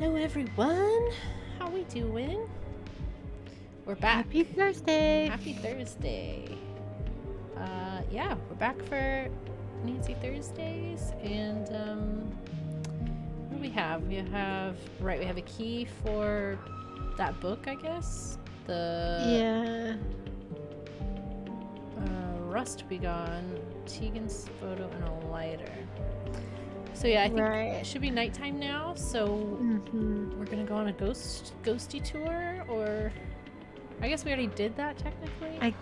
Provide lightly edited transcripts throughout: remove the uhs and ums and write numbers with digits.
Hello everyone, how we doing? We're back. Happy Thursday. Happy Thursday. Yeah, we're back for Nancy Thursdays, and what do we have? We have a key for that book, I guess. Rust Be Gone, Tegan's photo, and a lighter. So yeah, I think it should be nighttime now, so we're gonna go on a ghosty tour, or I guess we already did that technically. I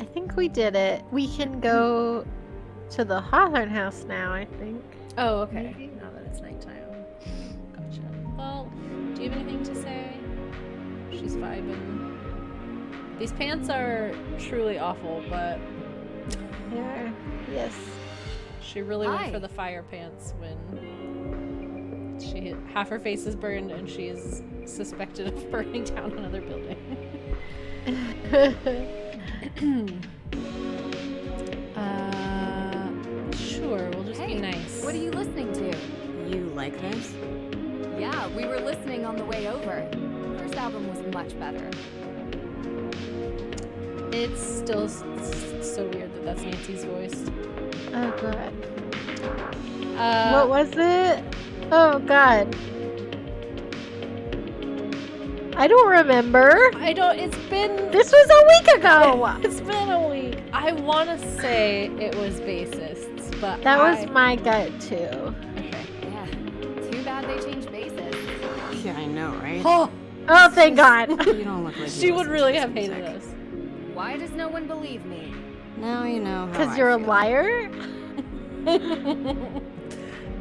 think we did it. We can go to the Hathorne house now, I think. Oh, okay. Maybe. Now that it's nighttime. Gotcha. Well, do you have anything to say? She's vibing. These pants are truly awful, but yeah, yes. She really went for the fire pants when half her face is burned and she is suspected of burning down another building. Sure, we'll just be nice. What are you listening to? You like this? Yeah, we were listening on the way over. First album was much better. It's still so weird that that's Nancy's voice. Oh god. What was it? Oh god. I don't remember. This was a week ago. It's been a week. I want to say it was bassists, but that was my gut too. Okay. Yeah. Too bad they changed bassists. Yeah, I know, right? Oh, thank God. You don't look like she would really have hated us. Why does no one believe me? Now you know how Because you're a liar?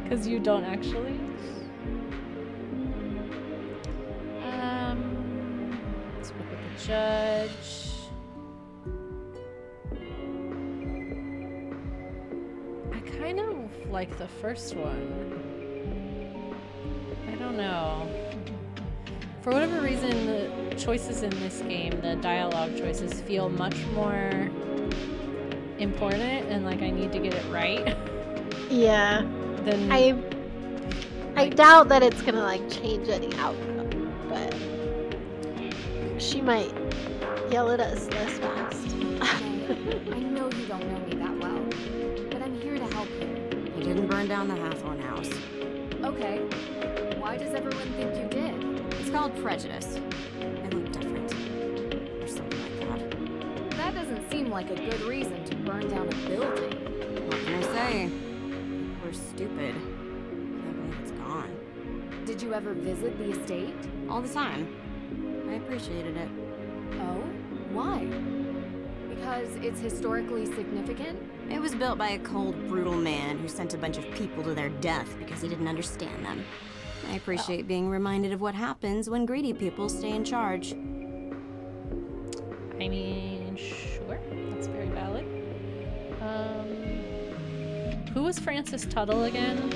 Because you don't actually. Let's look at the judge. I kind of like the first one. I don't know. For whatever reason, the choices in this game, the dialogue choices, feel much more important and like I need to get it right. Yeah. Then I doubt that it's gonna like change any outcome, but she might yell at us less fast. I know you don't know me that well, but I'm here to help you. You didn't burn down the Hathorne house. Okay. Why does everyone think you did? It's called prejudice. They look different. Or something like that. That doesn't seem like a good reason to burn down a building. What can I say? We're stupid. I can't believe it's gone. Did you ever visit the estate? All the time. I appreciated it. Oh? Why? Because it's historically significant? It was built by a cold, brutal man who sent a bunch of people to their death because he didn't understand them. I appreciate being reminded of what happens when greedy people stay in charge. I mean, sure, that's very valid. Who was Francis Tuttle again?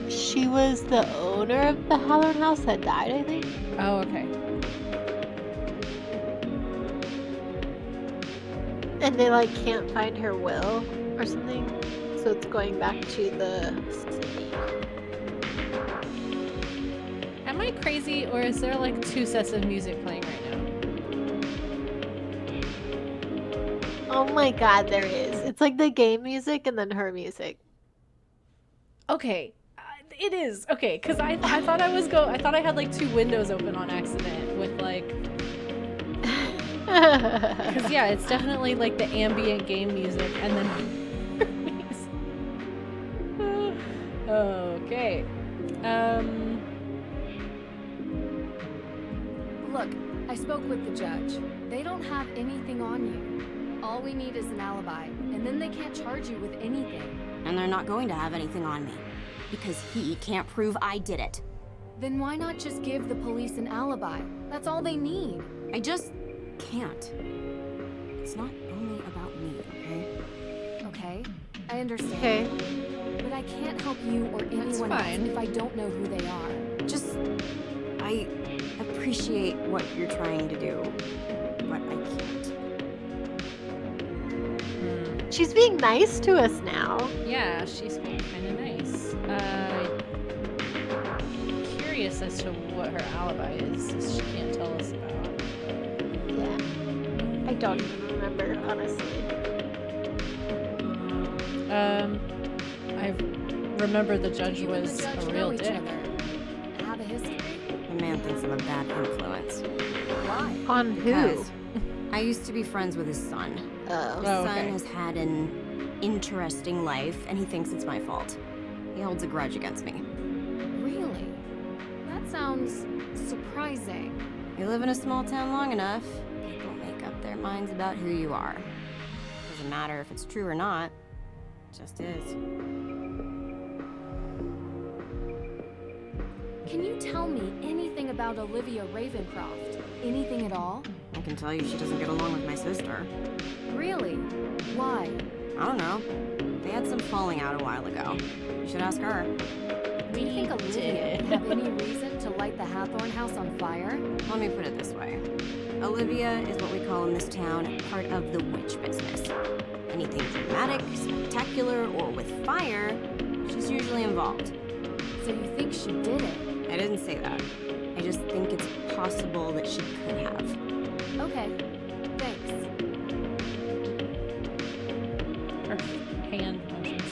She was the owner of the Hathorne house that died, I think. Oh, okay. And they like can't find her will or something, so it's going back to the city. Am I crazy, or is there like two sets of music playing right now? Oh my god, there is. It's like the game music and then her music. Okay, it is okay because I thought I thought I had like two windows open on accident with like. Because yeah, it's definitely like the ambient game music and then okay. Look, I spoke with the judge. They don't have anything on you. All we need is an alibi, and then they can't charge you with anything. And they're not going to have anything on me. Because he can't prove I did it. Then why not just give the police an alibi? That's all they need. I just can't. It's not only about me, okay? Okay, I understand. Okay. But I can't help you or anyone else if I don't know who they are. I appreciate what you're trying to do, but I can't. She's being nice to us now. Yeah, she's being kind of nice. curious as to what her alibi is. She can't tell us about. Yeah. I don't even remember, honestly. I remember the judge You and was the judge a real know each dick. other. Have a history? The man thinks I'm a bad influence. Why? On who? Because I used to be friends with his son. His Oh. Oh, son okay. has had an interesting life, and he thinks it's my fault. He holds a grudge against me. Really? That sounds surprising. You live in a small town long enough, people make up their minds about who you are. Doesn't matter if it's true or not, it just is. Can you tell me anything about Olivia Ravencroft? Anything at all? I can tell you she doesn't get along with my sister. Really? Why? I don't know. They had some falling out a while ago. You should ask her. Do you think Olivia would have any reason to light the Hathorne house on fire? Let me put it this way. Olivia is what we call in this town part of the witch business. Anything dramatic, spectacular, or with fire, she's usually involved. So you think she did it? I didn't say that. I just think it's possible that she could have. Okay. Thanks. Her hand motions.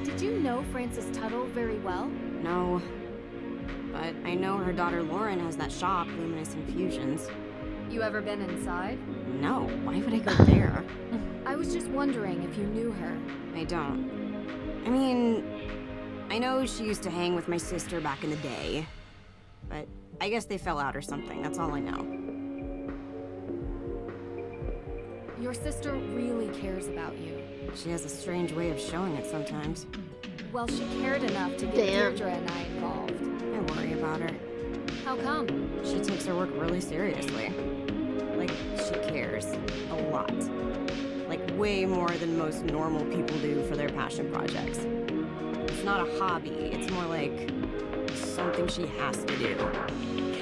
Did you know Francis Tuttle very well? No. But I know her daughter Lauren has that shop, Luminous Infusions. You ever been inside? No, why would I go there? I was just wondering if you knew her. I don't. I mean, I know she used to hang with my sister back in the day. But I guess they fell out or something, that's all I know. Your sister really cares about you. She has a strange way of showing it sometimes. Well, she cared enough to get Damn. Deirdre and I involved. I worry about her. How come? She takes her work really seriously. Like, she cares. A lot. Like, way more than most normal people do for their passion projects. It's not a hobby, it's more like something she has to do.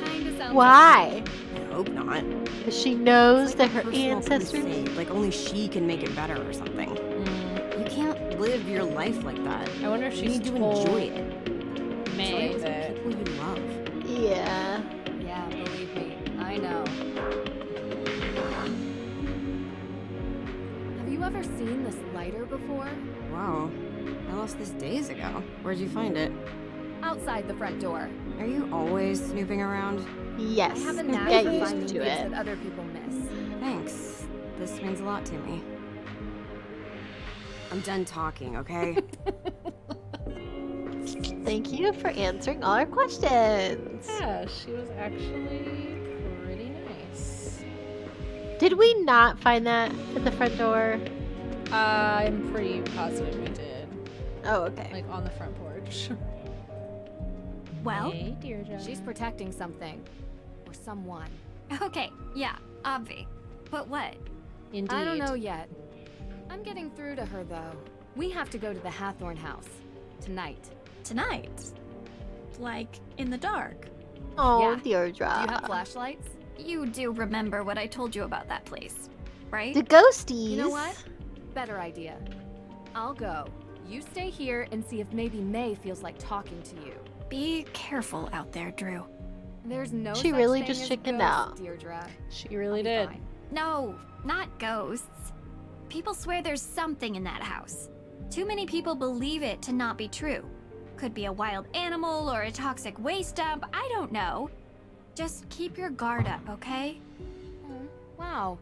Kinda sounds Why? I hope not. Because she knows It's that like her a personal ancestors. crusade, like only she can make it better or something. You can't live your life like that. I wonder if You she's need to told enjoy it. Enjoy May it with the that people you love. Yeah. Yeah, believe me, I know. Have you ever seen this lighter before? Wow. I lost this days ago. Where'd you find it? Outside the front door. Are you always snooping around? Yes. I have a knack Get for used finding to things it. that other people miss. Thanks. This means a lot to me. I'm done talking, okay? Thank you for answering all our questions. yeah, she was actually pretty nice. Did we not find that at the front door? I'm pretty positive we did. Oh, okay. Like on the front porch. Well, Hey, Deirdre. She's protecting something. Or someone. okay, yeah, obvi. But what? Indeed. I don't know yet. I'm getting through to her, though. We have to go to the Hathorne house. Tonight. Tonight? Like, in the dark? Oh, Yeah. Deirdre. Do you have flashlights? You do remember what I told you about that place, right? The ghosties. You know what? Better idea. I'll go. You stay here and see if maybe May feels like talking to you. Be careful out there, Drew. There's no She such really thing just as chickened ghosts, out. Deirdre. She really I'll be did. fine. No, not ghosts. People swear there's something in that house. Too many people believe it to not be true. Could be a wild animal or a toxic waste dump, I don't know. Just keep your guard up, okay? Oh, wow.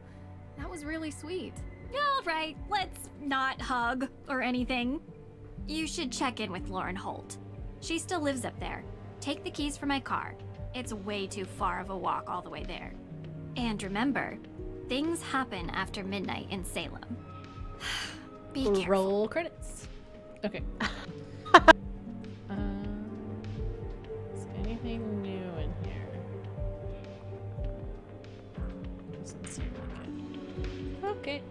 That was really sweet. All right, let's not hug or anything. You should check in with Lauren Holt. She still lives up there. Take the keys for my car. It's way too far of a walk all the way there. And remember, things happen after midnight in Salem. Be careful. Roll credits. Okay. Is anything new in here? Doesn't seem like it. Okay.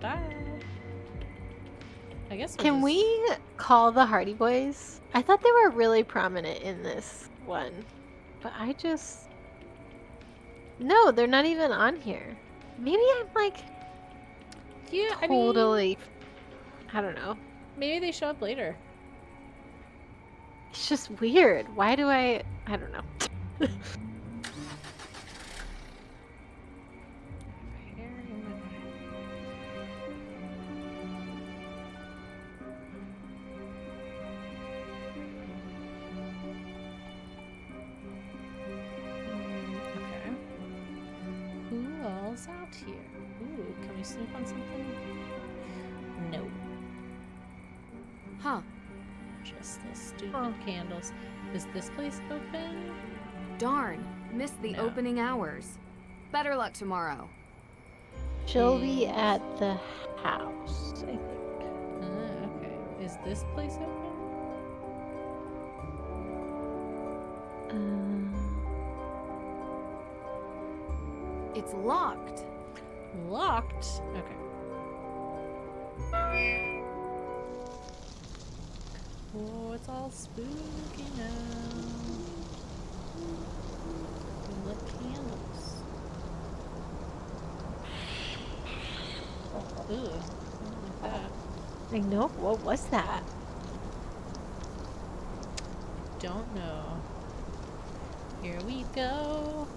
Bye. I guess. Can we call the Hardy Boys? I thought they were really prominent in this one, but I just... No, they're not even on here. Maybe I'm like Yeah, totally... I don't know. maybe they show up later. It's just weird. Why do I don't know. Okay. Who all's out here? Ooh, can we snoop on something? No. Huh. Just the stupid candles. Is this place open? Darn. Missed the No. opening hours. Better luck tomorrow. She'll be at the house, I think. Okay. Is this place open? It's locked. Locked? Okay. Oh, it's all spooky now. We lit candles. Ooh, I don't like that. I know. What was that? Don't know. Here we go.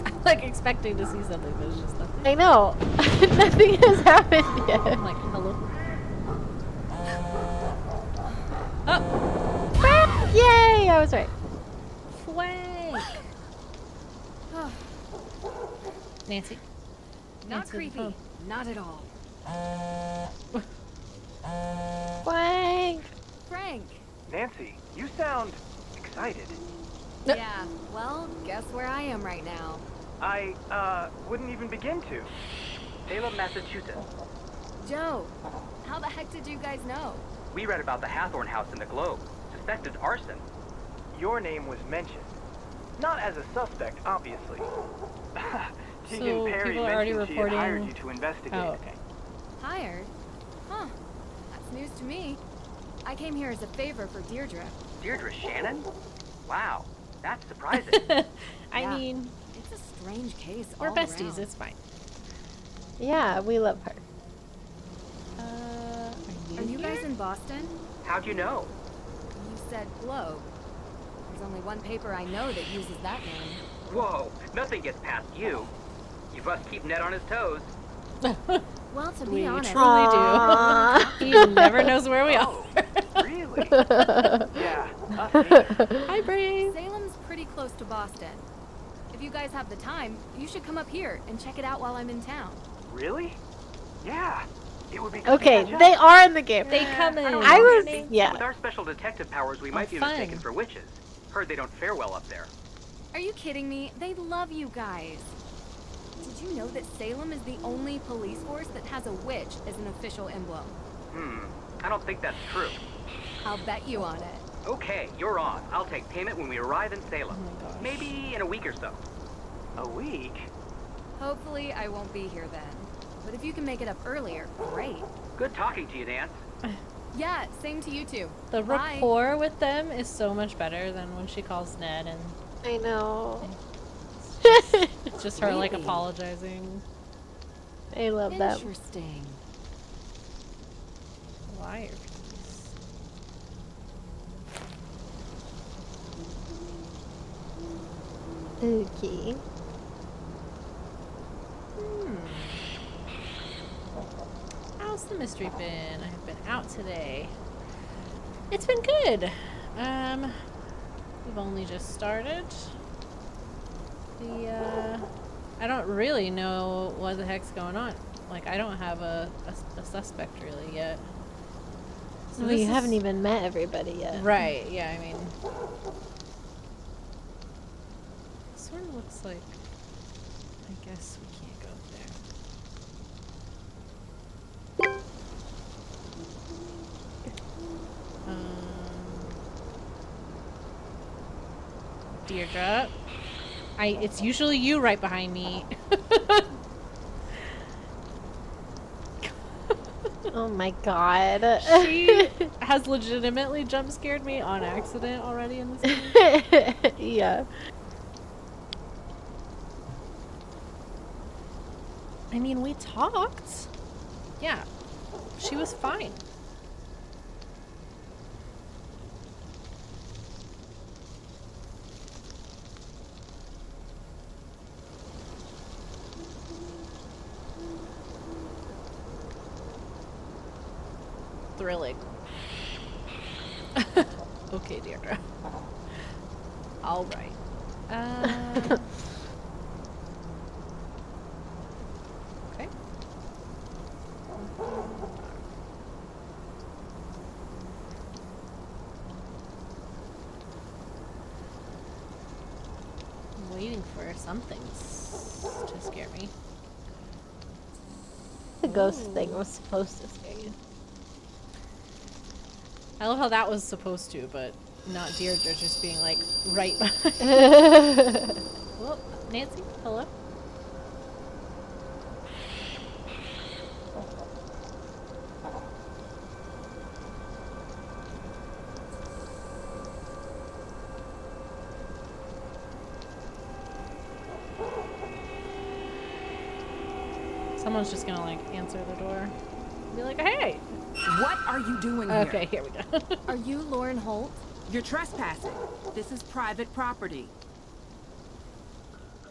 I'm like expecting to see something, but it's just nothing. I know. Nothing has happened yet. I'm like, hello? Oh! Yay! I was right. Flank! Nancy. Not Nancy, the creepy. phone. Not at all. Frank! Frank. Nancy, you sound excited. Yeah, well, guess where I am right now. I, wouldn't even begin to. Salem, Massachusetts. Joe, how the heck did you guys know? We read about the Hathorne house in the Globe. Suspected arson. Your name was mentioned. Not as a suspect, obviously. Tegan So Perry people are already mentioned she had hired reporting- you to investigate. Oh, okay. Hired? Huh. That's news to me. I came here as a favor for Deirdre. Deirdre Shannon? Wow, that's surprising. I Yeah. mean, It's a strange case we're all besties. around. It's fine. Yeah, we love her. Are you guys in Boston? How'd you know? You said Globe. There's only one paper I know that uses that name. Whoa, nothing gets past you. You must keep Ned on his toes. Well, to We be honest, truly do. Aw. He never knows where we are. Oh, really? Yeah, us neither. Hi, Brave. Salem's pretty close to Boston. If you guys have the time, you should come up here and check it out while I'm in town. Really? Yeah. It would be good to Okay, catch up. they are in the game. They come in. I don't I know, was, Nancy. yeah. With our special detective powers, we might be fun. mistaken for witches. Heard they don't fare well up there. Are you kidding me? They love you guys. Did you know that Salem is the only police force that has a witch as an official emblem? I don't think that's true. I'll bet you on it. Okay, you're on. I'll take payment when we arrive in Salem. Oh my gosh. Maybe in a week or so. A week? Hopefully, I won't be here then. But if you can make it up earlier, great. Good talking to you, Nance. Yeah, same to you two. The Bye. rapport with them is so much better than when she calls Ned and I know. it's just her like Really? apologizing. I love them. Interesting. Liar piece. Okay. How's the mystery been? I have been out today. It's been good. We've only just started. I don't really know what the heck's going on. Like, I don't have a suspect really yet. So Well, this you is- haven't even met everybody yet. Right, yeah, I mean. Sort of looks like. I guess we can't go there. Deirdre. It's usually you right behind me. Oh my god. She has legitimately jump scared me on accident already in this game. Yeah. I mean, we talked. Yeah, she was fine. Thrilling. Okay, Deirdre. All right. Okay. I'm waiting for something to scare me. The ghost thing was supposed to scare you. I love how that was supposed to, but not Deirdre just being like right behind. Well, Nancy, hello? Someone's just gonna like answer the door. Be like, hey! What are you doing here? Okay, here we go. Are you Lauren Holt? You're trespassing. This is private property.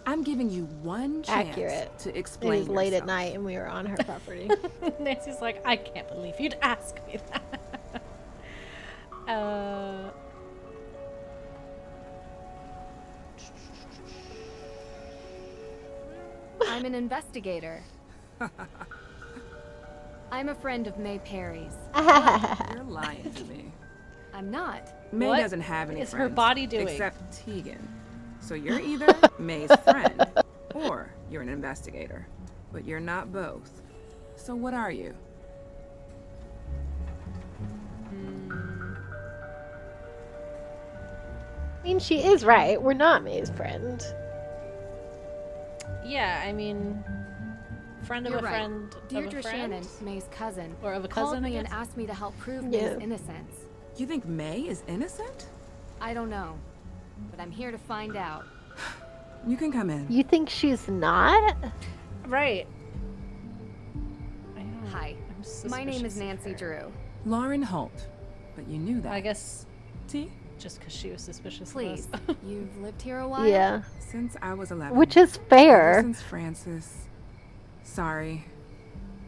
I'm giving you one chance Accurate. to It explain was late at yourself. night and we were on her property. Nancy's like, I can't believe you'd ask me that. I'm an investigator. I'm a friend of May Perry's. You're lying to me. I'm not. May What doesn't have any is her friends. body doing? Except Tegan. So you're either May's friend or you're an investigator. But you're not both. So what are you? I mean, she is right. We're not May's friend. Yeah, I mean, friend of You're a right. friend Deirdre of a friend? Shannon, May's cousin, Or of a called cousin, I me and guess? asked me to help prove Yeah. May's innocence. You think May is innocent? I don't know, but I'm here to find out. You can come in. You think she's not? Right. I know. Hi, I'm my name is suspicious of Nancy her. Drew. Lauren Holt. But you knew that. I guess T? just because she was suspicious Please, of us. you've lived here a while? Yeah. Since I was 11. Which is Ever fair. since Francis. Sorry.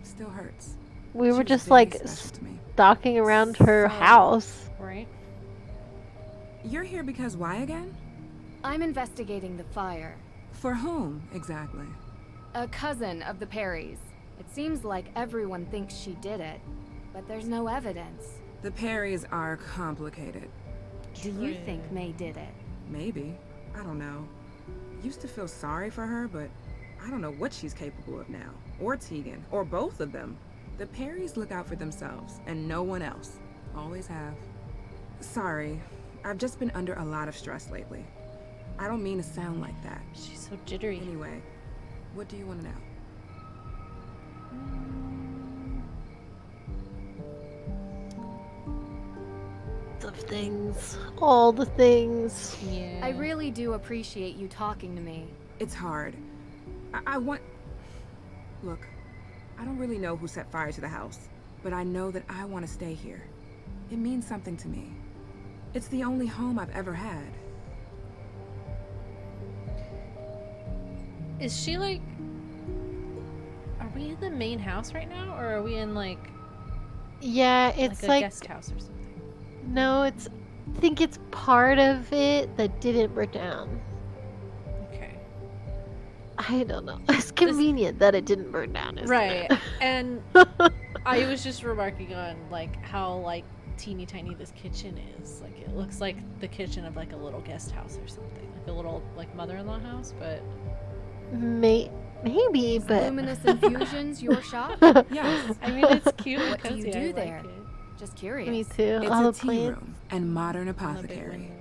Still hurts. We She were was just very like special to me. stalking around her So- house. Right? You're here because why again? I'm investigating the fire. For whom, exactly? A cousin of the Perrys. It seems like everyone thinks she did it, but there's no evidence. The Perrys are complicated. Do you think May did it? Maybe. I don't know. Used to feel sorry for her, but I don't know what she's capable of now. Or Tegan. Or both of them. The Perrys look out for themselves, and no one else. Always have. Sorry. I've just been under a lot of stress lately. I don't mean to sound like that. She's so jittery. Anyway, what do you want to know? Of things. All the things. Yeah. I really do appreciate you talking to me. It's hard. I want... Look, I don't really know who set fire to the house, but I know that I want to stay here. It means something to me. It's the only home I've ever had. Is she like... Are we in the main house right now? Or are we in like Yeah, it's a like guest house or something? no, I think it's part of it that didn't burn down. Okay. I don't know. It's convenient that it didn't burn down, isn't Right. it? And I was just remarking on like how like teeny tiny this kitchen is. Like it looks like the kitchen of like a little guest house or something. Like a little like mother-in-law house, but Maybe, but Luminous Infusions, your shop? Yes, I mean it's cute and What do you cozy. I do like there? it. Just curious. me too. it's All a the tea plants. room and modern On the big apothecary. window.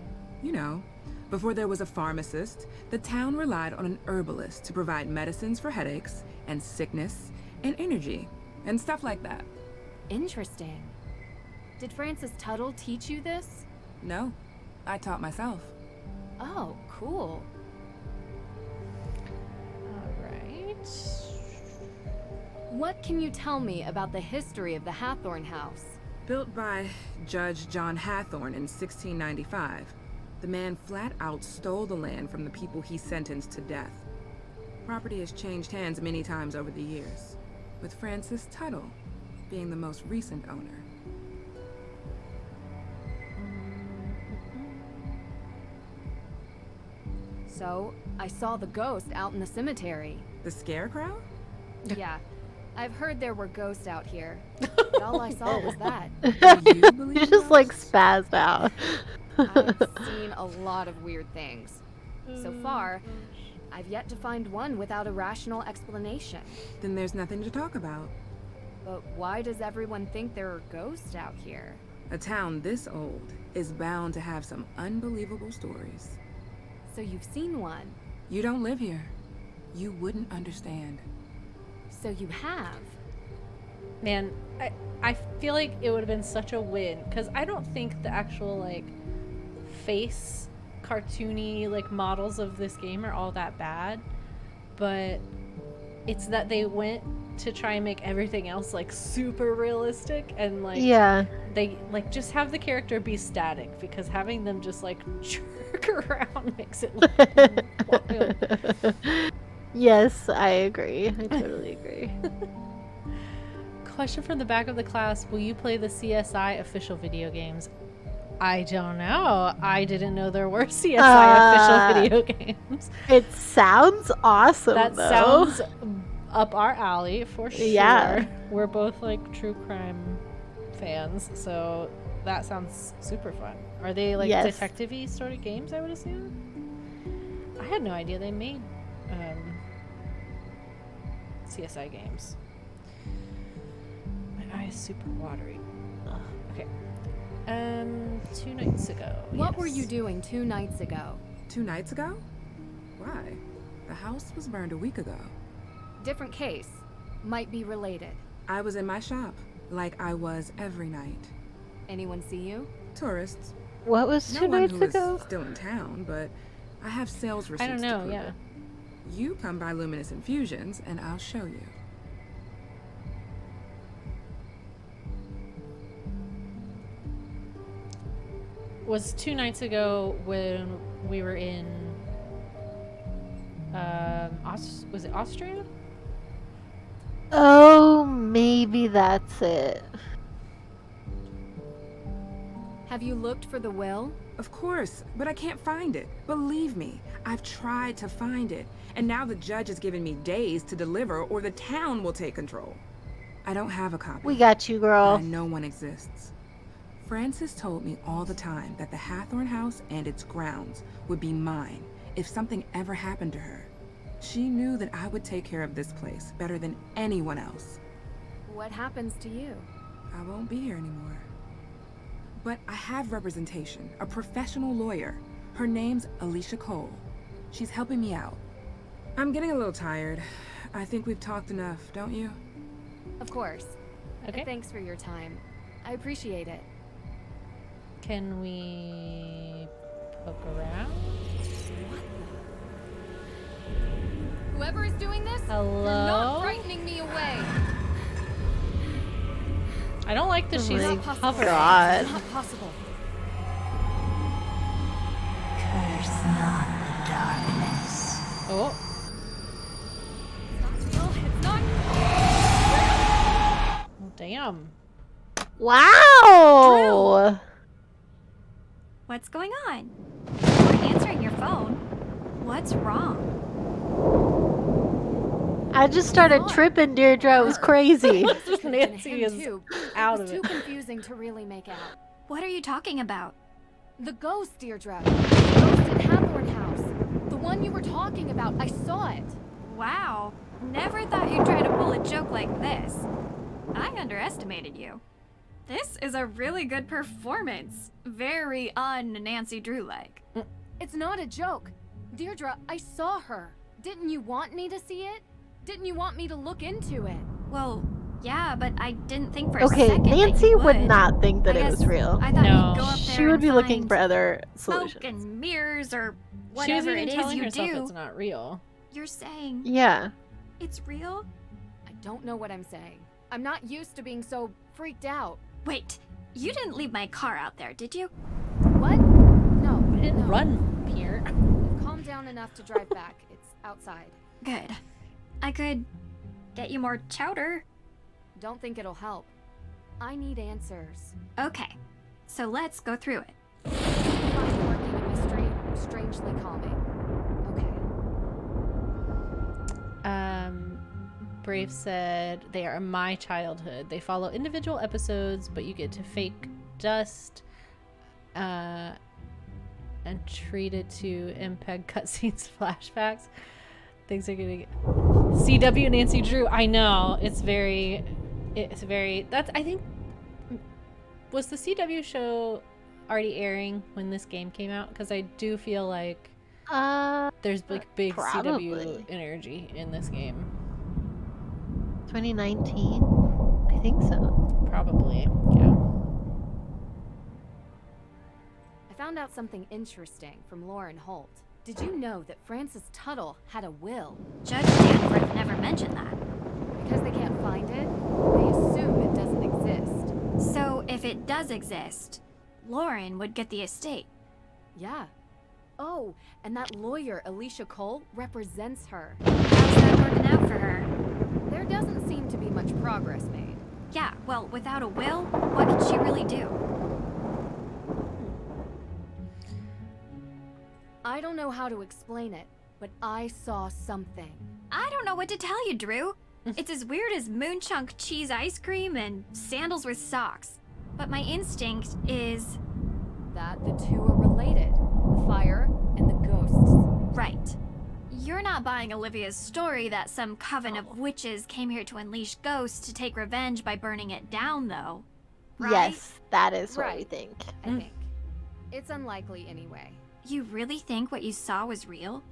You know, before there was a pharmacist, the town relied on an herbalist to provide medicines for headaches and sickness and energy and stuff like that. Interesting. Did Francis Tuttle teach you this? No, I taught myself. Oh, cool. Alright. What can you tell me about the history of the Hathorne house? Built by Judge John Hathorne in 1695. The man flat out stole the land from the people he sentenced to death. Property has changed hands many times over the years, with Francis Tuttle being the most recent owner. So, I saw the ghost out in the cemetery. The scarecrow? Yeah, I've heard there were ghosts out here. But all I saw was that. Do you believe You in just like ghosts? spazzed out. I've seen a lot of weird things. So far, I've yet to find one without a rational explanation. Then there's nothing to talk about. But why does everyone think there are ghosts out here? A town this old is bound to have some unbelievable stories. So you've seen one. You don't live here. You wouldn't understand. So you have. Man, I feel like it would have been such a win, because I don't think the actual, like, face cartoony, like, models of this game are all that bad, but it's that they went to try and make everything else, like, super realistic, and, like, Yeah. they, like, just have the character be static, because having them just, like, jerk around makes it look wild. Yes, I agree. I totally agree. Question from the back of the class: will you play the CSI official video games? I don't know. I didn't know there were CSI official video games. It sounds awesome, That though. sounds up our alley for sure. Yeah. We're both like true crime fans, so that sounds super fun. Are they like Yes. detective-y sort of games, I would assume? I had no idea they made CSI games. My eye is super watery. Ugh. Okay. 2 nights ago. What were yes. you doing 2 nights ago? 2 nights ago? Why? The house was burned a week ago. Different case. Might be related. I was in my shop, like I was every night. Anyone see you? Tourists. What was No 2 one nights who is ago? still in town, but I have sales receipts I don't to know, prove yeah. it. You come by Luminous Infusions, and I'll show you. Was 2 nights ago when we were in was it Austria? Oh, maybe that's it. Have you looked for the will? Of course, but I can't find it. Believe me, I've tried to find it, and now the judge has given me days to deliver or the town will take control. I don't have a copy. We got you, but girl. I know one exists. Francis told me all the time that the Hathorne house and its grounds would be mine if something ever happened to her. She knew that I would take care of this place better than anyone else. What happens to you? I won't be here anymore. But I have representation, a professional lawyer. Her name's Alicia Cole. She's helping me out. I'm getting a little tired. I think we've talked enough, don't you? Of course. Okay. Thanks for your time. I appreciate it. Can we poke around? Whoever is doing this, Hello? you're not frightening me away. I don't like that she's my hovering. God. It's not possible. Oh. It's not real. It's not. Oh, damn. Wow! What's going on? You weren't answering your phone. What's wrong? I just started tripping, Deirdre. It was crazy. Nancy is out It was of too it. confusing to really make out. What are you talking about? The ghost, Deirdre. The ghost in Hathorne House. The one you were talking about. I saw it. Wow. Never thought you'd try to pull a joke like this. I underestimated you. This is a really good performance. Very un-Nancy Drew-like. It's not a joke. Deirdre, I saw her. Didn't you want me to see it? Didn't you want me to look into it? Well, Yeah, but I didn't think for a Okay, second that Nancy you would not think that I it guess was real. I thought No. you'd go up there She would and be looking find for other smoke solutions. and mirrors or She was whatever even it is telling you herself do. it's not real. You're saying Yeah. it's real? I don't know what I'm saying. I'm not used to being so freaked out. Wait, you didn't leave my car out there, did you? What? No, You didn't no. run, Pierre. Calm down enough to drive back. It's outside. Good. I could get you more chowder. Don't think it'll help. I need answers. Okay, so let's go through it. Find working a mystery strangely calming. Okay. Brave said they are my childhood. They follow individual episodes, but you get to fake dust and treat it to MPEG cutscenes, flashbacks. Things are gonna get CW Nancy Drew. I know it's very. That's I think. Was the CW show already airing when this game came out? Because I do feel like there's like big probably. CW energy in this game. 2019? I think so. Probably, yeah. I found out something interesting from Lauren Holt. Did you know that Francis Tuttle had a will? Judge Danforth never mentioned that. Because they can't find it, they assume it doesn't exist. So if it does exist, Lauren would get the estate. Yeah. Oh, and that lawyer, Alicia Cole, represents her. How's that working out for her? There doesn't seem to be much progress made. Yeah, well, without a will, what can she really do? I don't know how to explain it, but I saw something. I don't know what to tell you, Drew. It's as weird as moonchunk cheese ice cream and sandals with socks. But my instinct is... That the two are related. The fire and the ghosts. right. You're not buying Olivia's story that some coven of witches came here to unleash ghosts to take revenge by burning it down, though. Right? Yes, that is what we Right. think. I think. It's unlikely anyway. You really think what you saw was real?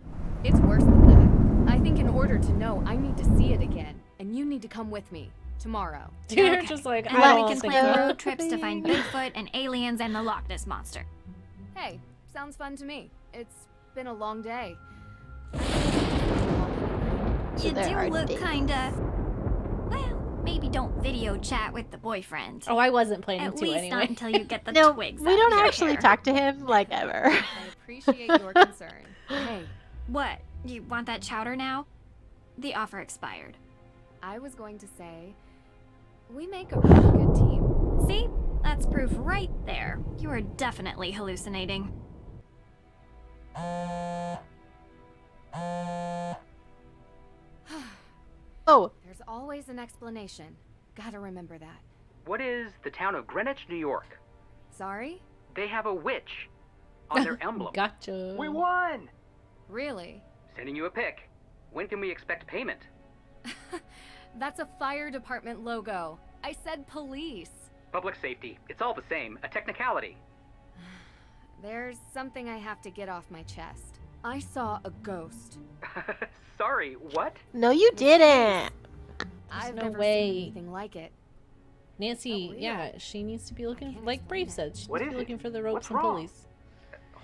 It's worse than that. I think in order to know, I need to see it again. And you need to come with me. Tomorrow. You're Okay. just like, And I then don't we can think plan so. road trips to find Bigfoot and aliens and the Loch Ness Monster. Hey, sounds fun to me. It's been a long day. So You there do are look dates. kinda... Well, maybe don't video chat with the boyfriend. Oh, I wasn't planning At to least anyway. not until you get the No, twigs we out don't of your actually hair. talk to him like ever. I appreciate your concern. Hey, What? You want that chowder now? The offer expired. I was going to say, we make a really good team. See? That's proof right there. You are definitely hallucinating. Oh, There's always an explanation. Gotta remember that. What is the town of Greenwich, New York? Sorry? They have a witch on their emblem. Gotcha. We won! Really? Sending you a pic. When can we expect payment? That's a fire department logo. I said police. Public safety. It's all the same. A technicality. There's something I have to get off my chest. I saw a ghost. Sorry, what? no, you didn't. I've no never way. seen anything like it. Nancy, Oh, real? yeah, she needs to be looking, can't like Brave explain said, she What needs to be is it? looking for the ropes What's and wrong? pulleys.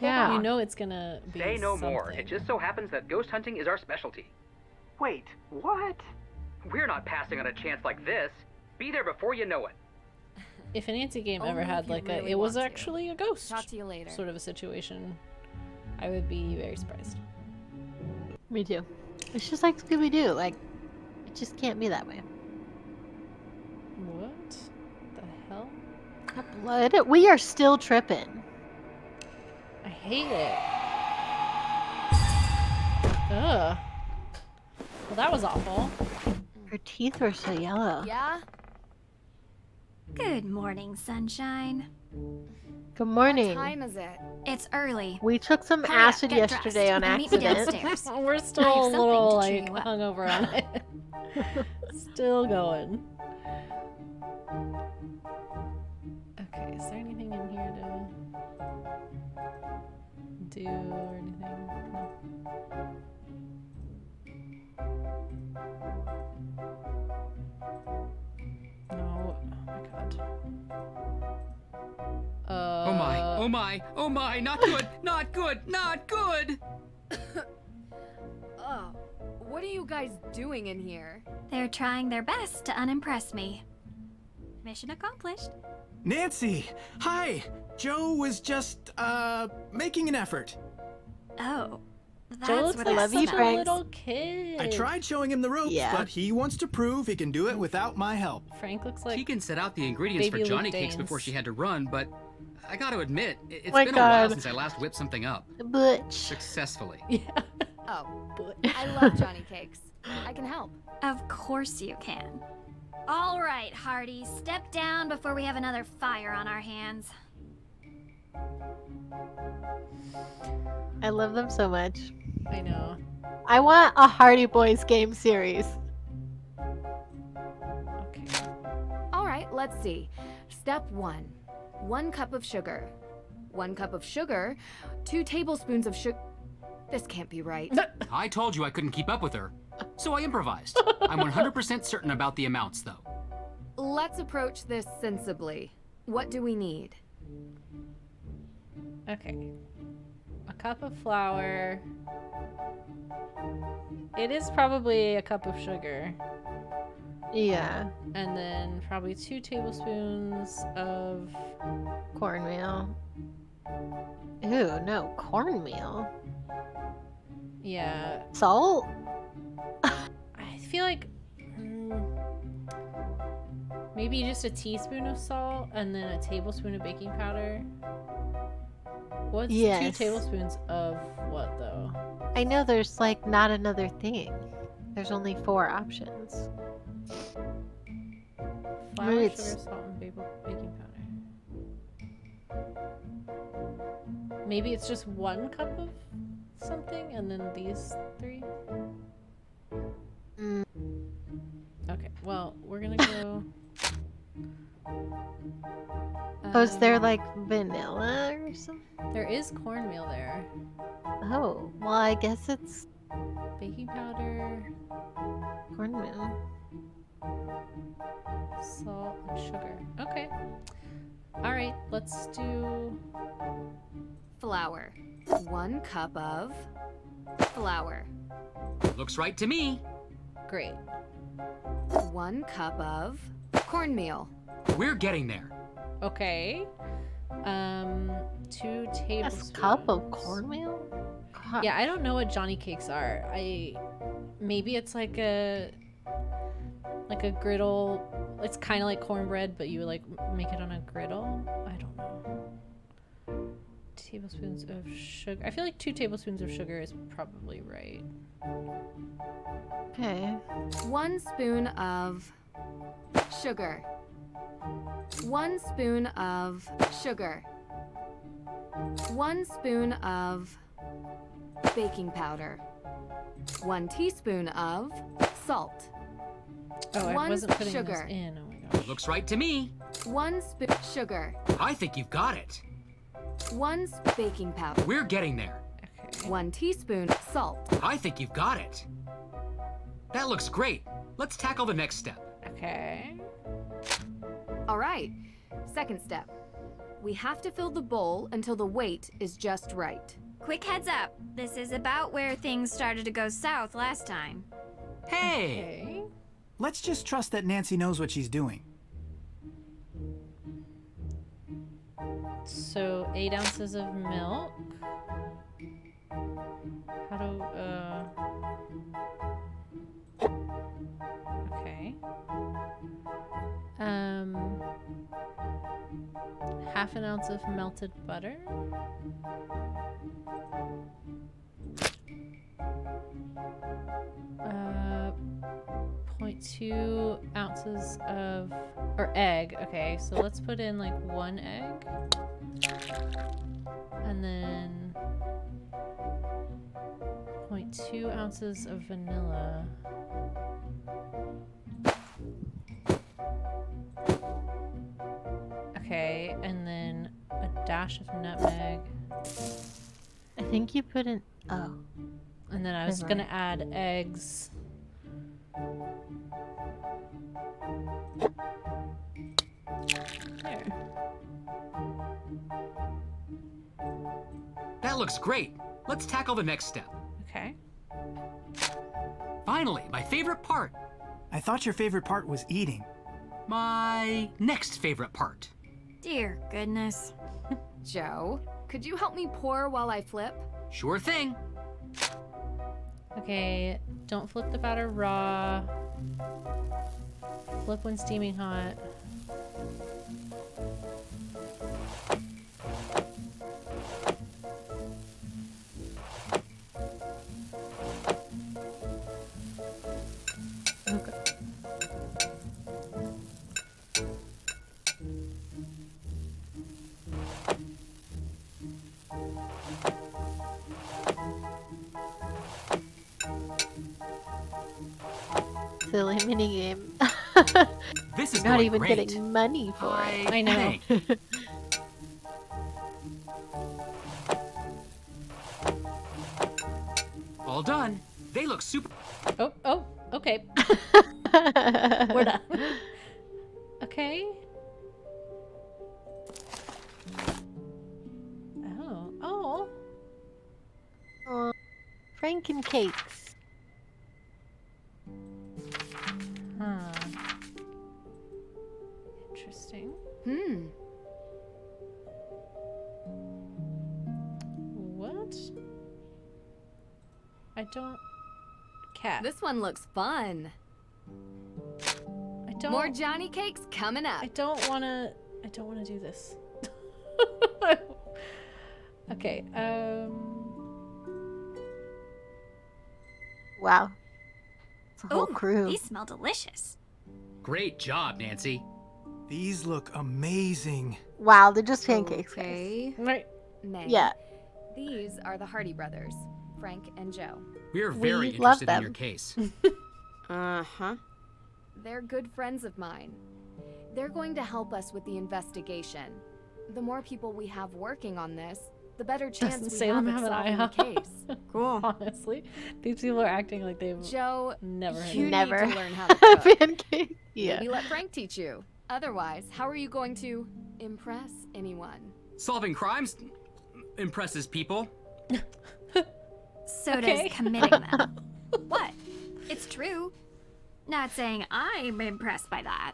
Yeah. You know it's gonna be Say no more. something. It just so happens that ghost hunting is our specialty. Wait, what? We're not passing on a chance like this. Be there before you know it. If a Nancy game ever Only if had you like really it was want to. actually a ghost Talk to you later. sort of a situation, I would be very surprised. Me too. It's just like Scooby-Doo. Like, it just can't be that way. What the hell? Got blood. We are still tripping. I hate it. Ugh. Well, that was awful. Her teeth were so yellow. Yeah? Good morning, sunshine. Good morning. What time is it? It's early. We took some Hurry up, acid get yesterday dressed, on and meet me accident. downstairs. We're I have still a something little to cheer like you up. hungover on it. Still going. Okay, is there anything in here to do or anything? No. No. Oh my god. Oh my, oh my, oh my, not good, not good, not good! Oh, what are you guys doing in here? They're trying their best to unimpress me. Mission accomplished. Nancy! Hi! Joe was just, making an effort. Oh, that's Joe looks what like that love you, such a Frank. little kid. I tried showing him the ropes, Yeah. but he wants to prove he can do it without my help. Frank looks like Tegan set out the ingredients for Baby Johnny Luke cakes Danes. before she had to run, but I gotta admit, it's My been a while God. since I last whipped something up. Butch. Successfully. yeah. Oh, But I love Johnny cakes. I can help. Of course you can. All right, Hardy, step down before we have another fire on our hands. I love them so much. I know. I want a Hardy Boys game series. Okay. All right, let's see. Step 1. 1 cup of sugar. 1 cup of sugar. 2 tablespoons of sugar. This can't be right. I told you I couldn't keep up with her, so I improvised. I'm 100% certain about the amounts, though. Let's approach this sensibly. What do we need? Okay. A cup of flour. It is probably a cup of sugar. Yeah. And then probably 2 tablespoons of Cornmeal. Ew, no. Cornmeal. yeah. Salt? I feel like maybe just a teaspoon of salt and then a tablespoon of baking powder. What's 2 Yes. tablespoons of what though? I know there's like not another thing. There's only 4 options. Flour, Maybe sugar, it's- salt, and baking powder. Maybe it's just 1 cup of something and then these 3? Mm. Okay, well, we're gonna go. Oh, is there like vanilla or something? There is cornmeal there. Oh, well, I guess it's Baking powder, cornmeal. salt, and sugar. Okay. Alright, let's do. Flour. 1 cup of flour. Looks right to me. Great. 1 cup of cornmeal. We're getting there. Okay. 2 A tablespoons. cup of cornmeal? God. Yeah, I don't know what Johnny cakes are. Maybe it's like a griddle. It's kind of like cornbread, but you would like make it on a griddle. I don't know. 2 tablespoons of sugar. I feel like 2 tablespoons of sugar is probably right. Okay. 1 spoon of sugar. 1 spoon of sugar. 1 spoon of baking powder. 1 teaspoon of salt. Oh, I 1 wasn't putting sugar. this in. Oh my gosh. Looks right to me. 1 spoon sugar. I think you've got it. 1 baking powder. We're getting there. Okay. 1 teaspoon salt. I think you've got it. That looks great. Let's tackle the next step. Okay. All right. Second step. We have to fill the bowl until the weight is just right. Quick heads up, this is about where things started to go south last time. Hey! Okay. Let's just trust that Nancy knows what she's doing. So 8 ounces of milk. How do okay. Half an ounce of melted butter. Uh, 0.2 ounces of egg. Okay, so let's put in like 1 egg. And then 0.2 ounces of vanilla. Okay, and then a dash of nutmeg. I think you put in. Oh. And then I was Never gonna add eggs. There. That looks great. Let's tackle the next step. Okay. Finally, my favorite part. I thought your favorite part was eating. My next favorite part. Dear goodness. Joe, could you help me pour while I flip? Sure thing. Okay, don't flip the batter raw. Flip when steaming hot. Okay. Silly minigame. This is Not going even great. getting money for it. I know. Hey, all done. They look super. Oh, okay. We're done. Okay. Oh. Aw, Franken cakes. Huh. Interesting. What? I don't. Cat. This one looks fun. I don't. More Johnny cakes coming up. I don't wanna do this. Okay, Wow. It's a whole Ooh, crew. These smell delicious. Great job, Nancy. These look amazing. Wow, they're just pancakes, guys. Okay. right. Nay. Yeah. These are the Hardy brothers, Frank and Joe. We're We very love interested in them. your case. Uh-huh. They're good friends of mine. They're going to help us with the investigation. The more people we have working on this, the better chance Doesn't we Salem have have at an solving the case. Cool. Honestly, these people are acting like they've Joe, never heard you of Never. need to learn how to cook. Pancake. Yeah. Maybe let Frank teach you. Otherwise, how are you going to impress anyone? Solving crimes impresses people. So Okay. does committing them. What? It's true. Not saying I'm impressed by that.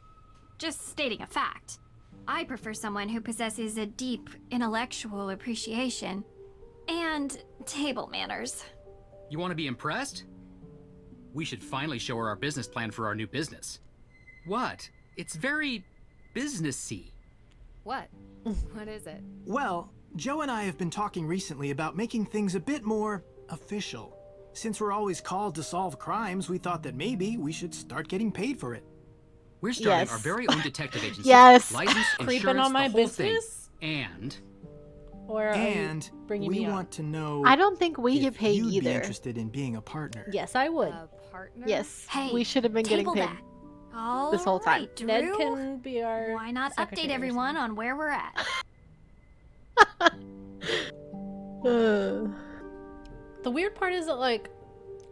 Just stating a fact. I prefer someone who possesses a deep intellectual appreciation and table manners. You want to be impressed? We should finally show her our business plan for our new business. What? It's very businessy. What? What is it? Well, Joe and I have been talking recently about making things a bit more official. Since we're always called to solve crimes, we thought that maybe we should start getting paid for it. We're starting Yes. our very own detective agency. Yes. License, Creeping insurance, on my the whole business? thing. And Or are And you bringing we me on? want to know I don't think we if get paid you'd be either. interested in being a partner. Yes, I would. A partner? Yes. Hey, we should have been getting table paid. that. All this whole time. right, Drew. Ned can be our. Why not secretary update or everyone on where we're at? Ugh. The weird part is that, like,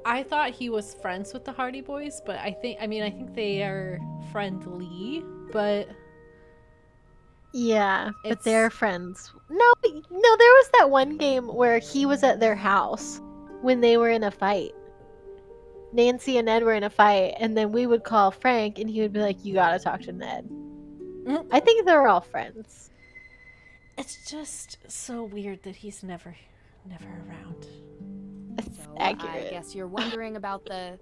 I thought he was friends with the Hardy Boys, but I think they are friendly, but Yeah, but It's- they're friends. No, there was that one game where he was at their house when they were in a fight. Nancy and Ned were in a fight, and then we would call Frank, and he would be like, "You gotta talk to Ned." Mhm. I think they're all friends. it's just so weird that he's never around. It's So accurate. I guess you're wondering about the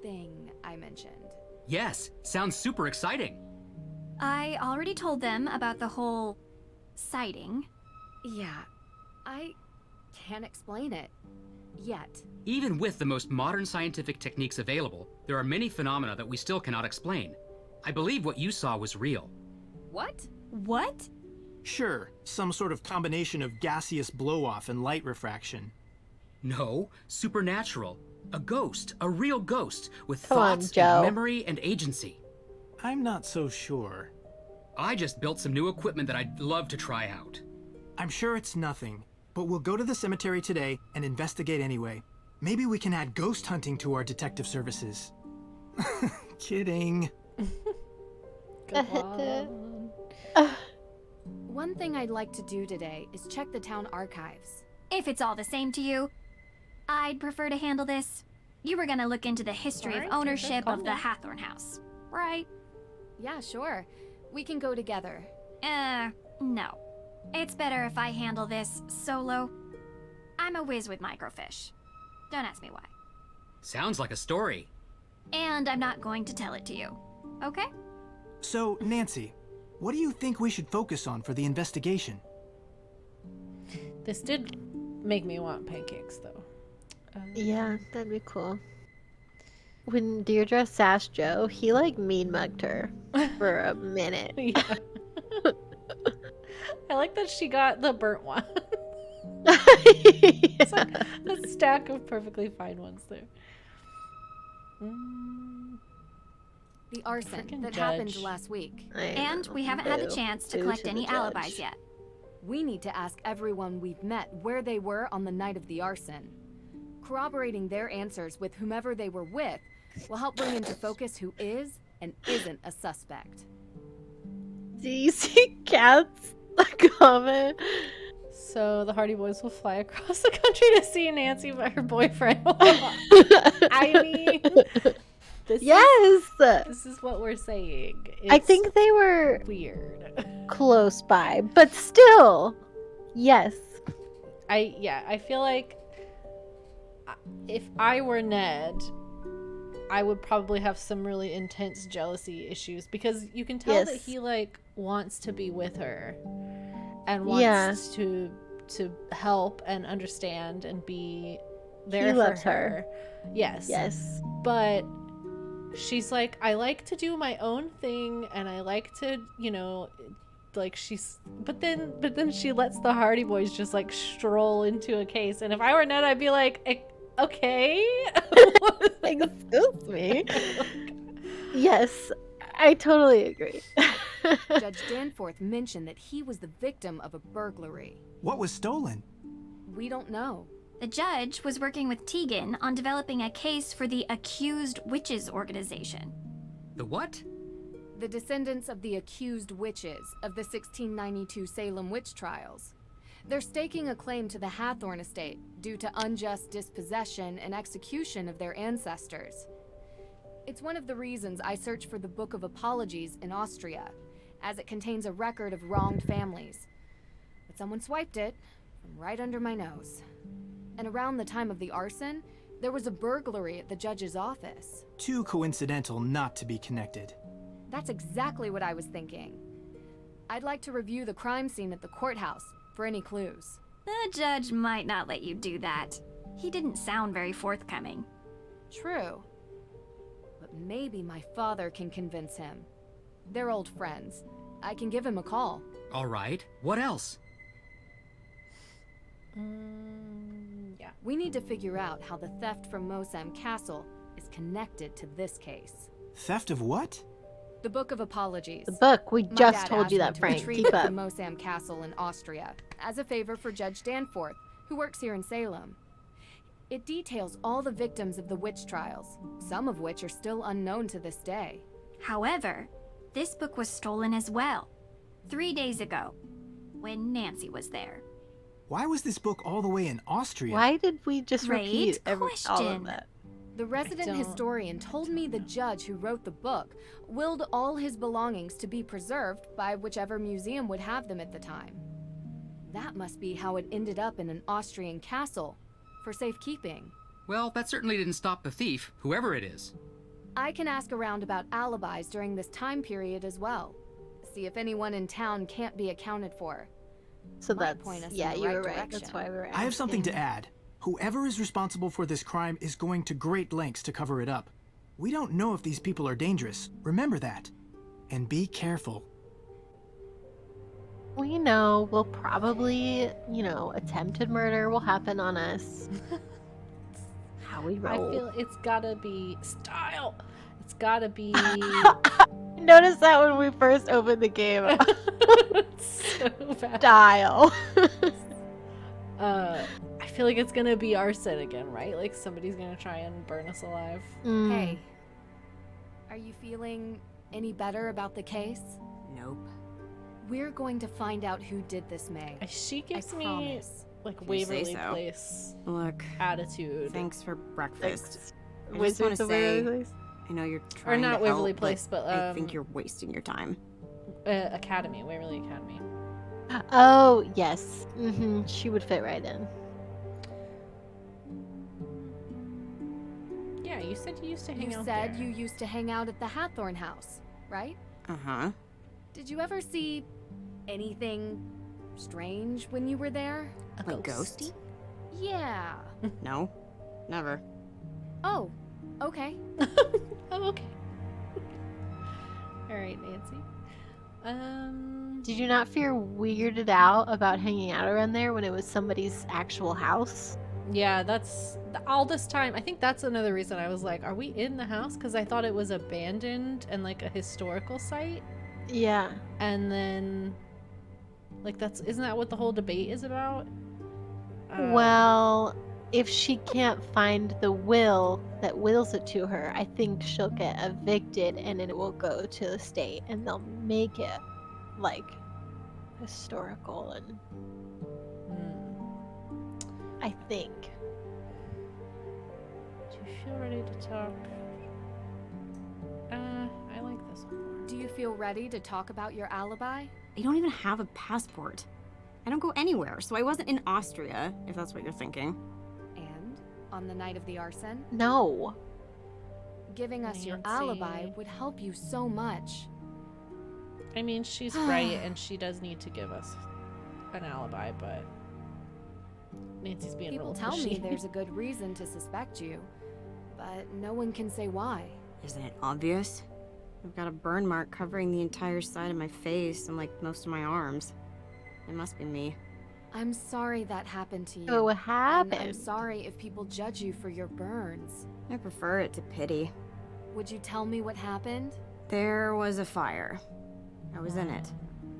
thing I mentioned. yes, sounds super exciting. I already told them about the whole sighting. Yeah, I can't explain it yet. Even with the most modern scientific techniques available, there are many phenomena that we still cannot explain. I believe what you saw was real. What? What? Sure, some sort of combination of gaseous blow-off and light refraction. No, supernatural. A ghost, a real ghost, with Come on, thoughts Joe. and memory and agency. I'm not so sure. I just built some new equipment that I'd love to try out. I'm sure it's nothing, but we'll go to the cemetery today and investigate anyway. Maybe we can add ghost hunting to our detective services. Kidding. Go on. One thing I'd like to do today is check the town archives. If it's all the same to you, I'd prefer to handle this. You were gonna look into the history Alright, of ownership calm of the down. Hathorne house, right? Yeah, sure. We can go together. No. It's better if I handle this solo. I'm a whiz with microfiche. Don't ask me why. Sounds like a story. And I'm not going to tell it to you. Okay? So, Nancy, what do you think we should focus on for the investigation? This did make me want pancakes, though. Yeah, that'd be cool. When Deirdre sassed Joe, he like mean mugged her for a minute. Yeah. I like that she got the burnt one. Yeah. It's like a stack of perfectly fine ones there. The arson Frickin' that judge. happened last week. And we haven't had the chance to collect any alibis yet. We need to ask everyone we've met where they were on the night of the arson. Corroborating their answers with whomever they were with will help bring into focus who is and isn't a suspect. Do you see Kat's comment? So the Hardy Boys will fly across the country to see Nancy, but her boyfriend will I mean, this is what we're saying. I It's think they were weird. close by, but still, yes. I feel like if I were Ned, I would probably have some really intense jealousy issues because you can tell that Yes. he like wants to be with her and wants to help and understand and be there He for loves her. her. Yes. Yes. But she's like, I like to do my own thing and I like to, like but then she lets the Hardy Boys just like stroll into a case. And if I were Ned, I'd be like, okay. Excuse me. Yes, I totally agree. Judge Danforth mentioned that he was the victim of a burglary. What was stolen? We don't know. The judge was working with Tegan on developing a case for the Accused Witches organization. The what? The descendants of the accused witches of the 1692 Salem witch trials. They're staking a claim to the Hathorne estate due to unjust dispossession and execution of their ancestors. It's one of the reasons I searched for the Book of Apologies in Austria, as it contains a record of wronged families. But someone swiped it from right under my nose. And around the time of the arson, there was a burglary at the judge's office. Too coincidental not to be connected. That's exactly what I was thinking. I'd like to review the crime scene at the courthouse for any clues. The judge might not let you do that. He didn't sound very forthcoming. True. But maybe my father can convince him. They're old friends. I can give him a call. All right. What else? Yeah. We need to figure out how the theft from Mosam Castle is connected to this case. Theft of what? The Book of Apologies. The book, we My just dad told you asked that, me to Frank. retrieve Keep it up. from Mosam Castle in Austria, as a favor for Judge Danforth, who works here in Salem. It details all the victims of the witch trials, some of which are still unknown to this day. However, this book was stolen as well, 3 days ago, when Nancy was there. Why was this book all the way in Austria? Why did we just Great repeat all of question. that? The resident historian told me the judge who wrote the book willed all his belongings to be preserved by whichever museum would have them at the time. That must be how it ended up in an Austrian castle, for safekeeping. Well, that certainly didn't stop the thief, whoever it is. I can ask around about alibis during this time period as well. See if anyone in town can't be accounted for. So Might that's, point us in yeah, the you right were right. direction. That's why we were I have something to asking. add. Whoever is responsible for this crime is going to great lengths to cover it up. We don't know if these people are dangerous. Remember that. And be careful. We know we'll probably, attempted murder will happen on us. How we I roll. feel it's gotta be style. It's gotta be Notice that when we first opened the game. so bad. Style. I feel like it's gonna be arson again, right? Like somebody's gonna try and burn us alive. Hey, Are you feeling any better about the case? Nope. We're going to find out who did this, May. She gives I me promise. like If you say Waverly so. Place Look, attitude. thanks for breakfast. I just Wizards want of to say, Waverly Place? I know you're trying not to Waverly help, Place, but, I think you're wasting your time. Academy, Waverly Academy. Oh, yes. She would fit right in. Yeah, you said you used to hang You out said there. you used to hang out at the Hathorne house, right? Uh-huh. Did you ever see anything strange when you were there? A Like ghost. ghosty? Yeah. No. Never. Oh, okay. Oh, okay. All right, Nancy. Did you not feel weirded out about hanging out around there when it was somebody's actual house? Yeah, that's all this time. I think that's another reason I was like, are we in the house? Because I thought it was abandoned and like a historical site. Yeah. And then, like, isn't that what the whole debate is about? Well, if she can't find the will that wills it to her, I think she'll get evicted and it will go to the state and they'll make it like historical and I think. Do you feel ready to talk? I like this one. Do you feel ready to talk about your alibi? I don't even have a passport. I don't go anywhere, so I wasn't in Austria, if that's what you're thinking. And on the night of the arson? No. Giving us your Nancy. alibi would help you so much. I mean, she's right, and she does need to give us an alibi, but Nancy's being People real tell me pushy. there's a good reason to suspect you, but no one can say why. Isn't it obvious? I've got a burn mark covering the entire side of my face and like most of my arms. It must be me. I'm sorry that happened to you. Oh, what And happened? I'm sorry if people judge you for your burns. I prefer it to pity. Would you tell me what happened? There was a fire. I was in it.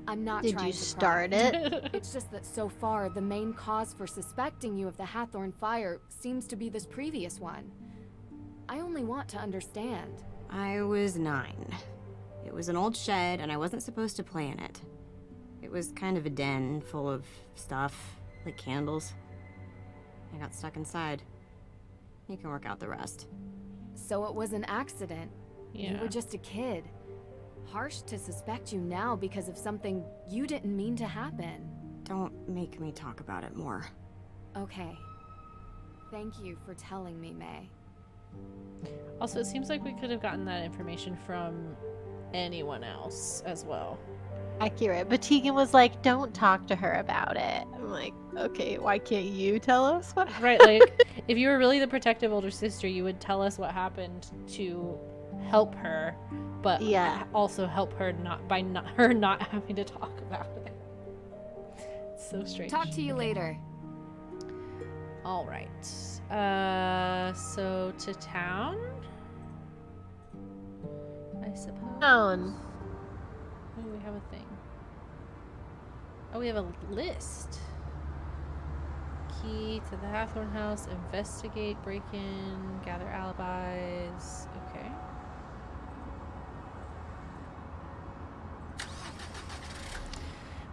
I'm not Did trying you to start pry. it? It's just that so far, the main cause for suspecting you of the Hathorne fire seems to be this previous one. I only want to understand. I was 9. It was an old shed, and I wasn't supposed to play in it. It was kind of a den full of stuff, like candles. I got stuck inside. You can work out the rest. So it was an accident. You Yeah. were just a kid. Harsh to suspect you now because of something you didn't mean to happen. Don't make me talk about it more. Okay. Thank you for telling me, May. Also, it seems like we could have gotten that information from anyone else as well. Accurate. But Tegan was like, don't talk to her about it. I'm like, okay, why can't you tell us what Right, like, if you were really the protective older sister, you would tell us what happened to help her, but Yeah. also help her her not having to talk about it. It's so strange. Talk to you later. All right. So to town, I suppose. Town. Oh, we have a thing. Oh, we have a list. Key to the Hathorne house. Investigate, break in, gather alibis. Okay.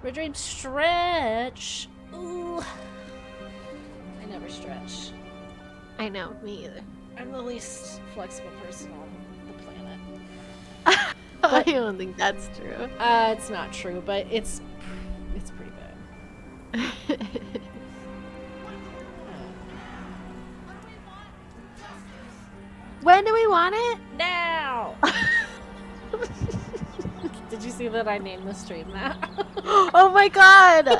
Red Dream stretch. Ooh. I never stretch. I know, me either. I'm the least flexible person on the planet. I don't think that's true. It's not true, but it's pretty bad. When do we want it? Now! Did you see that I named the stream that? Oh my god! No,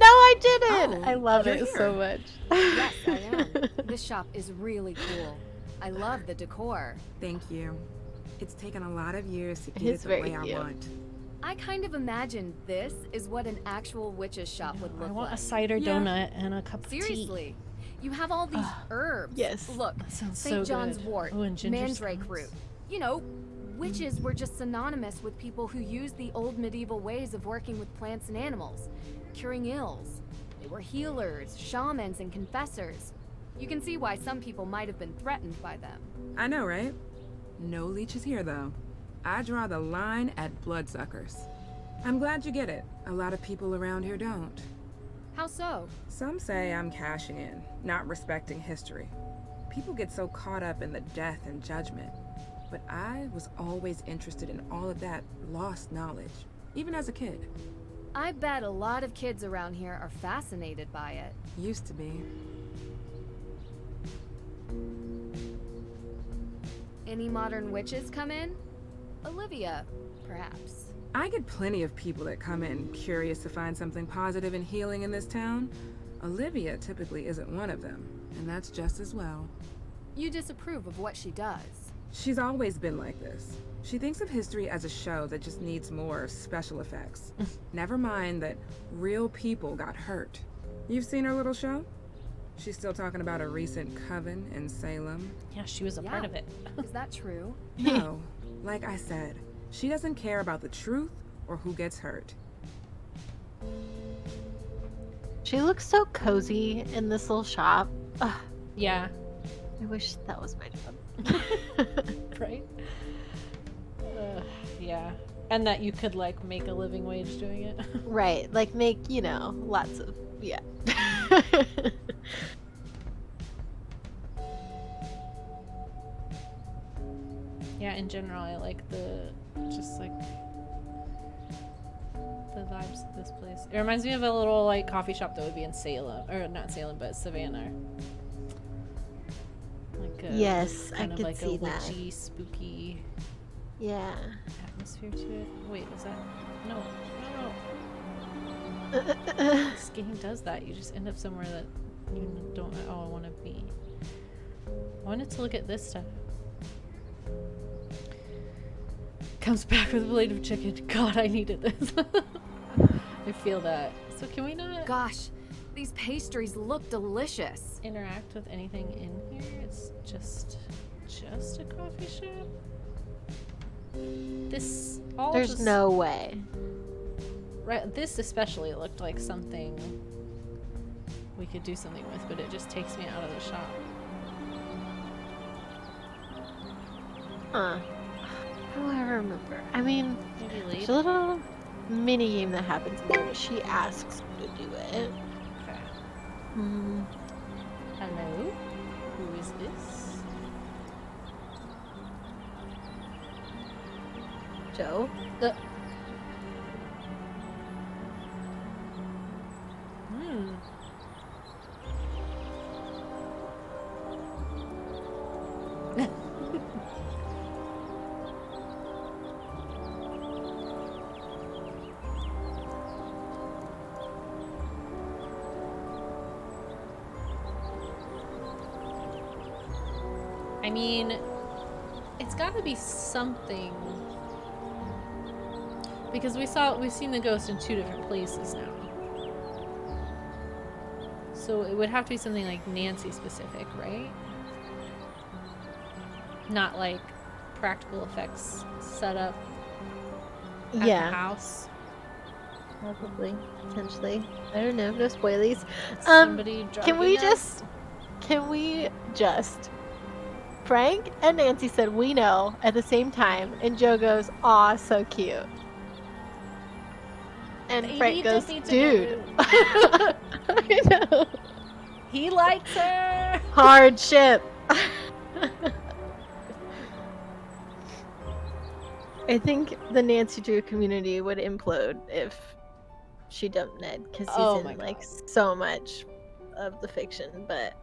I didn't! Oh, I love you're it here. so much. Yes, I am. This shop is really cool. I love the decor. Thank you. It's taken a lot of years to get It's it the very way I cute. want. I kind of imagined this is what an actual witch's shop would look I want like. a cider Yeah. donut and a cup of tea. Seriously. You have all these herbs. yes. Look, That sounds St. so John's good. wort, Oh, and ginger mandrake scones. root. You know, witches were just synonymous with people who used the old medieval ways of working with plants and animals, curing ills. They were healers, shamans, and confessors. You can see why some people might have been threatened by them. I know, right? No leeches here, though. I draw the line at bloodsuckers. I'm glad you get it. A lot of people around here don't. How so? Some say I'm cashing in, not respecting history. People get so caught up in the death and judgment. But I was always interested in all of that lost knowledge, even as a kid. I bet a lot of kids around here are fascinated by it. Used to be. Any modern witches come in? Olivia, perhaps. I get plenty of people that come in curious to find something positive and healing in this town. Olivia typically isn't one of them, and that's just as well. You disapprove of what she does. She's always been like this. She thinks of history as a show that just needs more special effects. Never mind that real people got hurt. You've seen her little show? She's still talking about a recent coven in Salem. Yeah, she was a part of it. Is that true? No. Like I said, she doesn't care about the truth or who gets hurt. She looks so cozy in this little shop. Ugh, Yeah. I wish that was my job. Right? Yeah. And that you could, like, make a living wage doing it. Right, like make, you know, lots of, yeah. Yeah, in general, I like the vibes of this place. It reminds me of a little, like, coffee shop that would be in Salem, or not Salem, but Savannah. Like a, Yes, I kind of could like see a that. witchy, spooky Yeah. atmosphere to it. Wait, is that no? This game does that. You just end up somewhere that you don't at all want to be. I wanted to look at this stuff. Comes back with a blade of chicken. God, I needed this. I feel that. So can we not Gosh, these pastries look delicious. interact with anything in here? It's just a coffee shop. This all There's just, no way. right. This especially looked like something we could do something with, but it just takes me out of the shop. Huh. How do I remember? I mean, Maybe there's leave. a little mini game that happens when she asks you to do it. Okay. Hello. Who is this? Joe? I mean, it's got to be something, because we've seen the ghost in 2 different places now. So it would have to be something like Nancy specific, right? Not like practical effects set up at the Yeah, house. probably. Potentially. I don't know. No spoilies. Somebody Can we drugging us? just Frank and Nancy said we know at the same time, and Joe goes, "Aw, so cute." And They Frank need to goes, be "Dude." together. I know. He likes her. Hardship. I think the Nancy Drew community would implode if she dumped Ned, because he's Oh in my like God. so much of the fiction, but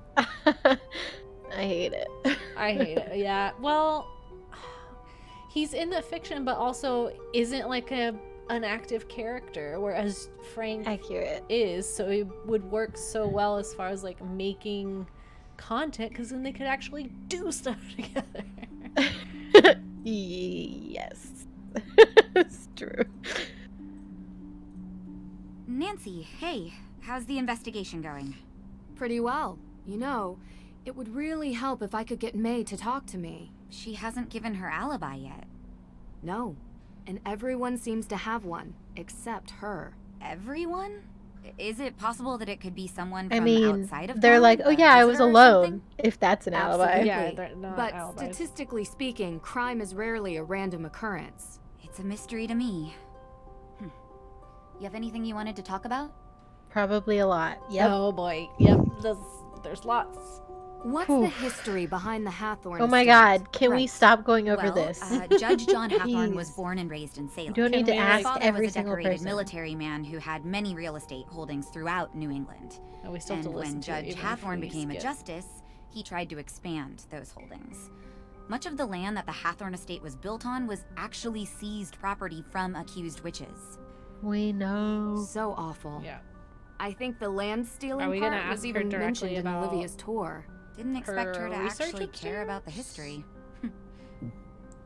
I hate it. I hate it. Yeah. Well, he's in the fiction, but also isn't like an active character, whereas Frank Accurate. is. So it would work so well as far as like making content, because then they could actually do stuff together. Yes. It's true. Nancy, hey, how's the investigation going? Pretty well. You know, it would really help if I could get May to talk to me. She hasn't given her alibi yet. No. And everyone seems to have one, except her. Everyone? Is it possible that it could be someone I from mean, outside of they're town? like, oh A yeah, I was visitor or alone, something? if that's an alibi. Absolutely. Yeah, they're not But alibis. statistically speaking, crime is rarely a random occurrence. It's a mystery to me. You have anything you wanted to talk about? Probably a lot. Yep. Oh boy. Yep. There's lots. What's Whew. the history behind the Hathorne Oh my estate? god, can we Right. stop going over Well, this? Judge John Hathorne was Please. born and raised in Salem. You don't need Can to we, His ask father every was a single decorated person. military man who had many real estate holdings throughout New England. Oh, we still have And to listen when to it, Judge even if Hathorne we became a skip. justice, he tried to expand those holdings. Much of the land that the Hathorne estate was built on was actually seized property from accused witches. We know. So awful. Yeah. I think the land stealing Are we part gonna was ask her even directly mentioned in about Olivia's tour. Didn't expect her to research actually care about the history.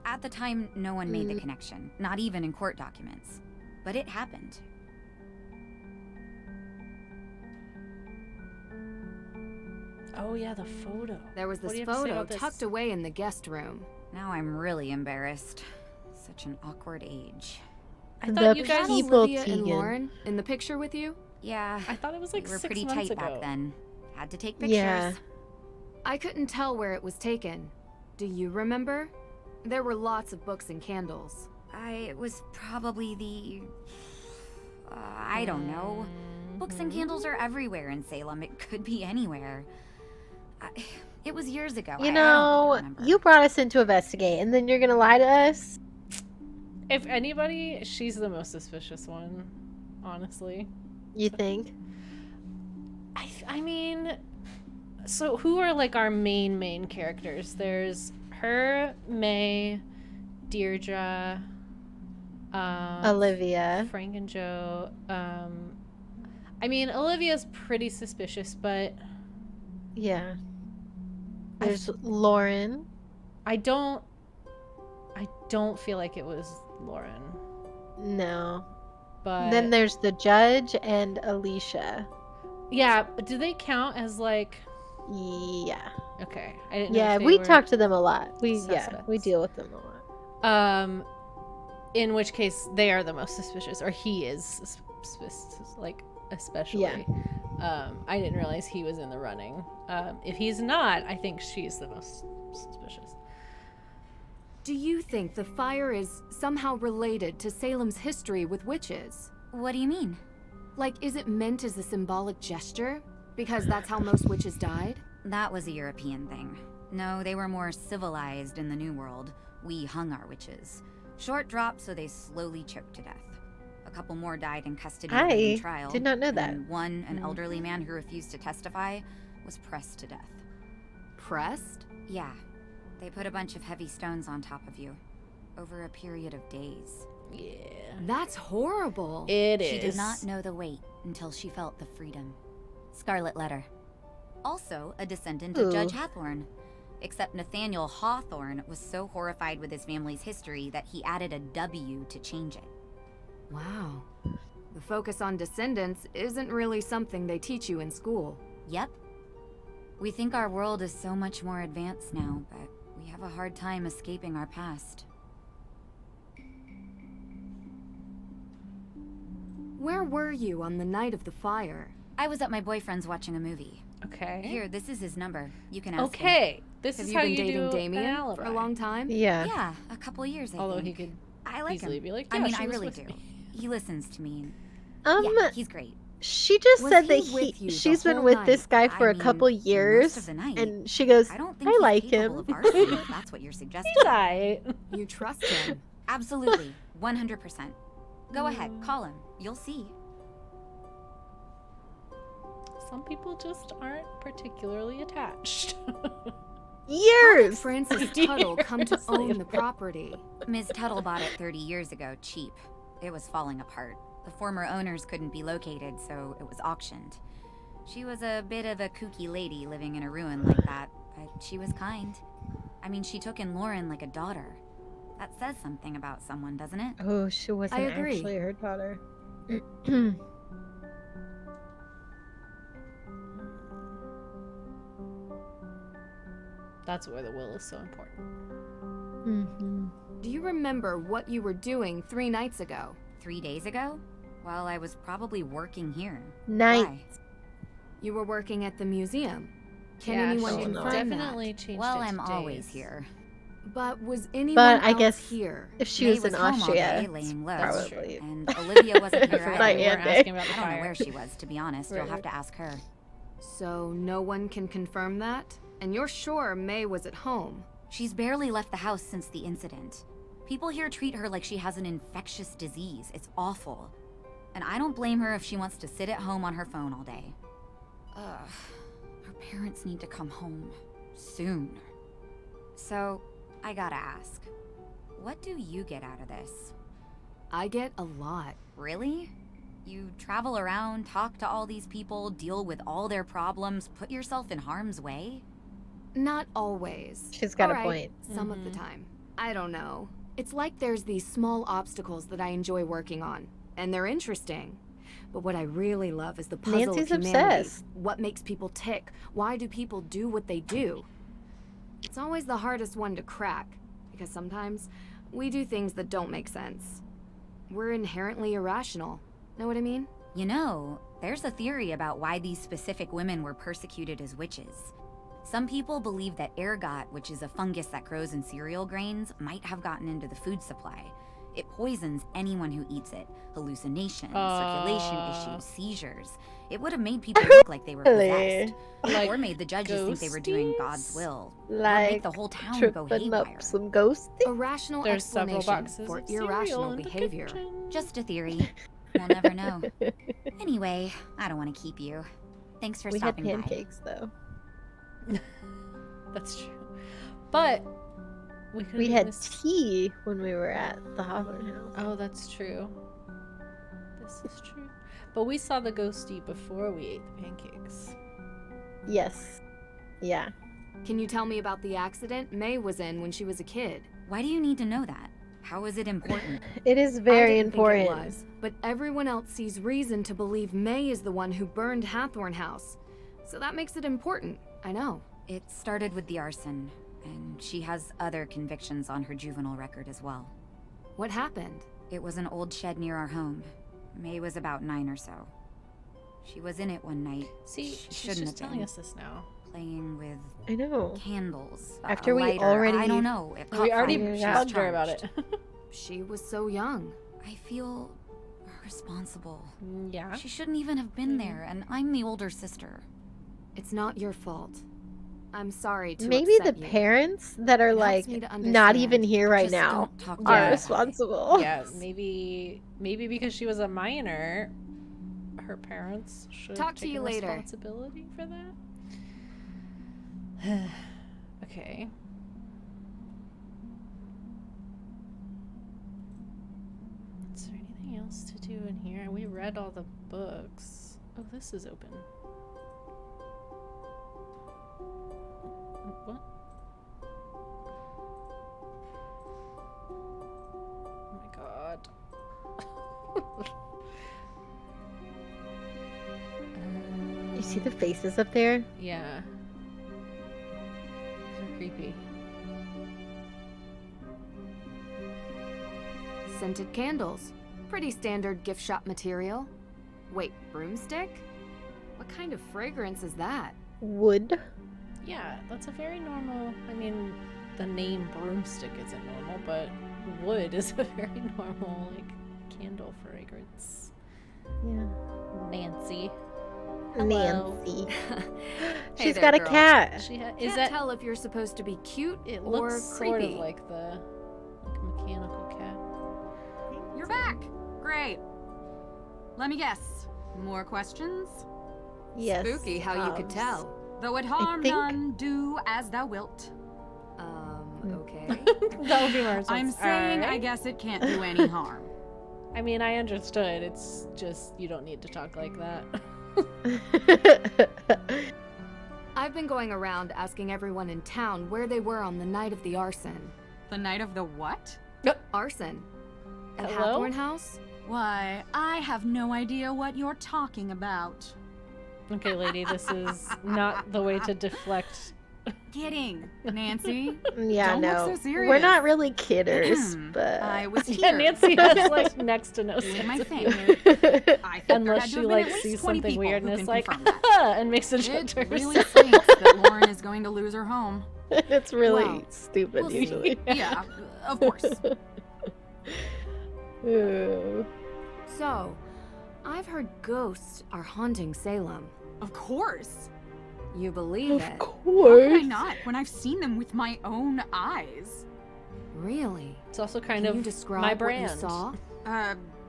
At the time, no one made the connection, not even in court documents. But it happened. Oh yeah, the photo. There was What this do you have to say photo about this? tucked away in the guest room. Now I'm really embarrassed. Such an awkward age. I The thought you Is guys. that people, Olivia and Tegan. Lauren in the picture with you? Yeah, I thought it was like we were 6 pretty months tight ago. back then. Had to take pictures. Yeah. I couldn't tell where it was taken. Do you remember? There were lots of books and candles. It was probably the... I don't know. Books and candles are everywhere in Salem. It could be anywhere. It was years ago. You I don't know, really remember. you brought us in to investigate, and then you're gonna lie to us? If anybody, she's the most suspicious one, honestly. You think? I mean, so who are like our main characters? There's her, May, Deirdre, Olivia. Frank and Joe. I mean, Olivia's pretty suspicious, but Yeah. There's Lauren. I don't feel like it was Lauren. No. But Then there's the judge and Alicia. yeah, but do they count as like? Yeah. Okay, I didn't know Yeah, if they we were talk to them a lot. We suspects. deal with them a lot. In which case they are the most suspicious, or he is like especially. Yeah. I didn't realize he was in the running. If he's not, I think she's the most suspicious. Do you think the fire is somehow related to Salem's history with witches? What do you mean? Like, is it meant as a symbolic gesture? Because that's how most witches died? That was a European thing. No, they were more civilized in the New World. We hung our witches. Short drop, so they slowly choked to death. A couple more died in custody during trial. Did not know that. And one, an elderly man who refused to testify, was pressed to death. Pressed? Yeah. They put a bunch of heavy stones on top of you. Over a period of days. Yeah. That's horrible. It is. She did not know the weight until she felt the freedom. Scarlet Letter. Also a descendant of Judge Hathorne. Except Nathaniel Hawthorne was so horrified with his family's history that he added a W to change it. Wow. The focus on descendants isn't really something they teach you in school. Yep. We think our world is so much more advanced now, but we have a hard time escaping our past. Where were you on the night of the fire? I was at my boyfriend's watching a movie. Okay. Here, this is his number. You can ask him. Okay. This Have is you how been you dating do Damien an alibi. for a long time? Yeah. Yeah, a couple years, I Although think. he could I like easily him. be like, I yeah, mean, she I was really with do. me. He listens to me. Yeah, he's great. She just Was said that he with you the she's been whole with this night? guy for I a couple mean, years, most of the night. and she goes, I don't think I he's like capable him. of arson, if that's what you're suggesting. Did I? You trust him. Absolutely, 100%. Go ahead, call him. You'll see. Some people just aren't particularly attached. Years. Francis Tuttle come to Years own later. the property. Ms. Tuttle bought it 30 years ago, cheap. It was falling apart. The former owners couldn't be located, so it was auctioned. She was a bit of a kooky lady living in a ruin like that, but she was kind. I mean, she took in Lauren like a daughter. That says something about someone, doesn't it? Oh, she wasn't I agree. actually her daughter. That's where the will is so important. Mm-hmm. Do you remember what you were doing 3 nights ago? 3 days ago? Well, I was probably working here. Night. Why? You were working at the museum. Can Yeah, anyone she confirm definitely that? changed Well, it to I'm always days. here. But was anyone But I else guess here? if she May was in home all Austria, day, laying low. That's probably. And Olivia wasn't here forgot Like we either. weren't Andy. asking about the I don't know fire. where she was, to be honest. You'll have Right. to ask her. So no one can confirm that? And you're sure May was at home? She's barely left the house since the incident. People here treat her like she has an infectious disease. It's awful. And I don't blame her if she wants to sit at home on her phone all day. Ugh. Her parents need to come home. Soon. So, I gotta ask. What do you get out of this? I get a lot. Really? You travel around, talk to all these people, deal with all their problems, put yourself in harm's way? Not always. She's got a All right, point. Some of the time. I don't know. It's like there's these small obstacles that I enjoy working on, and they're interesting. But what I really love is the puzzle Nancy's of humanity. obsessed. What makes people tick? Why do people do what they do? It's always the hardest one to crack, because sometimes we do things that don't make sense. We're inherently irrational. Know what I mean? You know, there's a theory about why these specific women were persecuted as witches. Some people believe that ergot, which is a fungus that grows in cereal grains, might have gotten into the food supply. It poisons anyone who eats it. Hallucinations, circulation issues, seizures. It would have made people look like they were possessed. Like or made the judges think they were doing God's will. or Like make the whole town go tripping haywire. up some ghosting. A rational There's several explanation boxes for of cereal irrational in the behavior. kitchen. Just a theory. We'll never know. Anyway, I don't want to keep you. Thanks for We had stopping by. pancakes though. That's true. But We had tea when we were at the Hathorne house. Oh, that's true. This is true. But we saw the ghostie before we ate the pancakes. Yes. Yeah. Can you tell me about the accident May was in when she was a kid? Why do you need to know that? How is it important? It is I very didn't think important. it was, but everyone else sees reason to believe May is the one who burned Hathorne House. So that makes it important. I know. It started with the arson, and she has other convictions on her juvenile record as well. What happened? It was an old shed near our home. May was about 9 or so. She was in it one night. See, She she's shouldn't just have telling been. us this now. Playing with I know. candles. After a we lighter, already- I don't know. It caught We already fire. She was bugged her about it. charged. She was so young. I feel responsible. Yeah. She shouldn't even have been there, and I'm the older sister. It's not your fault. I'm sorry to Maybe the upset you. parents that are It helps like me to not understand. even here right Just now don't talk to me are about it. responsible. Yeah, maybe because she was a minor, her parents should Talk to take you later. responsibility for that. Okay. Is there anything else to do in here? We read all the books. Oh, this is open. What? Oh my god. You see the faces up there? Yeah. They're creepy. Scented candles. Pretty standard gift shop material. Wait, broomstick? What kind of fragrance is that? Wood. Yeah, that's a very normal. I mean, the name broomstick isn't normal, but wood is a very normal, like, candle fragrance. Yeah. Nancy. Hello. Nancy. Hey She's there, got a girl. cat. Is Can't that? tell if you're supposed to be cute It or looks sort creepy. of like the mechanical cat. You're back. Great. Let me guess. More questions? Yes. Spooky how you could tell. Though it harm think- none, do as thou wilt. Okay. That would be my response. I'm saying I Alright. guess it can't do any harm. I mean, I understood. It's just you don't need to talk like that. I've been going around asking everyone in town where they were on the night of the arson. The night of the what? Arson? At Hello? Hathorne House? Why, I have no idea what you're talking about. Okay, lady, this is not the way to deflect kidding, Nancy. Yeah, Don't no. look so serious. We're not really kidders, but I was here. Yeah, Nancy has like next to no doing my sense of thing. humor. I think Unless she like sees something weird and is like, and makes a joke It to really herself. stinks that Lauren is going to lose her home. it's really Well, stupid we'll see. usually. Yeah, of course. Ooh. So, I've heard ghosts are haunting Salem. Of course. You believe Of it? How course. could I not when I've seen them with my own eyes? Really? It's also kind Can of you describe my what brand. you saw?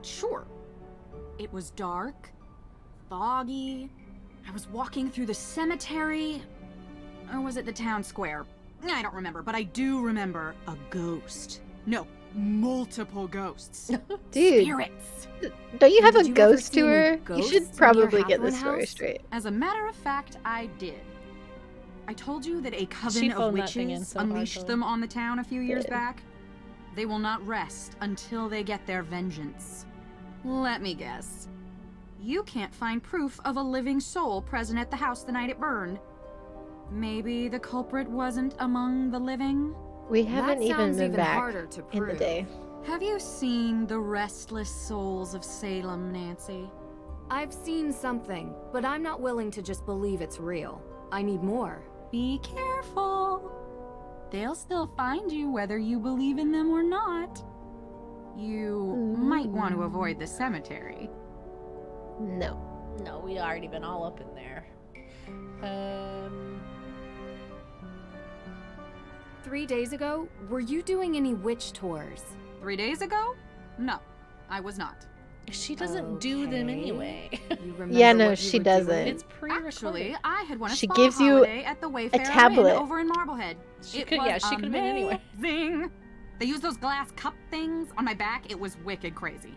Sure. It was dark, foggy. I was walking through the cemetery. Or was it the town square? I don't remember, but I do remember a ghost. No, multiple ghosts. Dude, Spirits. don't you have Did a you ever ghost see any tour? You ghosts should near probably get Hathorne this story House? straight. As a matter of fact, I did. I told you that a She coven of phoned that thing in witches so hard, unleashed though. them on the town a few years Good. back. They will not rest until they get their vengeance. Let me guess. You can't find proof of a living soul present at the house the night it burned. Maybe the culprit wasn't among the living? We That haven't even sounds been even back harder to in the prove. day. Have you seen the restless souls of Salem, Nancy? I've seen something, but I'm not willing to just believe it's real. I need more. Be careful. They'll still find you whether you believe in them or not. You might want to avoid the cemetery. No. No, we already been all up in there. 3 days ago, were you doing any witch tours? 3 days ago? No, I was not. She doesn't do them Okay. anyway. You remember Yeah, no, what you she were doesn't. doing? It's pre-recorded. Actually, I had won a She spa gives you holiday at the Wayfarer tablet. Inn over in Marblehead. She It could- was yeah, she could've been anywhere. amazing. They used those glass cup things on my back. It was wicked crazy.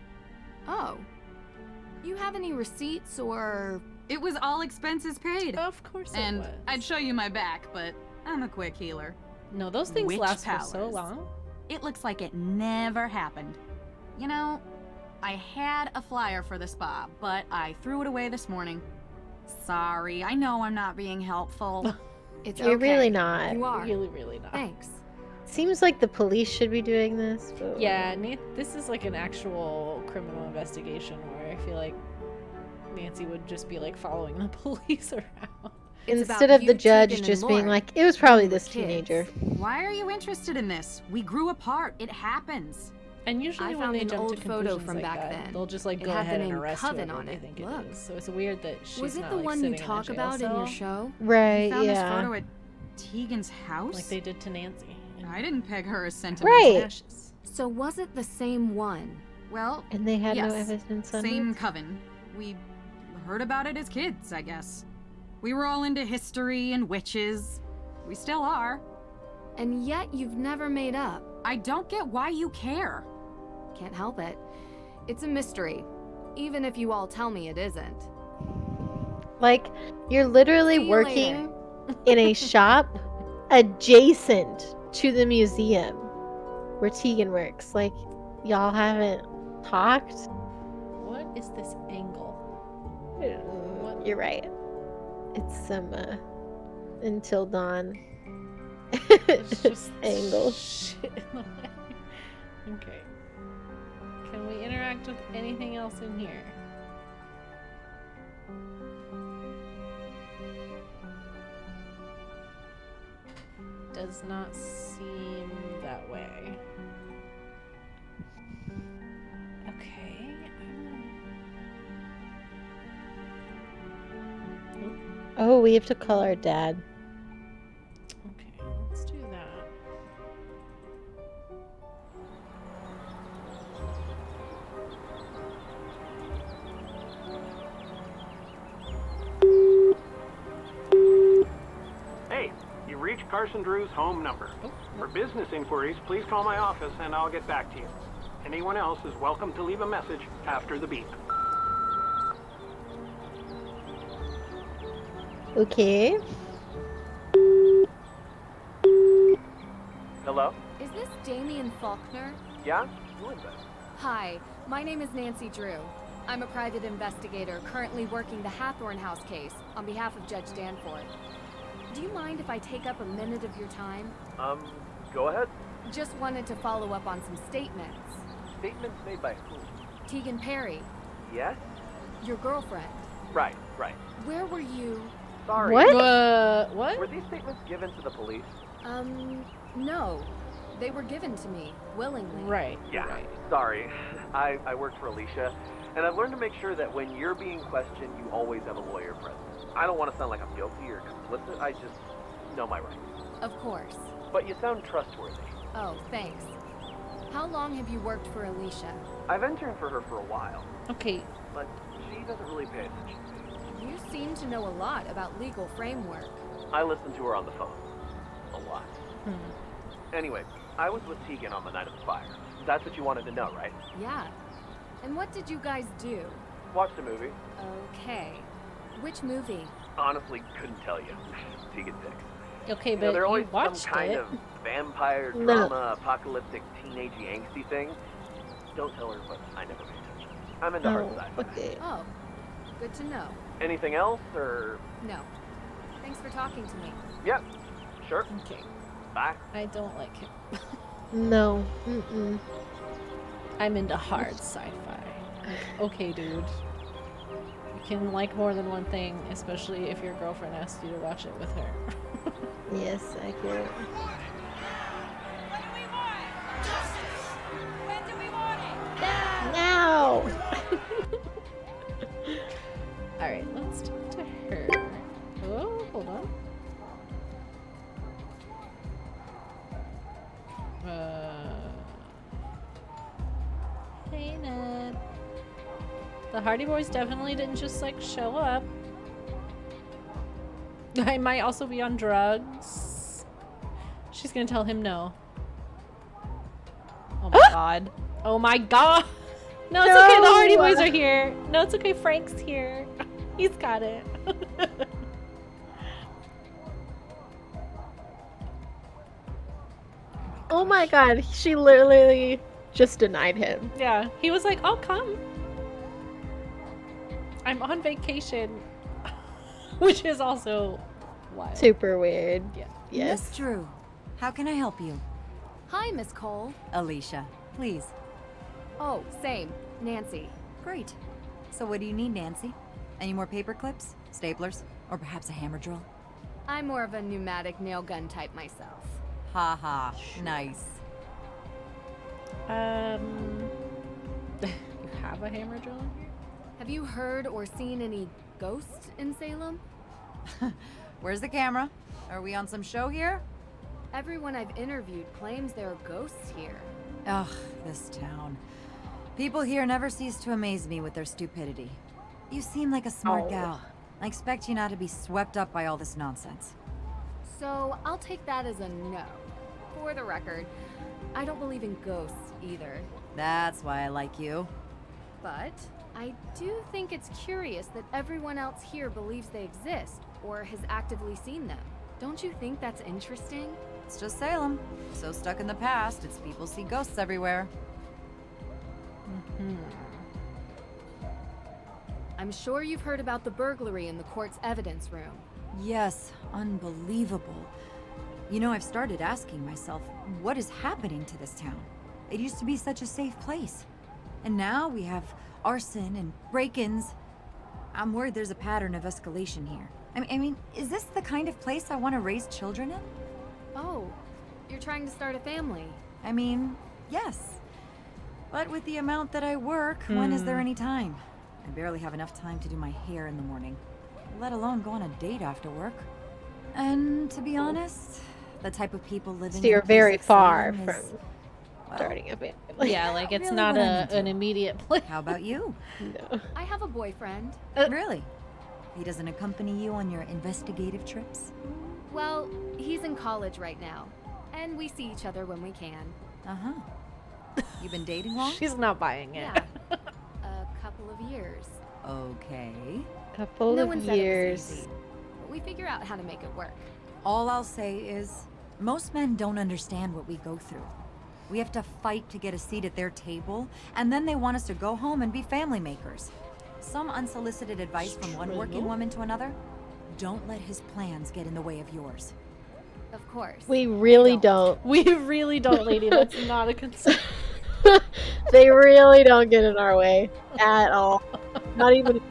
Oh. You have any receipts or... It was all expenses paid. Of course it And was. I'd show you my back, but I'm a quick healer. No, those things Witch last for so powers. long. It looks like it never happened. You know, I had a flyer for the spa, but I threw it away this morning. Sorry, I know I'm not being helpful. It's You're okay. really not. You are. Really, really not. Thanks. Seems like the police should be doing this. But Yeah, this is like an actual criminal investigation where I feel like Nancy would just be like following the police around. It's about instead of the you, judge Tegan, and just being Lauren. like, it was probably You were this kids. teenager. Why are you interested in this? We grew apart. It happens. And usually I when found they an jump old to photo conclusions from like back that, then. they'll just like It go had the ahead and name arrest Coven whoever on they it. think Look. it is. So it's weird that she's Was it not, the like, one you sitting in a talk jail about in your cell show? Right, You found this yeah. photo at Tegan's house? like they did to Nancy. I didn't peg her as sentimental. Right. Ashes. So was it the same one? Well, And they had no yes, evidence on same it? coven. We heard about it as kids, I guess. We were all into history and witches. We still are. And yet you've never made up. I don't get why you care. Can't help it. It's a mystery. Even if you all tell me it isn't. Like, you're literally See you working in a shop adjacent to the museum where Tegan works. Like, y'all haven't talked? What is this angle? You're right. It's some, Until Dawn It's just angle. shit in the way. Okay. Can we interact with anything else in here? Does not seem that way. Okay. Oh, we have to call our dad. Okay, let's do that. Hey, you reached Carson Drew's home number. For business inquiries, please call my office and I'll get back to you. Anyone else is welcome to leave a message after the beep. Okay. Hello? Is this Damien Faulkner? Yeah? Who is that? Hi, my name is Nancy Drew. I'm a private investigator currently working the Hathorne House case on behalf of Judge Danforth. Do you mind if I take up a minute of your time? Go ahead. Just wanted to follow up on some statements. Statements made by who? Tegan Perry, Yes? your girlfriend. Right. Where were you? Sorry. What? Were these statements given to the police? No. They were given to me, willingly. Right. Yeah. Right. Sorry. I worked for Alicia, and I've learned to make sure that when you're being questioned, you always have a lawyer present. I don't want to sound like I'm guilty or complicit. I just know my rights. Of course. But you sound trustworthy. Oh, thanks. How long have you worked for Alicia? I've interned for her for a while, Okay. but she doesn't really pay attention to me. You seem to know a lot about legal framework. I listen to her on the phone. A lot. Anyway, I was with Tegan on the night of the fire. That's what you wanted to know, right? Yeah. And what did you guys do? Watched a movie. Okay. Which movie? Honestly, couldn't tell you. Tegan picks. Okay, You but know, they're always you watched some kind it. of vampire No. drama, apocalyptic, teenagey, angsty thing. Don't tell her, but I never pay attention. I'm into hard sci-fi. Okay. Oh, good to know. Anything else, or? No. Thanks for talking to me. Yep. Sure. Okay. Bye. I don't like him. No. Mm-mm. I'm into hard sci-fi. Okay, dude. You can like more than one thing, especially if your girlfriend asks you to watch it with her. Yes, I get it. Now! Alright, let's talk to her. Oh, hold on. Hey, Ned. The Hardy Boys definitely didn't just, like, show up. I might also be on drugs. She's gonna tell him no. Oh my god. Oh my god! No, it's okay, the Hardy Boys are here. No, it's okay, Frank's here. He's got it. Oh my god, she literally just denied him. Yeah, he was like, I'll come. I'm on vacation. Which is also wild. Super weird. Yeah. Yes. Miss Drew, how can I help you? Hi, Miss Cole. Alicia, please. Oh, same. Nancy. Great. So what do you need, Nancy? Any more paper clips, staplers, or perhaps a hammer drill? I'm more of a pneumatic nail gun type myself. Ha ha. Nice. You have a hammer drill in here? Have you heard or seen any ghosts in Salem? Where's the camera? Are we on some show here? Everyone I've interviewed claims there are ghosts here. Ugh, this town. People here never cease to amaze me with their stupidity. You seem like a smart gal. I expect you not to be swept up by all this nonsense. So I'll take that as a no. For the record, I don't believe in ghosts either. That's why I like you. But I do think it's curious that everyone else here believes they exist or has actively seen them. Don't you think that's interesting? It's just Salem. So stuck in the past, its people see ghosts everywhere. I'm sure you've heard about the burglary in the court's evidence room. Yes, unbelievable. You know, I've started asking myself, what is happening to this town? It used to be such a safe place. And now we have arson and break-ins. I'm worried there's a pattern of escalation here. I mean, is this the kind of place I want to raise children in? Oh, you're trying to start a family. I mean, yes. But with the amount that I work, when is there any time? I barely have enough time to do my hair in the morning, let alone go on a date after work. And to be honest, the type of people living So you're in a place very like far Salem from is, starting a family. Yeah, like it's really not what I'm into. an immediate plan. How about you? No. I have a boyfriend. Really? He doesn't accompany you on your investigative trips? Well, he's in college right now, and we see each other when we can. Uh-huh. You've been dating long? She's not buying it. Yeah, a couple of years. Okay. Couple No of one said it was years. easy, but we figure out how to make it work. All I'll say is, most men don't understand what we go through. We have to fight to get a seat at their table, and then they want us to go home and be family makers. Some unsolicited advice from one working woman to another? don't let his plans get in the way of yours. Of course. We really don't. We really don't, lady. That's not a concern. They really don't get in our way at all. Not even.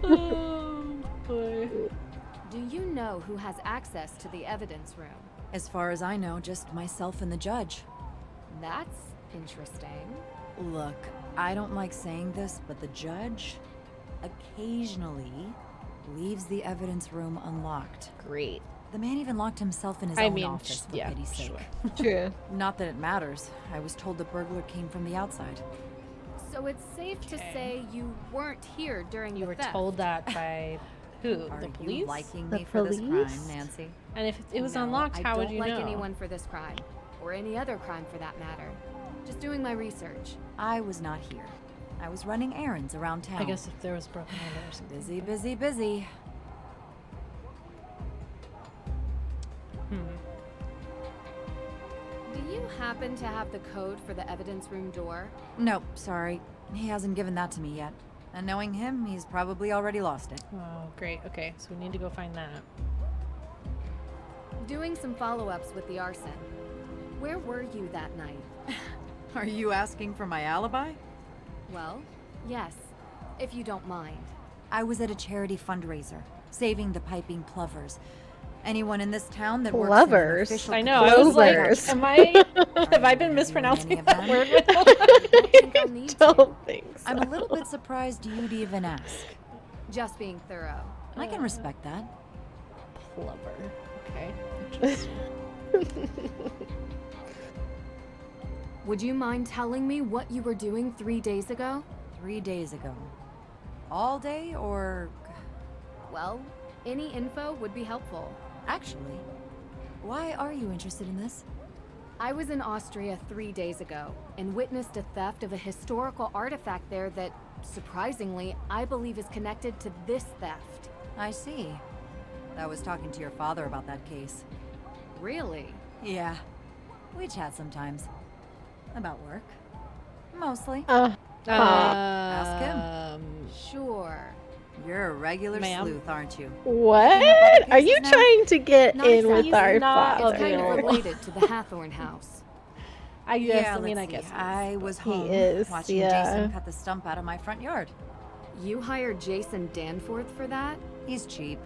Oh boy. Do you know who has access to the evidence room? As far as I know, just myself and the judge. That's interesting. Look, I don't like saying this, but the judge occasionally leaves the evidence room unlocked. Great. The man even locked himself in his own office, for pity's sake. True. Not that it matters. I was told the burglar came from the outside. So it's safe to say you weren't here during You the were theft. told that by who? Are The you police? liking The me for this police? crime, Nancy? And if it was No, unlocked, how would you I don't know? like anyone for this crime, or any other crime for that matter. Just doing my research. I was not here. I was running errands around town. I guess if there was broken window or something. Busy, busy, busy. Do you happen to have the code for the evidence room door? Nope, sorry. He hasn't given that to me yet. And knowing him, he's probably already lost it. Oh, great. Okay, so we need to go find that. Doing some follow-ups with the arson. Where were you that night? Are you asking for my alibi? Well, yes, if you don't mind. I was at a charity fundraiser, saving the piping plovers. Anyone in this town that works in an Plovers? official I know. I was like, Plovers. am I? Have I been mispronouncing that word? I don't think so. I'm a little bit surprised you'd even ask. Just being thorough. I can respect that. Plover. Okay. Interesting. Would you mind telling me what you were doing 3 days ago? 3 days ago. All day or... Well, any info would be helpful. Actually, why are you interested in this? I was in Austria 3 days ago and witnessed a theft of a historical artifact there that, surprisingly, I believe is connected to this theft. I see. I was talking to your father about that case. Really? Yeah. We chat sometimes. About work. Mostly. Ask him. Sure. You're a regular Ma'am? sleuth, aren't you? What? Are you now? trying to get Not in with exactly. our Not It's kind of father? related to the Hathorne house. I guess. Yeah, I mean, I let's guess. see. I was home is, watching yeah. Jason cut the stump out of my front yard. You hired Jason Danforth for that? He's cheap,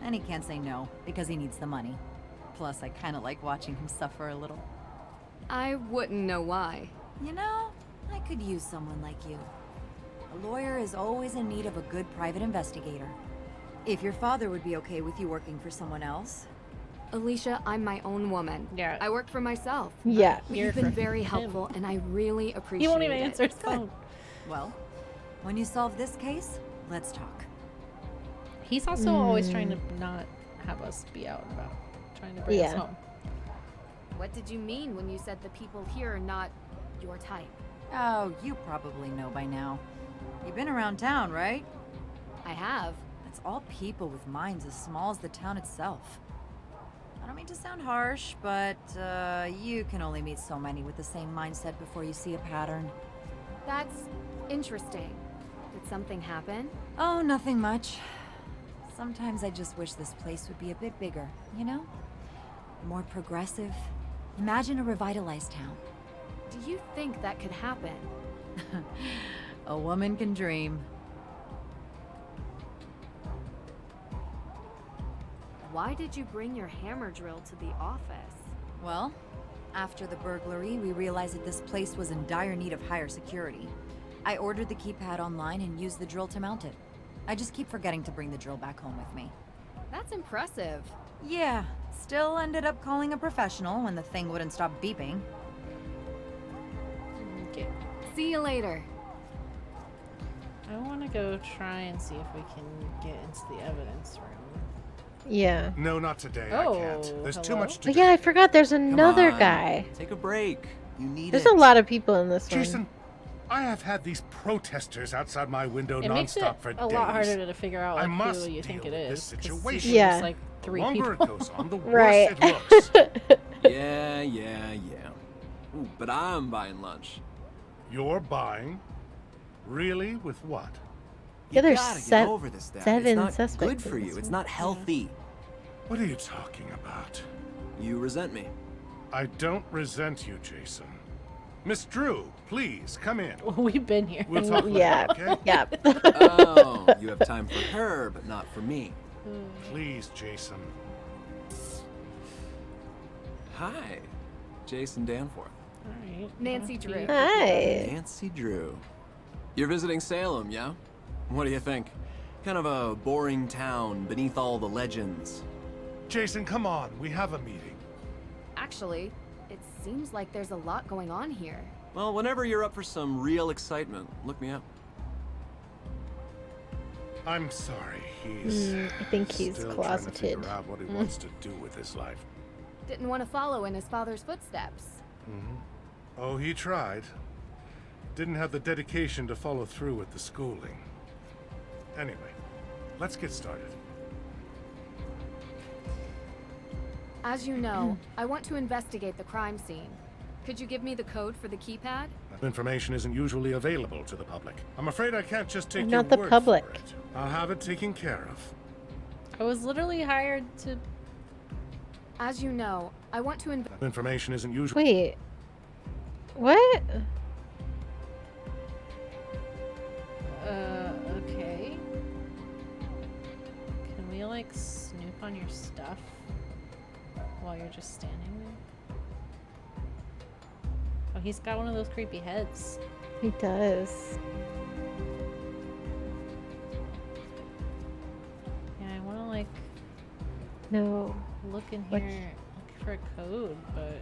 and he can't say no because he needs the money. Plus, I kind of like watching him suffer a little. I wouldn't know why. You know, I could use someone like you. A lawyer is always in need of a good private investigator. If your father would be okay with you working for someone else. Alicia, I'm my own woman. Yeah. I work for myself. Yeah. You've been very helpful, and I really appreciate it. He won't even answer his phone. Well, when you solve this case, let's talk. He's also always trying to not have us be out and about, trying to bring us Yeah. home. What did you mean when you said the people here are not your type? Oh, you probably know by now. You've been around town, right? I have. That's all people with minds as small as the town itself. I don't mean to sound harsh, but you can only meet so many with the same mindset before you see a pattern. That's interesting. Did something happen? Oh, nothing much. Sometimes I just wish this place would be a bit bigger, you know? More progressive. Imagine a revitalized town. Do you think that could happen? A woman can dream. Why did you bring your hammer drill to the office? Well, after the burglary, we realized that this place was in dire need of higher security. I ordered the keypad online and used the drill to mount it. I just keep forgetting to bring the drill back home with me. That's impressive. Yeah, still ended up calling a professional when the thing wouldn't stop beeping. Okay. See you later. I want to go try and see if we can get into the evidence room. Yeah. No, not today. Oh, I can't. There's too hello? much to Oh, do. yeah, I forgot there's another on, guy. Take a break. You need There's it. a lot of people in this Jason, one. I have had these protesters outside my window It makes it nonstop for a days. lot harder to figure out I like, must who you think it deal with is. this 'cause situation. usually Yeah. it's like The three longer people. it goes on, the worse Right. it looks. Yeah. Ooh, but I'm buying lunch. You're buying? Really? With what? Yeah, there's gotta get over this stuff. seven It's not suspects good for in you. this It's one. not healthy. What are you talking about? You resent me. I don't resent you, Jason. Miss Drew, please, come in. We've been here. We'll talk later, Yeah. okay? Yep. Oh, you have time for her, but not for me. Please, Jason. Hi, Jason Danforth. Alright. Nancy Drew. Hi. Nancy Drew. You're visiting Salem, yeah? What do you think? Kind of a boring town beneath all the legends. Jason, come on. We have a meeting. Actually, it seems like there's a lot going on here. Well, whenever you're up for some real excitement, look me up. I'm sorry. He's I think he's still closeted. trying to figure out what he wants to do with his life. Didn't want to follow in his father's footsteps. Oh, he tried. Didn't have the dedication to follow through with the schooling. Anyway, let's get started. As you know, I want to investigate the crime scene. Could you give me the code for the keypad? That information isn't usually available to the public. I'm afraid I can't just take I'm your not the word public. for it. I'll have it taken care of. I was literally hired to. As you know, I want to That information isn't usually. Wait. What? Okay. Can we like snoop on your stuff while you're just standing there? Oh, he's got one of those creepy heads. He does. Yeah, I want to like No. look in What? here, look for a code, but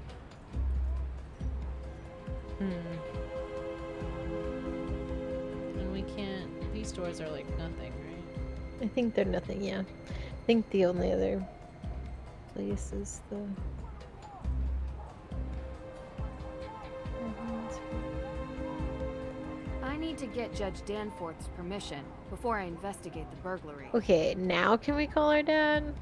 and we can't. These doors are like nothing, right? I think they're nothing, yeah. I think the only other place is the... I need to get Judge Danforth's permission before I investigate the burglary. Okay, now can we call our dad?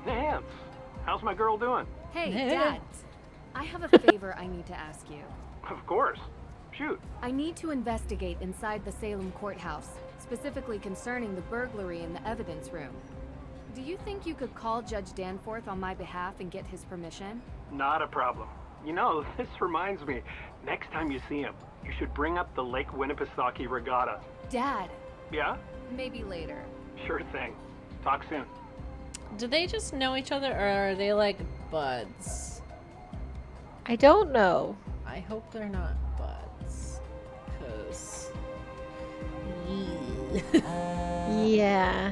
Nance, how's my girl doing? Hey, Dad. I have a favor I need to ask you. Of course. Shoot. I need to investigate inside the Salem courthouse, specifically concerning the burglary in the evidence room. Do you think you could call Judge Danforth on my behalf and get his permission? Not a problem. You know, this reminds me, next time you see him, you should bring up the Lake Winnipesaukee Regatta. Dad, Yeah? maybe later. Sure thing. Talk soon. Do they just know each other, or are they like buds? I don't know. I hope they're not buds, cause Yeah.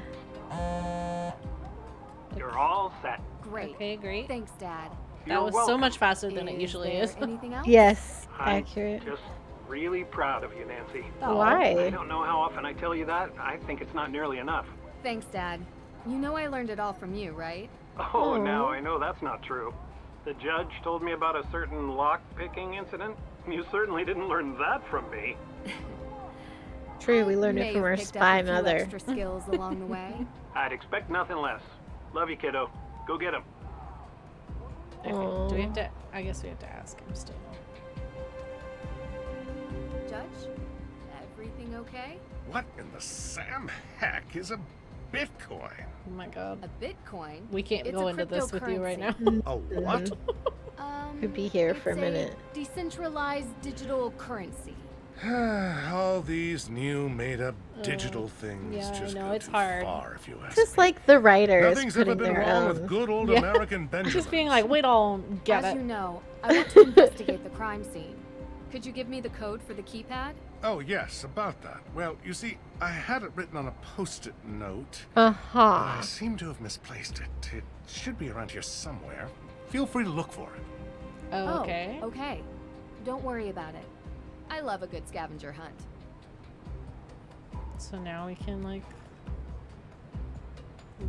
You're all set. Great. Okay, great. Thanks, Dad. That You're was so welcome. much faster than it Is usually there is. anything else? Yes, I'm accurate. just really proud of you, Nancy. I Why? don't know how often I tell you that. I think it's not nearly enough. Thanks, Dad. You know I learned it all from you, right? Oh, now I know that's not true. The judge told me about a certain lock-picking incident. You certainly didn't learn that from me. True, we learned May it from have our picked spy up a few mother. extra skills along the way. I'd expect nothing less. Love you, kiddo. Go get him. Okay, do we have to? I guess we have to ask him still. Judge, everything okay? What in the Sam heck is a Bitcoin? Oh my god. A Bitcoin? We can't It's go a into this with you right now. A what? Could be here for a It's minute. Decentralized digital currency. All these new made-up digital things yeah, I just know, go it's too hard. far, if you ask Just me. like the writers Nothing's ever putting been their wrong own. with good old Yeah. American Benjamin. Just being like, we don't get As it. you know, I want to investigate the crime scene. Could you give me the code for the keypad? Oh, yes, about that. Well, you see, I had it written on a post-it note. Uh-huh. I seem to have misplaced it. It should be around here somewhere. Feel free to look for it. Oh, okay. Oh, okay. Don't worry about it. I love a good scavenger hunt. So now we can like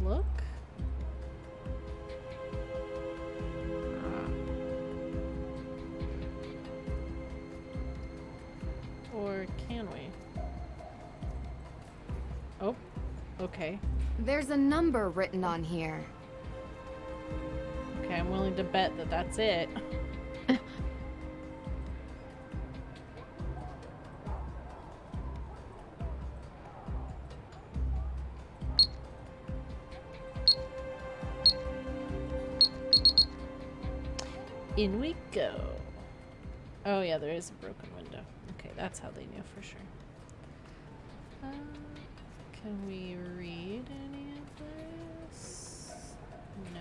look. Or can we? Oh, okay. There's a number written on here. Okay, I'm willing to bet that that's it. In we go. Oh yeah, there is a broken window. Okay, that's how they knew for sure. Can we read any of this? No.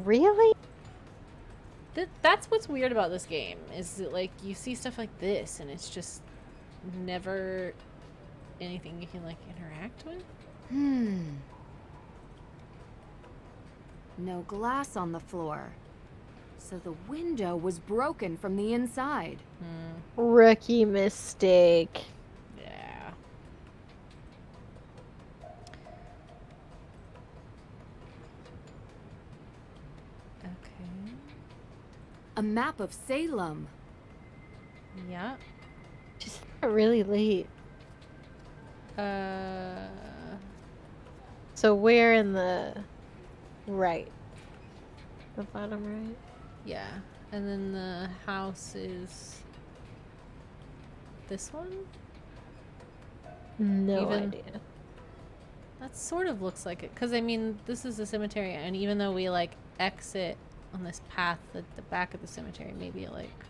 Really? That's what's weird about this game, is that, like, you see stuff like this and it's just never anything you can, like, interact with. No glass on the floor. So the window was broken from the inside. Rookie mistake. Yeah. Okay. A map of Salem. Yeah. Just really late. So where in the right? The bottom right? Yeah. And then the house is this one? No idea. That sort of looks like it. Because, I mean, this is the cemetery, and even though we, like, exit on this path at the back of the cemetery, maybe, like...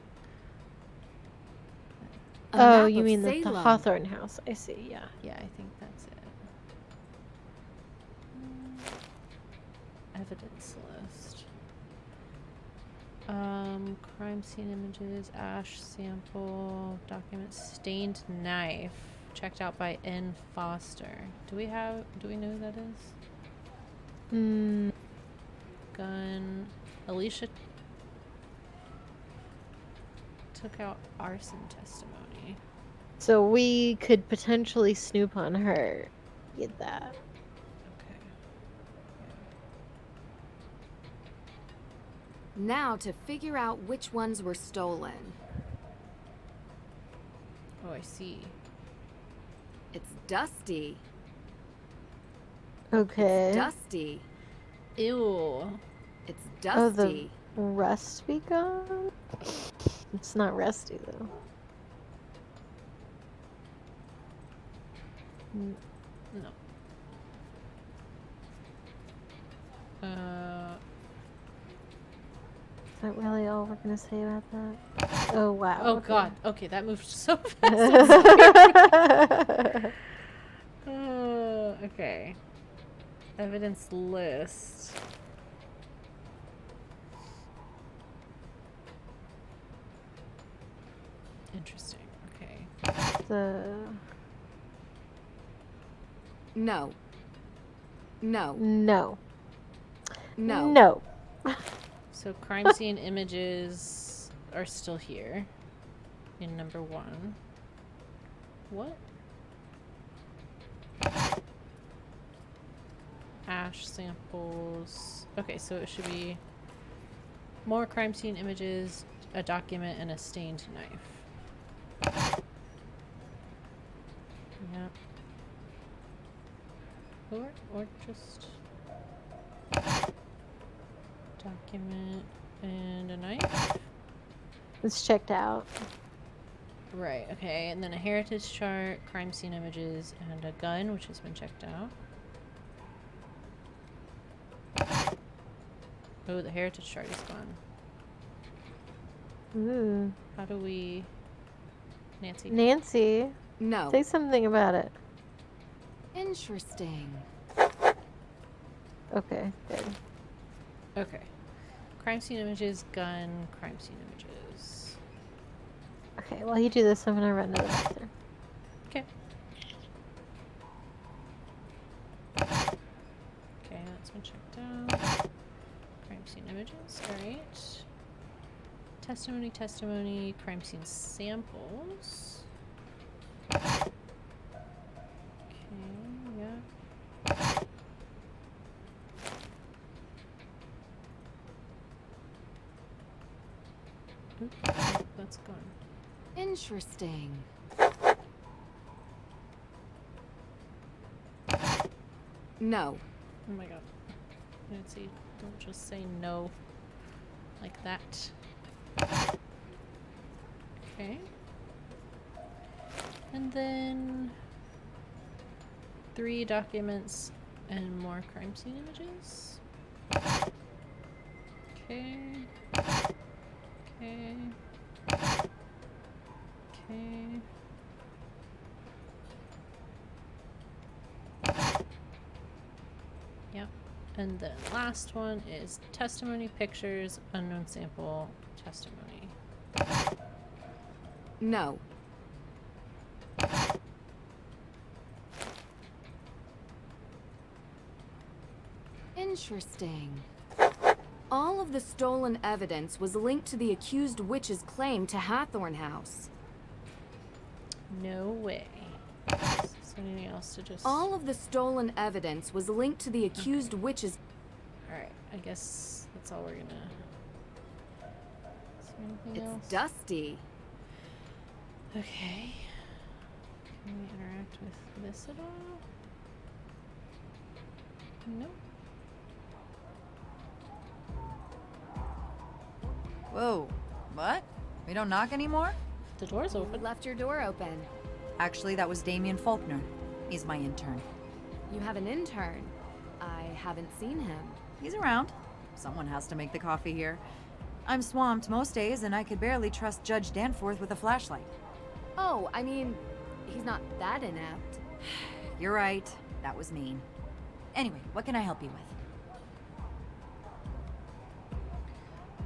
Oh, you mean the Hathorne house. I see, yeah. Yeah, I think that's it. Evidence list. Crime scene images, ash sample, document, stained knife, checked out by N. Foster. Do we know who that is? Gun. Alicia took out arson testimony. So we could potentially snoop on her. Get that. Now to figure out which ones were stolen. Oh, I see. It's dusty. Okay. It's dusty. Ew. It's Oh, the dusty. rust be gone? It's not rusty though. No. Is that really all we're gonna say about that? Oh wow. Oh okay. god. Okay, that moved so fast. Okay. Evidence list. Interesting. Okay. No. No. No. No. No. So crime scene images are still here in number 1. What? Ash samples. Okay, so it should be more crime scene images, a document, and a stained knife. Yep. Or just document and a knife. It's checked out. Right, okay, and then a heritage chart, crime scene images, and a gun, which has been checked out. Oh, the heritage chart is gone. Ooh. How do we... Nancy? Nancy. No. Say something about it. Interesting. Okay, good. Okay. Crime scene images, gun, crime scene images. Okay, while you do this, I'm gonna run to the bathroom. Okay. Okay, that's been checked out. Crime scene images, alright. Testimony, crime scene samples. Okay, yeah. Oops, that's gone. Interesting. No. Oh my god. Nancy, Don't just say no like that. Okay. And then 3 documents and more crime scene images. Okay. Okay. Okay. Yep. And then last one is testimony, pictures, unknown sample, testimony. No. Interesting. All of the stolen evidence was linked to the accused witch's claim to Hathorne House. No way. Is there anything else to just... All of the stolen evidence was linked to the accused witch's... Alright, I guess that's all we're gonna... Is there anything else? It's dusty. Okay. Can we interact with this at all? Nope. Whoa. What? We don't knock anymore? The door's open. You left your door open. Actually, that was Damien Faulkner. He's my intern. You have an intern. I haven't seen him. He's around. Someone has to make the coffee here. I'm swamped most days, and I could barely trust Judge Danforth with a flashlight. Oh, I mean, he's not that inept. You're right. That was mean. Anyway, what can I help you with?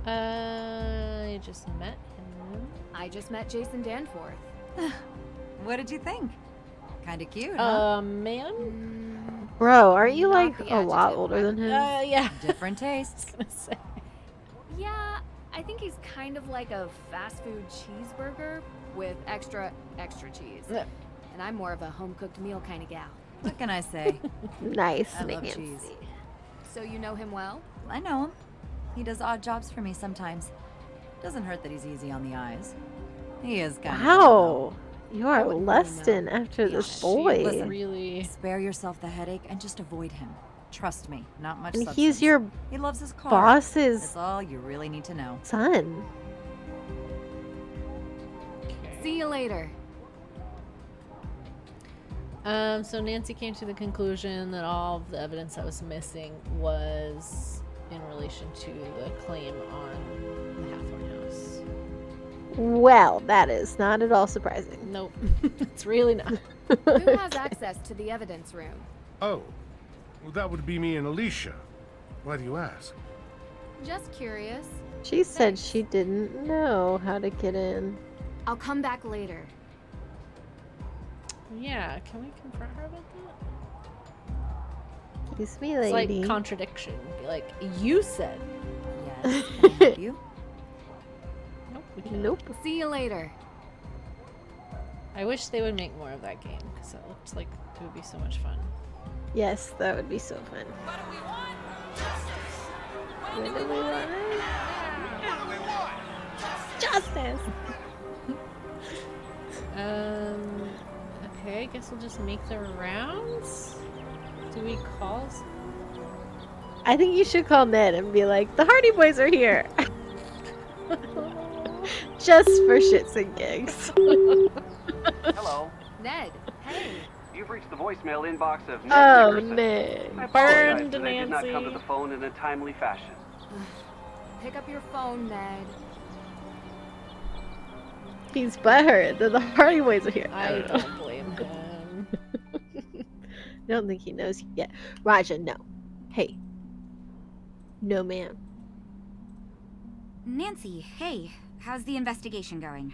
I just met him. I just met Jason Danforth. What did you think? Kinda cute, huh? Man? Bro, aren't you Not like the a lot adjective, older than him? Yeah. Different tastes. Yeah, I think he's kind of like a fast food cheeseburger with extra cheese. And I'm more of a home-cooked meal kind of gal. What can I say? Nice. I love Nancy. cheese. So you know him well? I know him. He does odd jobs for me sometimes. Doesn't hurt that he's easy on the eyes. He is kind of... Wow. You are wouldn't lusting after this boy. Listen, really... Spare yourself the headache and just avoid him. Trust me, not much And substance. he's your He loves his car. boss's That's all you really need to know. son. See you later. So Nancy came to the conclusion that all of the evidence that was missing was in relation to the claim on the Hathorne house. Well, that is not at all surprising. Nope. It's really not. Who has access to the evidence room? Oh, well, that would be me and Alicia. Why do you ask? Just curious. She said she didn't know how to get in. I'll come back later. Yeah, can we confront her about that? Excuse me, It's lady. like contradiction. Be like, you said. Yes, can I help you? Nope, we can't. Nope. See you later. I wish they would make more of that game, because it looks like it would be so much fun. Yes, that would be so fun. What do we want? Justice! Okay, I guess we'll just make the rounds. Do we call? I think you should call Ned and be like, the Hardy Boys are here! Just for shits and gigs. Hello. Ned, hey. You've reached the voicemail inbox of Ned Oh, Nickerson. Ned. I apologize Burned, that I did not come to Nancy. the phone in a timely fashion. Pick up your phone, Ned. He's butthurt that the Hardy Boys are here. I don't blame him. I don't think he knows yet. Raja, no. Hey. No, ma'am. Nancy, hey. How's the investigation going?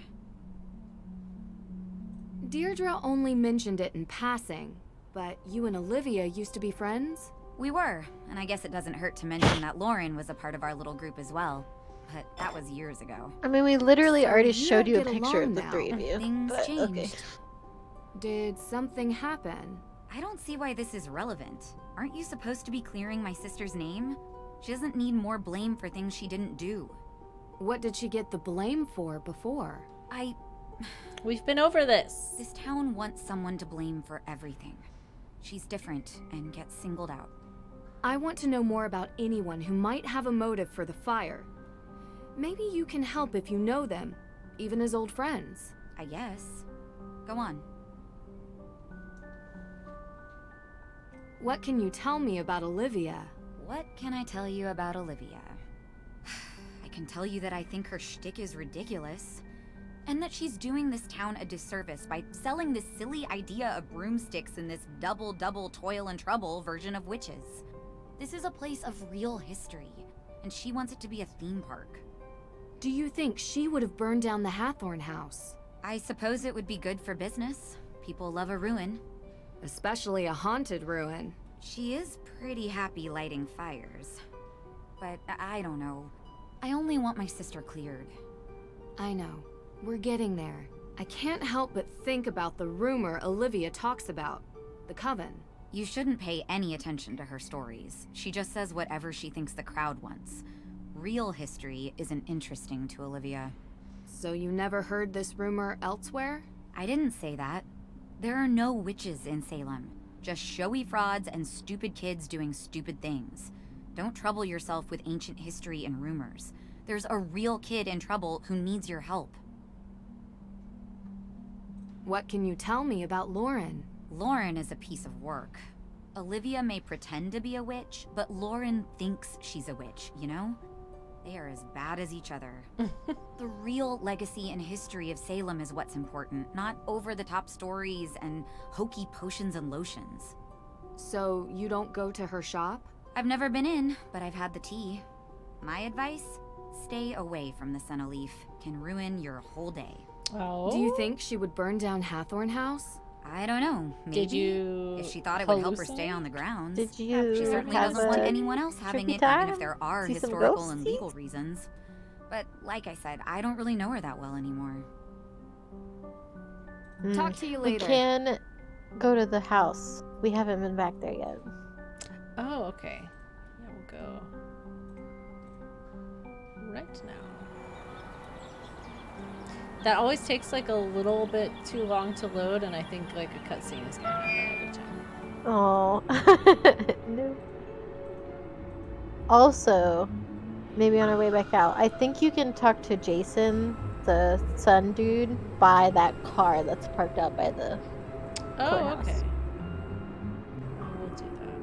Deirdre only mentioned it in passing, but you and Olivia used to be friends? We were, and I guess it doesn't hurt to mention that Lauren was a part of our little group as well. But that was years ago. I mean, we literally So already you showed you a don't get picture of along the now. three of you. Things but, changed. okay. Did something happen? I don't see why this is relevant. Aren't you supposed to be clearing my sister's name? She doesn't need more blame for things she didn't do. What did she get the blame for before? We've been over this. This town wants someone to blame for everything. She's different and gets singled out. I want to know more about anyone who might have a motive for the fire. Maybe you can help if you know them, even as old friends. I guess. Go on. What can you tell me about Olivia? What can I tell you about Olivia? I can tell you that I think her shtick is ridiculous. And that she's doing this town a disservice by selling this silly idea of broomsticks in this double toil and trouble version of witches. This is a place of real history, and she wants it to be a theme park. Do you think she would have burned down the Hathorne house? I suppose it would be good for business. People love a ruin. Especially a haunted ruin. She is pretty happy lighting fires. But I don't know. I only want my sister cleared. I know. We're getting there. I can't help but think about the rumor Olivia talks about. The coven. You shouldn't pay any attention to her stories. She just says whatever she thinks the crowd wants. Real history isn't interesting to Olivia. So you never heard this rumor elsewhere? I didn't say that. There are no witches in Salem. Just showy frauds and stupid kids doing stupid things. Don't trouble yourself with ancient history and rumors. There's a real kid in trouble who needs your help. What can you tell me about Lauren? Lauren is a piece of work. Olivia may pretend to be a witch, but Lauren thinks she's a witch, you know? They are as bad as each other. The real legacy and history of Salem is what's important, not over-the-top stories and hokey potions and lotions. So you don't go to her shop? I've never been in, but I've had the tea. My advice? Stay away from the Senna Leaf. Can ruin your whole day. Oh. Do you think she would burn down Hathorne House? I don't know. Maybe. Did you if she thought it would help her stay on the grounds. Did you She certainly doesn't want anyone else having it, even if there are historical and legal reasons. But like I said, I don't really know her that well anymore. Talk to you later. We can go to the house. We haven't been back there yet. Oh, okay. Yeah, we'll go right now. That always takes like a little bit too long to load, and I think like a cutscene is gonna happen every time. Oh. No. Also, maybe on our way back out, I think you can talk to Jason, the son dude, by that car that's parked out by the courthouse. Okay. We'll do that.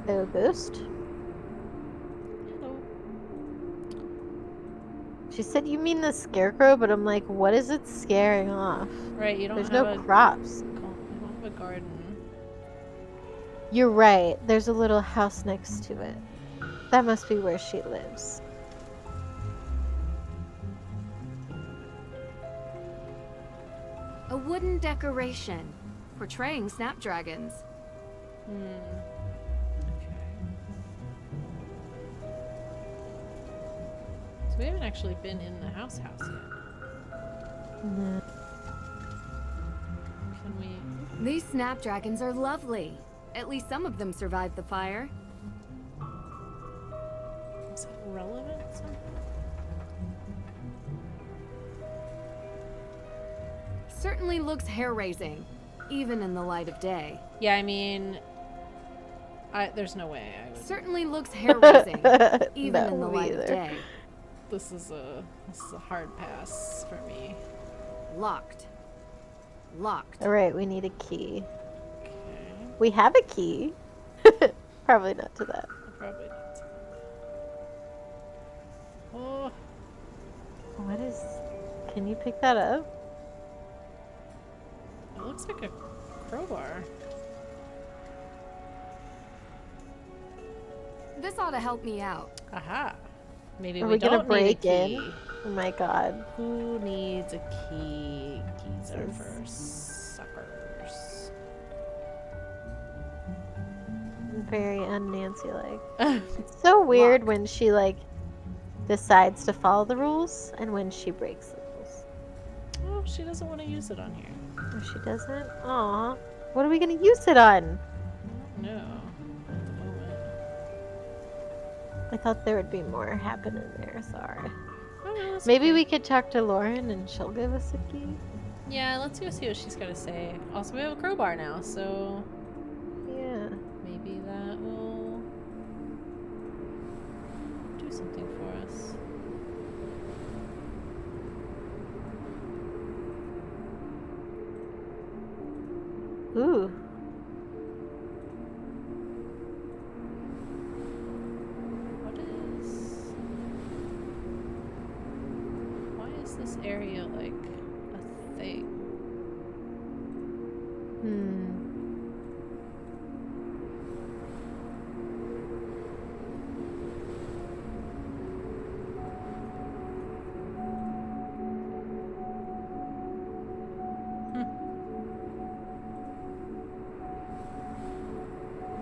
Hello, Ghost. Hello. She said you mean the scarecrow, but I'm like, what is it scaring off? Right, you don't There's have no crops. You don't have a garden. You're right. There's a little house next to it. That must be where she lives. A wooden decoration portraying snapdragons. So we haven't actually been in the house yet. No. Can we? These snapdragons are lovely. At least some of them survived the fire. Is that relevant somehow? Certainly looks hair-raising, even in the light of day. Yeah, I mean, there's no way I would. Certainly looks hair-raising, even in the light of day. This is a hard pass for me. Locked. Locked. Alright, we need a key. Okay. We have a key. Probably not to that. Probably not. Oh. What is... Can you pick that up? It looks like a crowbar. This ought to help me out. Aha. Maybe Are we we gonna don't break need a in? key. Oh my god. Who needs a key? Keys are for suckers. Very un-Nancy-like. It's so weird when she, like, decides to follow the rules and when she breaks the rules. Oh, she doesn't want to use it on here. Oh, she doesn't? Aw. What are we gonna use it on? No. At the moment. I thought there would be more happening there, sorry. Oh, no, that's Maybe okay. we could talk to Lauren and she'll give us a key. Yeah, let's go see what she's got to say. Also, we have a crowbar now, so Yeah. maybe that will do something for us. Ooh. Why is this area like a thing?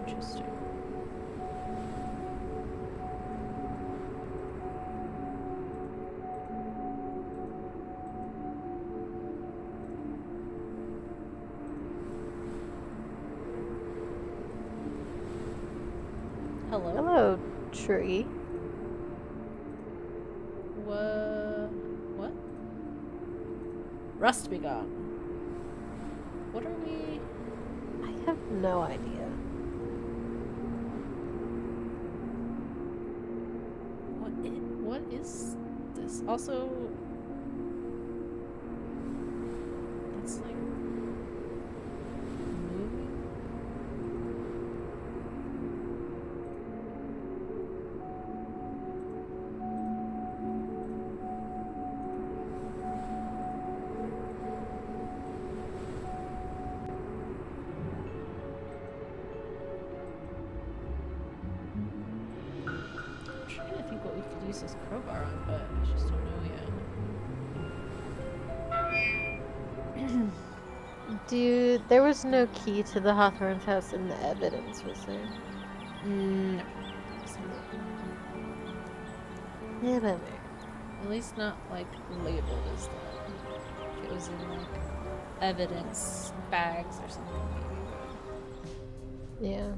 Interesting. Hello? Hello, tree. What? Rust be gone. What are we? I have no idea. What is this? Also, that's like moving. I'm trying to think what we could use this crowbar on, but I just don't know yet. Dude, there was no key to the Hathorne's house in the evidence, was there? No. Yeah, but At least not like labeled as that. If it was in like evidence bags or something, maybe. yeah.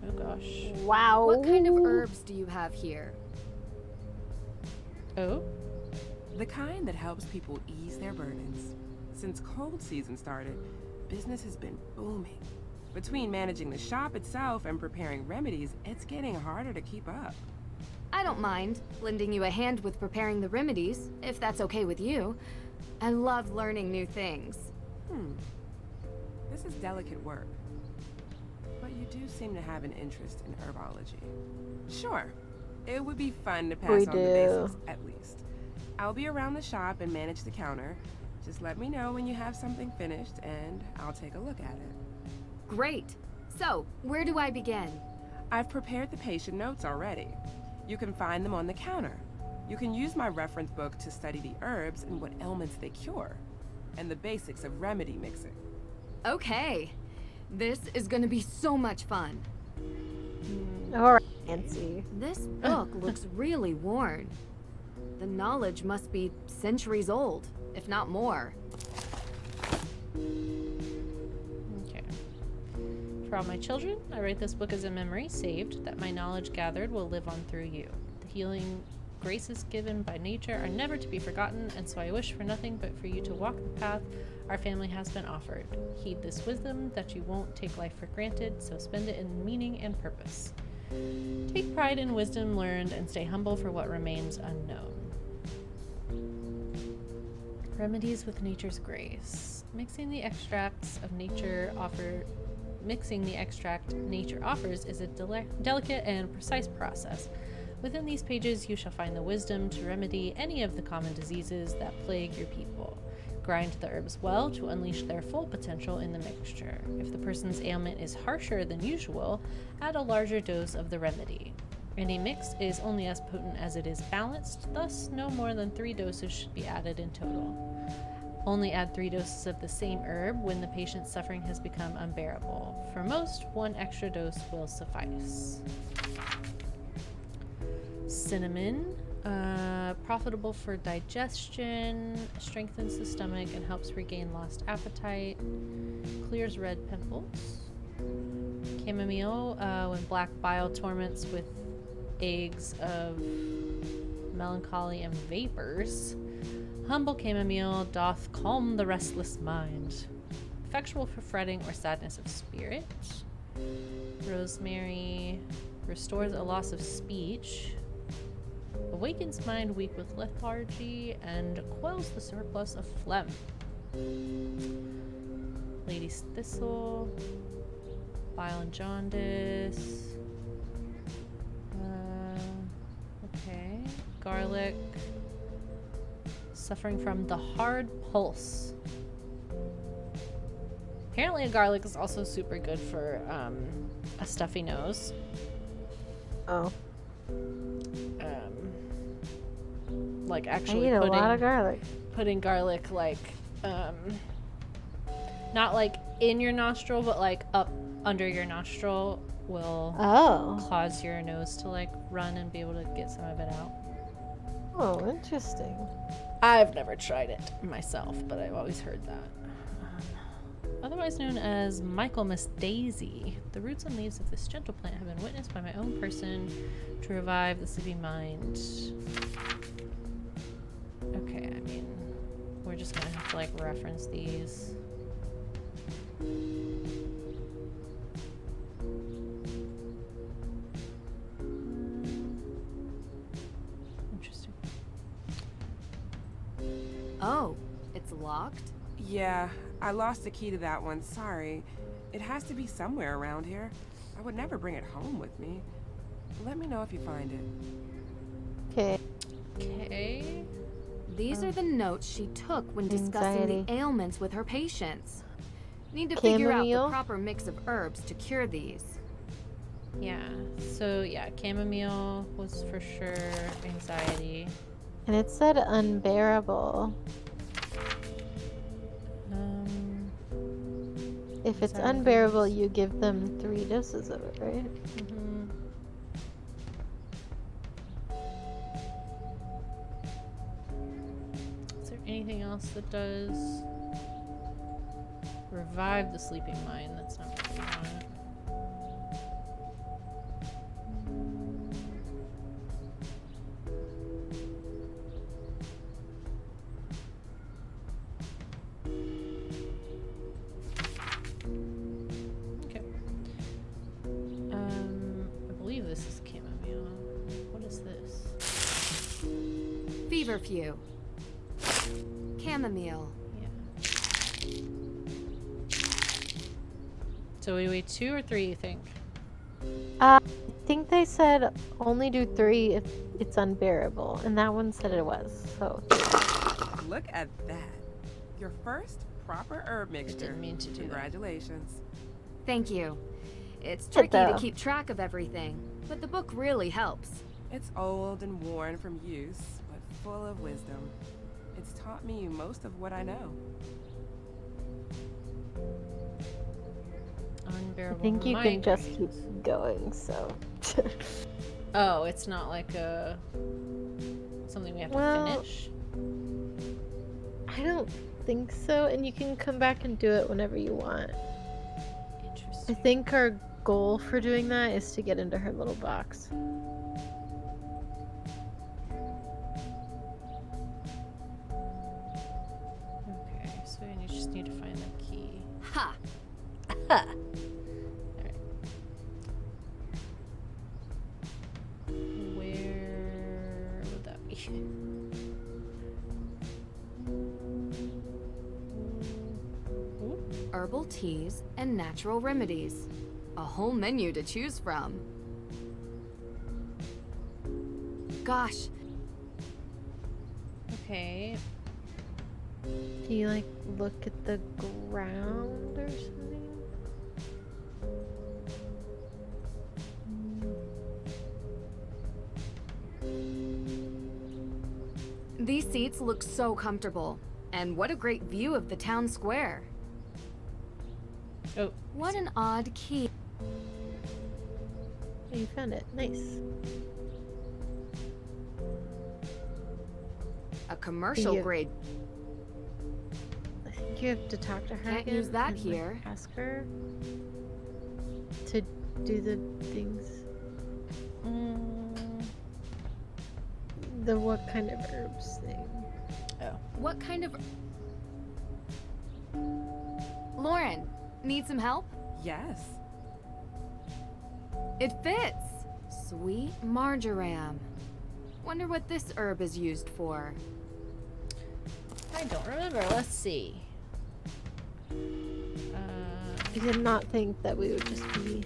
Oh gosh. Wow. What kind of herbs do you have here? Oh? The kind that helps people ease their burdens. Since cold season started, business has been booming. Between managing the shop itself and preparing remedies, it's getting harder to keep up. I don't mind lending you a hand with preparing the remedies, if that's okay with you. I love learning new things. This is delicate work. But you do seem to have an interest in herbology. Sure, it would be fun to pass on the basics, at least. I'll be around the shop and manage the counter. Just let me know when you have something finished, and I'll take a look at it. Great. So, where do I begin? I've prepared the patient notes already. You can find them on the counter. You can use my reference book to study the herbs and what ailments they cure, and the basics of remedy mixing. Okay. This is gonna be so much fun. Alright, Nancy. This book looks really worn. The knowledge must be centuries old, if not more. Okay. For all my children, I write this book as a memory saved that my knowledge gathered will live on through you. The healing graces given by nature are never to be forgotten, and so I wish for nothing but for you to walk the path our family has been offered. Heed this wisdom that you won't take life for granted, so spend it in meaning and purpose. Take pride in wisdom learned and stay humble for what remains unknown. Remedies with nature's grace. Mixing the extract nature offers is a delicate and precise process. Within these pages, you shall find the wisdom to remedy any of the common diseases that plague your people. Grind the herbs well to unleash their full potential in the mixture. If the person's ailment is harsher than usual, add a larger dose of the remedy. Any mix is only as potent as it is balanced, thus no more than 3 doses should be added in total. Only add 3 doses of the same herb when the patient's suffering has become unbearable. For most, 1 extra dose will suffice. Cinnamon, profitable for digestion, strengthens the stomach and helps regain lost appetite, clears red pimples. Chamomile, when black bile torments with eggs of melancholy and vapors. Humble chamomile doth calm the restless mind. Effectual for fretting or sadness of spirit. Rosemary restores a loss of speech. Awakens mind weak with lethargy and quells the surplus of phlegm. Lady's thistle. Bile and jaundice. Okay. Garlic. Suffering from the hard pulse. Apparently garlic is also super good for a stuffy nose. Oh. Like actually I eat a lot of garlic. Putting garlic like not like in your nostril, but like up under your nostril will cause your nose to like run and be able to get some of it out. Oh, interesting. I've never tried it myself, but I've always heard that. Otherwise known as Michaelmas daisy, the roots and leaves of this gentle plant have been witnessed by my own person to revive the sleeping mind. Okay, I mean, we're just gonna have to like reference these. Interesting. Oh, it's locked? Yeah, I lost the key to that one, sorry. It has to be somewhere around here. I would never bring it home with me. Let me know if you find it. Okay. Okay. These are the notes she took when discussing the ailments with her patients. Need to Chamomile? figure out the proper mix of herbs to cure these. Yeah, so yeah, chamomile was for sure anxiety. And it said unbearable. If it's unbearable, you give them 3 doses of it, right? Mm-hmm. Is there anything else that does revive the sleeping mind? That's not what we want. Okay. I believe this is chamomile. What is this? Feverfew. Chamomile. So we wait 2 or 3, you think? I think they said only do 3 if it's unbearable, and that one said it was, so. Look at that. Your first proper herb mixture. I didn't mean to do Congratulations. Thank you. It's tricky to keep track of everything, but the book really helps. It's old and worn from use, but full of wisdom. It's taught me most of what I know. Unbearable I think you can just migraines. keep going, so. Oh, it's not like a something we have to finish? I don't think so, and you can come back and do it whenever you want. Interesting. I think our goal for doing that is to get into her little box. Okay, so you just need to find the key. Ha! Ha! Where would that be? Herbal teas and natural remedies. A whole menu to choose from. Gosh. Okay. Do you like look at the ground or something? These seats look so comfortable. And what a great view of the town square. Oh. What an odd key. Oh, you found it. Nice. A commercial grade. I think you have to talk to her Can't again. use that and, like, here. ask her to do the things. The what kind of herbs thing. Oh. What kind of... Lauren, need some help? Yes. It fits! Sweet marjoram. Wonder what this herb is used for. I don't remember. Let's see. I did not think that we would just be...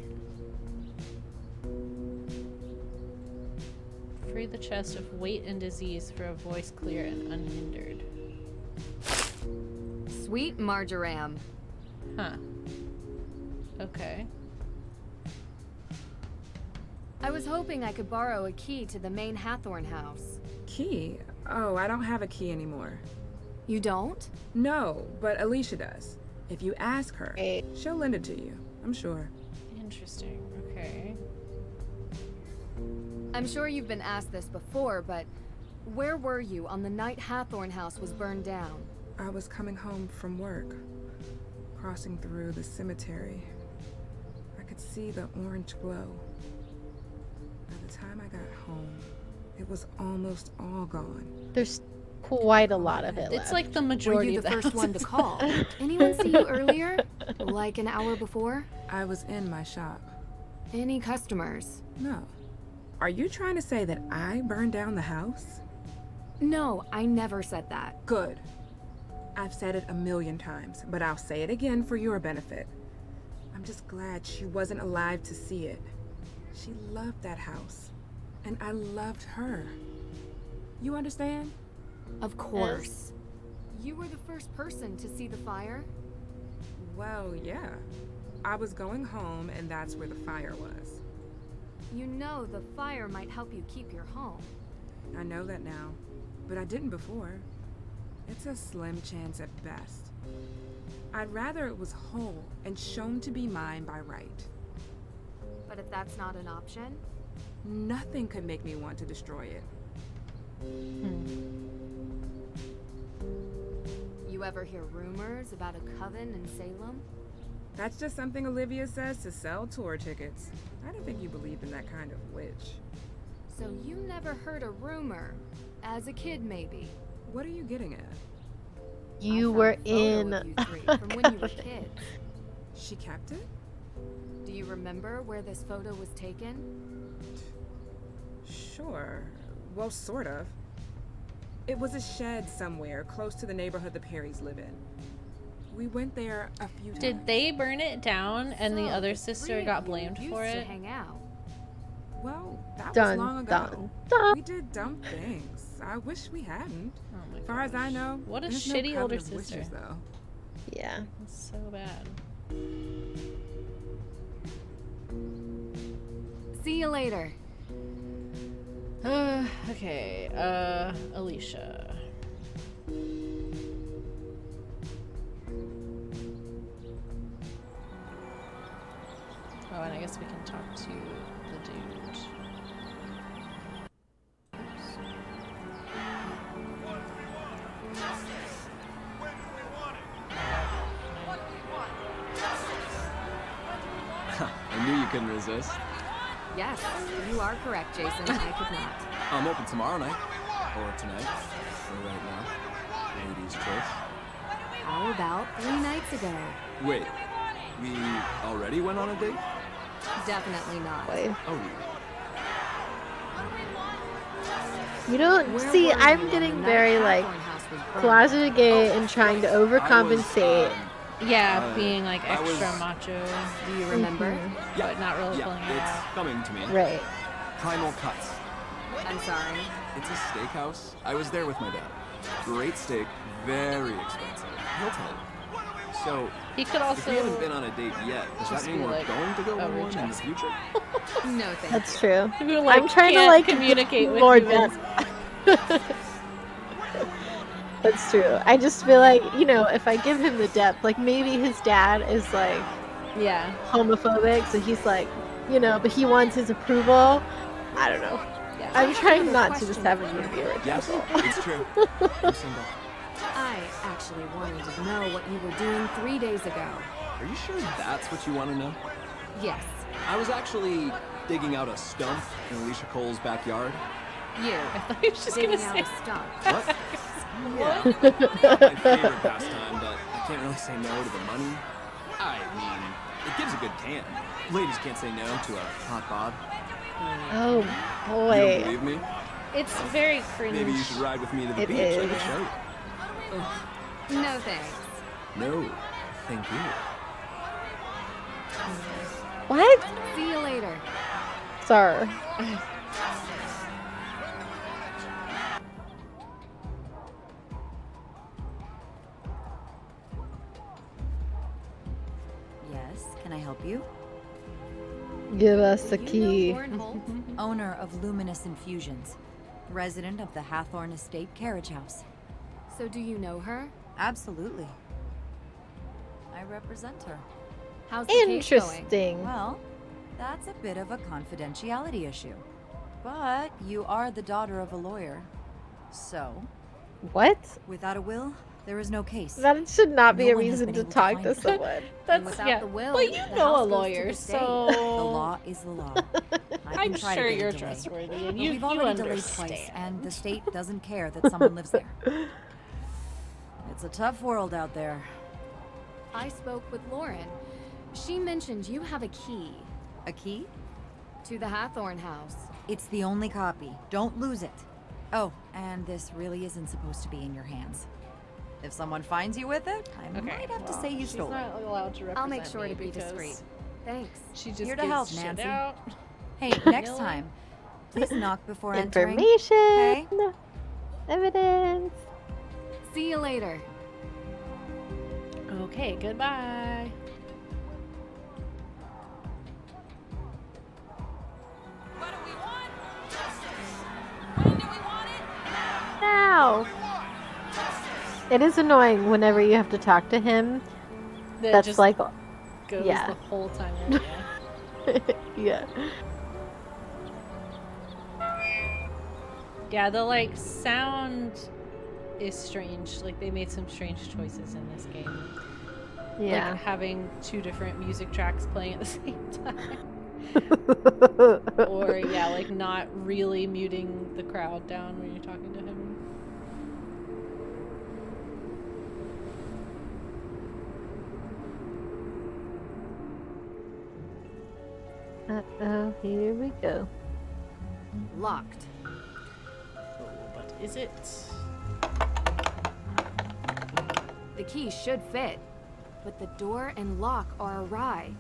Free the chest of weight and disease for a voice clear and unhindered. Sweet marjoram. Huh. Okay. I was hoping I could borrow a key to the main Hathorne house. Key? Oh, I don't have a key anymore. You don't? No, but Alicia does. If you ask her, she'll lend it to you, I'm sure. Interesting. Okay. I'm sure you've been asked this before, but where were you on the night Hathorne house was burned down? I was coming home from work, crossing through the cemetery. I could see the orange glow. By the time I got home, it was almost all gone. There's quite a lot of it It's left. like the majority Were you of the the first one to houses. call? Anyone see you earlier? Like an hour before? I was in my shop. Any customers? No. Are you trying to say that I burned down the house? No, I never said that. Good. I've said it a million times, but I'll say it again for your benefit. I'm just glad she wasn't alive to see it. She loved that house, and I loved her. You understand? Of course. You were the first person to see the fire? Well, yeah. I was going home, and that's where the fire was. You know the fire might help you keep your home. I know that now, but I didn't before. It's a slim chance at best. I'd rather it was whole and shown to be mine by right. But if that's not an option? Nothing could make me want to destroy it. You ever hear rumors about a coven in Salem? That's just something Olivia says to sell tour tickets. I didn't think you believed in that kind of witch. So you never heard a rumor? As a kid, maybe? What are you getting at? You were in... You three from when you were kids. She kept it? Do you remember where this photo was taken? Sure. Well, sort of. It was a shed somewhere close to the neighborhood the Perrys live in. We went there a few times. Did they burn it down and the So, other the sister three got of you blamed used for to it? hang out. Well, that Dun, was long ago. dun, dun. We did dumb things. I wish we hadn't. Oh my As far as I know, What a there's no shitty coven older of sister. witches, though. Yeah. That's so bad. See you later. Okay. Alicia. Oh, and I guess we can talk to the dude. Oops. I knew you couldn't resist. Yes, you are correct, Jason. I could not. I'm open tomorrow night. Or tonight. Or right now. Ladies' choice. How about 3 nights ago? Wait, we already went on a date? Definitely not. Wait. Oh, You don't Where see. were you I'm when getting the very night like Hathorne house was burned? closeted gay and trying to overcompensate. Yeah, being like I was- extra macho. Do you remember? Yeah, But not really pulling it it's out. coming to me. Right. Primal Cuts. I'm sorry. It's a steakhouse. I was there with my dad. Great steak, very expensive. He'll tell you. So, He could if also. we haven't been on a date yet, does just that mean be we're like, going to go oh, on one in the reject. future? No, thank That's you. true. Who, like, I'm trying to can't like communicate with more you in- depth. That's true. I just feel like, you know, if I give him the depth, like maybe his dad is like Yeah. homophobic, so he's like, you know, but he wants his approval. I don't know. Yeah. I'm trying not to just have him be a Yes, it's true. I'm single. I actually wanted to know what you were doing 3 days ago. Are you sure that's what you want to know? Yes. I was actually digging out a stump in Alicia Cole's backyard. You. I thought he was just Digging gonna out say a stump. What? Yeah. Not my favorite pastime, but I can't really say no to the money. I mean, it gives a good tan. Ladies can't say no to a hot bod. Oh You boy. don't believe me? It's very cringe. Maybe you should ride with me to the It beach. I is. can show you. No thanks. No, thank you. What? See you later. Sir. Yes, can I help you? Give us the You know key. Lauren Holt? Owner of Luminous Infusions. Resident of the Hathorne Estate Carriage House. So do you know her? Absolutely. I represent her. How's the case going? Interesting. Well, that's a bit of a confidentiality issue. But you are the daughter of a lawyer. So, What? without a will, there is no case. That should not be No a one has reason been to able to talk find to it. someone. That's without yeah. the will, well, you the know house a goes to lawyer, the state. so The law is the law. I I'm can try to sure get a you're delay. trustworthy, and But you we've already delayed understand. twice, and the state doesn't care that someone lives there. It's a tough world out there. I spoke with Lauren. She mentioned you have a key A key? to the Hathorne house. It's the only copy. Don't lose it. Oh, and this really isn't supposed to be in your hands. If someone finds you with it, I might have to say you she's stole it. not allowed to represent I'll make sure me to be because discreet. Thanks. She just Here to gives help, shit Nancy. out. Hey, next time, please knock before entering. Information. Okay? Evidence. See you later. Okay, goodbye. Now. It is annoying whenever you have to talk to him. That That's just like, goes yeah. the whole time. yeah. Yeah, the like sound is strange. Like they made some strange choices in this game. Yeah. Like having two different music tracks playing at the same time. Or yeah, like not really muting the crowd down when you're talking to him. Uh-oh, here we go. Locked. Oh, but is it? The key should fit, but the door and lock are awry.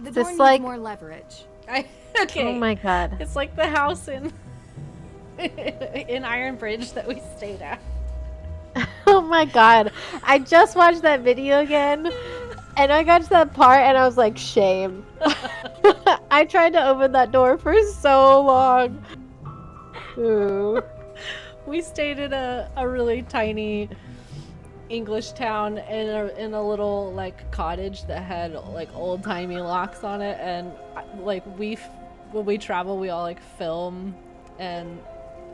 The Is door this needs like- more leverage. Okay. Oh my god. It's like the house in in Iron Bridge that we stayed at. Oh my god. I just watched that video again and I got to that part and I was like, shame. I tried to open that door for so long. Ooh. We stayed in a really tiny English town in a little like cottage that had like old-timey locks on it, and like when we travel we all like film and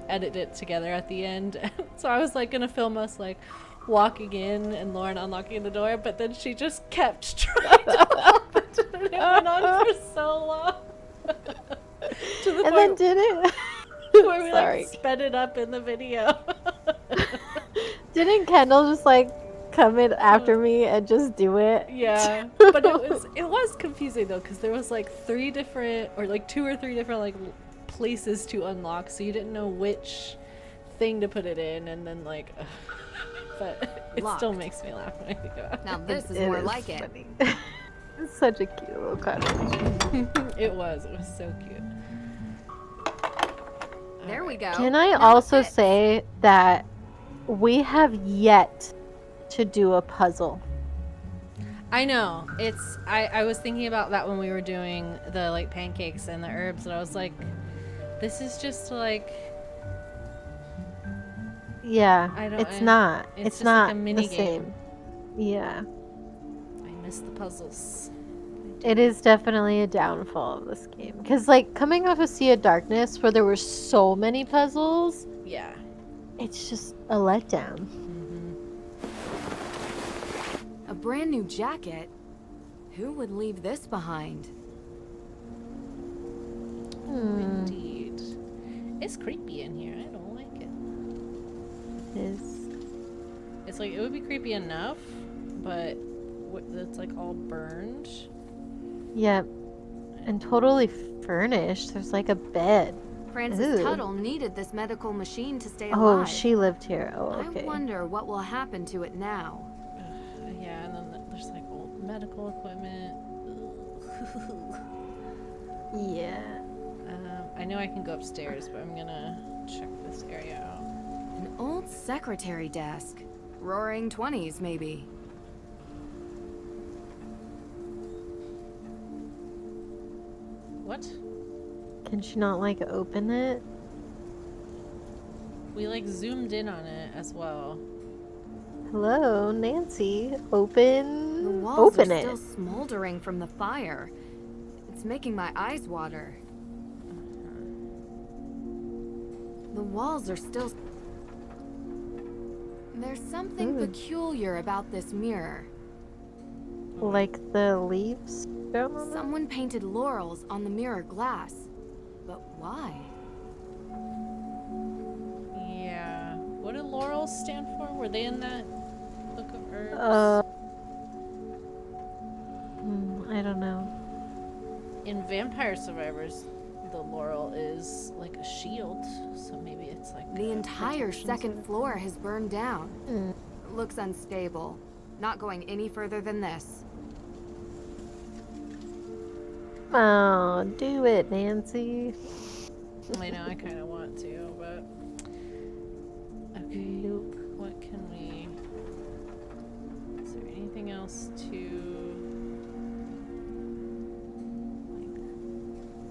edit it together at the end. So I was like gonna film us like walking in and Lauren unlocking the door, but then she just kept trying to open it and it went on for so long. To the And then point did it? where we Sorry. like sped it up in the video. Didn't Kendall just like come in after me and just do it? Yeah, but it was confusing though, because there was like two or three different like places to unlock, so you didn't know which thing to put it in, and then like, but it still Locked. makes me laugh when I think about it. Now this is It more is like funny. It's such a cute little cottage. It was so cute. There we go. Can I Now it also fits. say that we have yet to do a puzzle? I know, it's I was thinking about that when we were doing the like pancakes and the herbs, and I was like, this is just like, Yeah, it's it's not. It's just not like a mini the game. same. Yeah, I miss the puzzles. it is definitely a downfall of this game. Because, like, coming off of Sea of Darkness, where there were so many puzzles, Yeah. it's just a letdown. A brand new jacket? Who would leave this behind? Indeed. is creepy in here. I don't like it. It's like, it would be creepy enough, but it's like all burned. Yep. And totally furnished. There's like a bed. Francis Tuttle needed this medical machine to stay alive. Oh, she lived here. Oh, okay. I wonder what will happen to it now. Yeah, and then there's like old medical equipment. Yeah. I know I can go upstairs, but I'm gonna check this area out. An old secretary desk. Roaring 20s, maybe. What? Can she not, like, open it? We, like, zoomed in on it as well. Hello, Nancy. Open. The walls open are it. Still smoldering from the fire. It's making my eyes water. The walls are still... There's something peculiar about this mirror. Like the leaves? Someone painted laurels on the mirror glass. But why? Yeah. What do laurels stand for? Were they in that book of herbs? I don't know. In Vampire Survivors, the laurel is like a shield, so maybe it's like the entire second floor has burned down. Looks unstable. Not going any further than this. Oh, do it, Nancy. I know, I kind of want to, but... Okay, nope. What can we... Is there anything else to...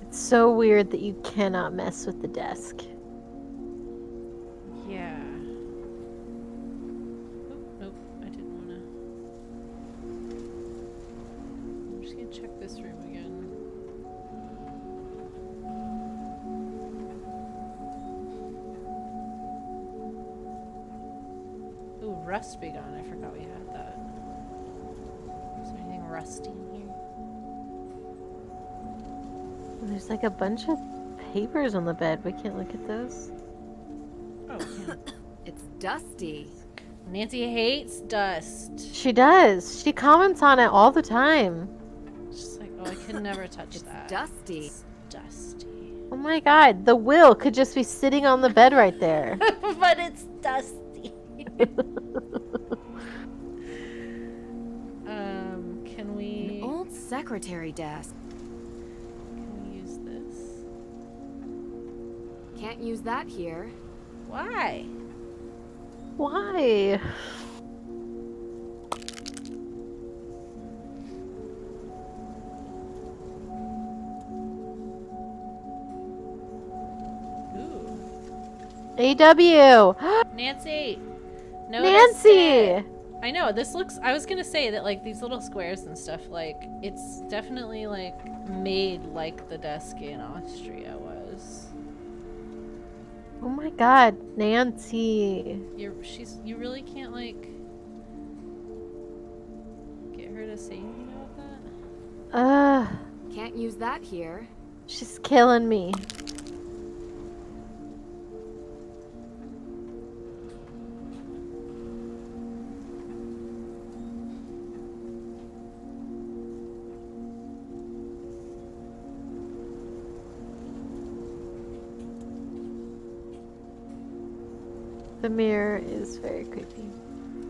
It's so weird that you cannot mess with the desk. Yeah. Nope, I didn't want to... I'm just going to check this room again. Ooh, rust be gone. I forgot we had that. Is there anything rusty in here? There's like a bunch of papers on the bed. We can't look at those. Oh, yeah. It's dusty. Nancy hates dust. She does. She comments on it all the time. She's like, oh, I can never touch that. Dusty. It's dusty. Oh my god, the will could just be sitting on the bed right there. But it's dusty. Can we... An old secretary desk. Can we use this? Can't use that here. Why? Why? Ooh. AW! Nancy! Nancy! I know, this looks... I was gonna say that, like, these little squares and stuff, like, it's definitely, like, made like the desk in Austria was. Oh my god, Nancy. You really can't, like, get her to say anything about that? Can't use that here. She's killing me. The mirror is very creepy.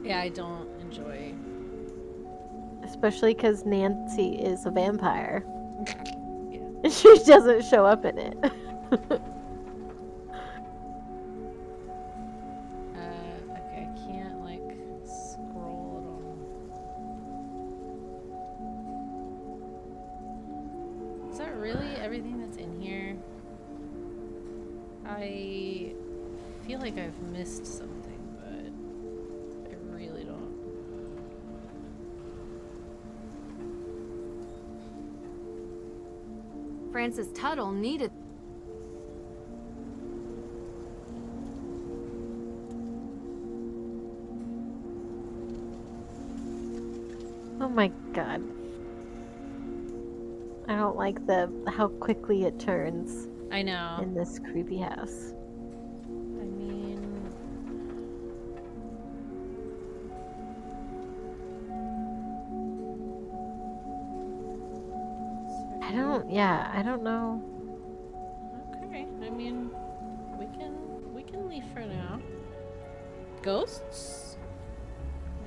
Yeah, I don't enjoy. Especially because Nancy is a vampire. Yeah. She doesn't show up in it. Okay, I can't, like, scroll at all. Is that really everything that's in here? I feel like I've missed something, but I really don't. Francis Tuttle needed... Oh my god. I don't like how quickly it turns. I know. In this creepy house. yeah, I don't know. Okay, I mean, we can leave for now. Ghosts?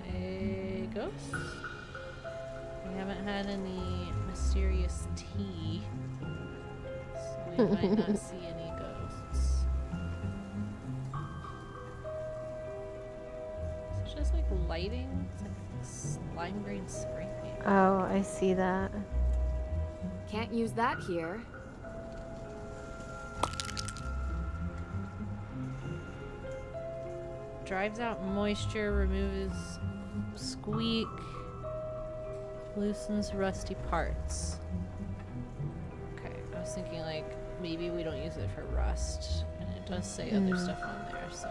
Hey, ghosts? We haven't had any mysterious tea, so we might not see any ghosts. It's just like lighting. It's like lime green spray paint. Oh, I see that. Can't use that here. Drives out moisture, removes squeak, loosens rusty parts. Okay, I was thinking like maybe we don't use it for rust, and it does say other stuff on there, so.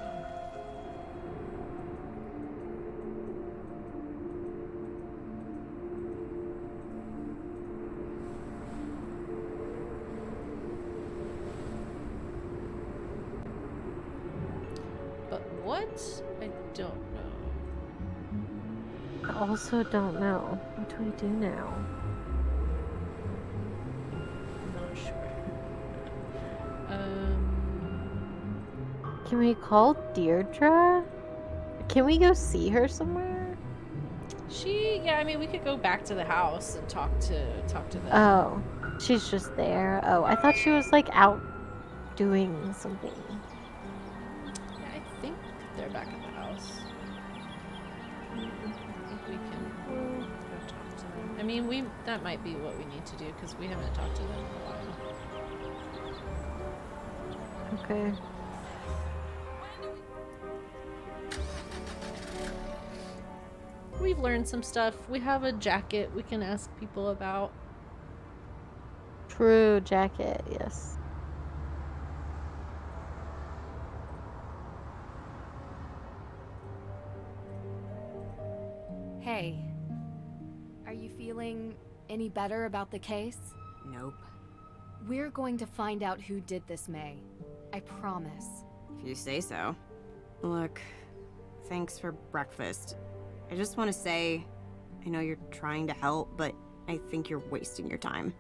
But what? I don't know. I also don't know. What do we do now? I'm not sure. Can we call Deirdre? Can we go see her somewhere? Yeah, I mean, we could go back to the house and talk to them. Oh, she's just there. Oh, I thought she was like out doing something. Yeah, I think they're back at the house. I think we can go talk to them. I mean, that might be what we need to do because we haven't talked to them in a while. Okay. We've learned some stuff. We have a jacket we can ask people about. True jacket, yes. Hey, are you feeling any better about the case? Nope. We're going to find out who did this, May. I promise. If you say so. Look, thanks for breakfast. I just want to say, I know you're trying to help, but I think you're wasting your time.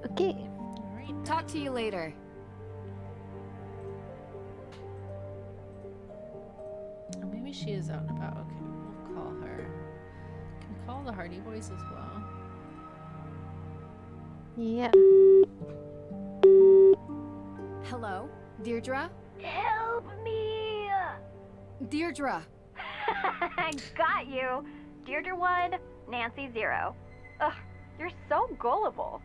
Okay. All right. Talk to you later. Oh, maybe she is out and about. Okay, we'll call her. Can we call the Hardy Boys as well? Yeah. Hello, Deirdre? Help me! Deirdre! I got you. Deirdre 1, Nancy 0. Ugh, you're so gullible.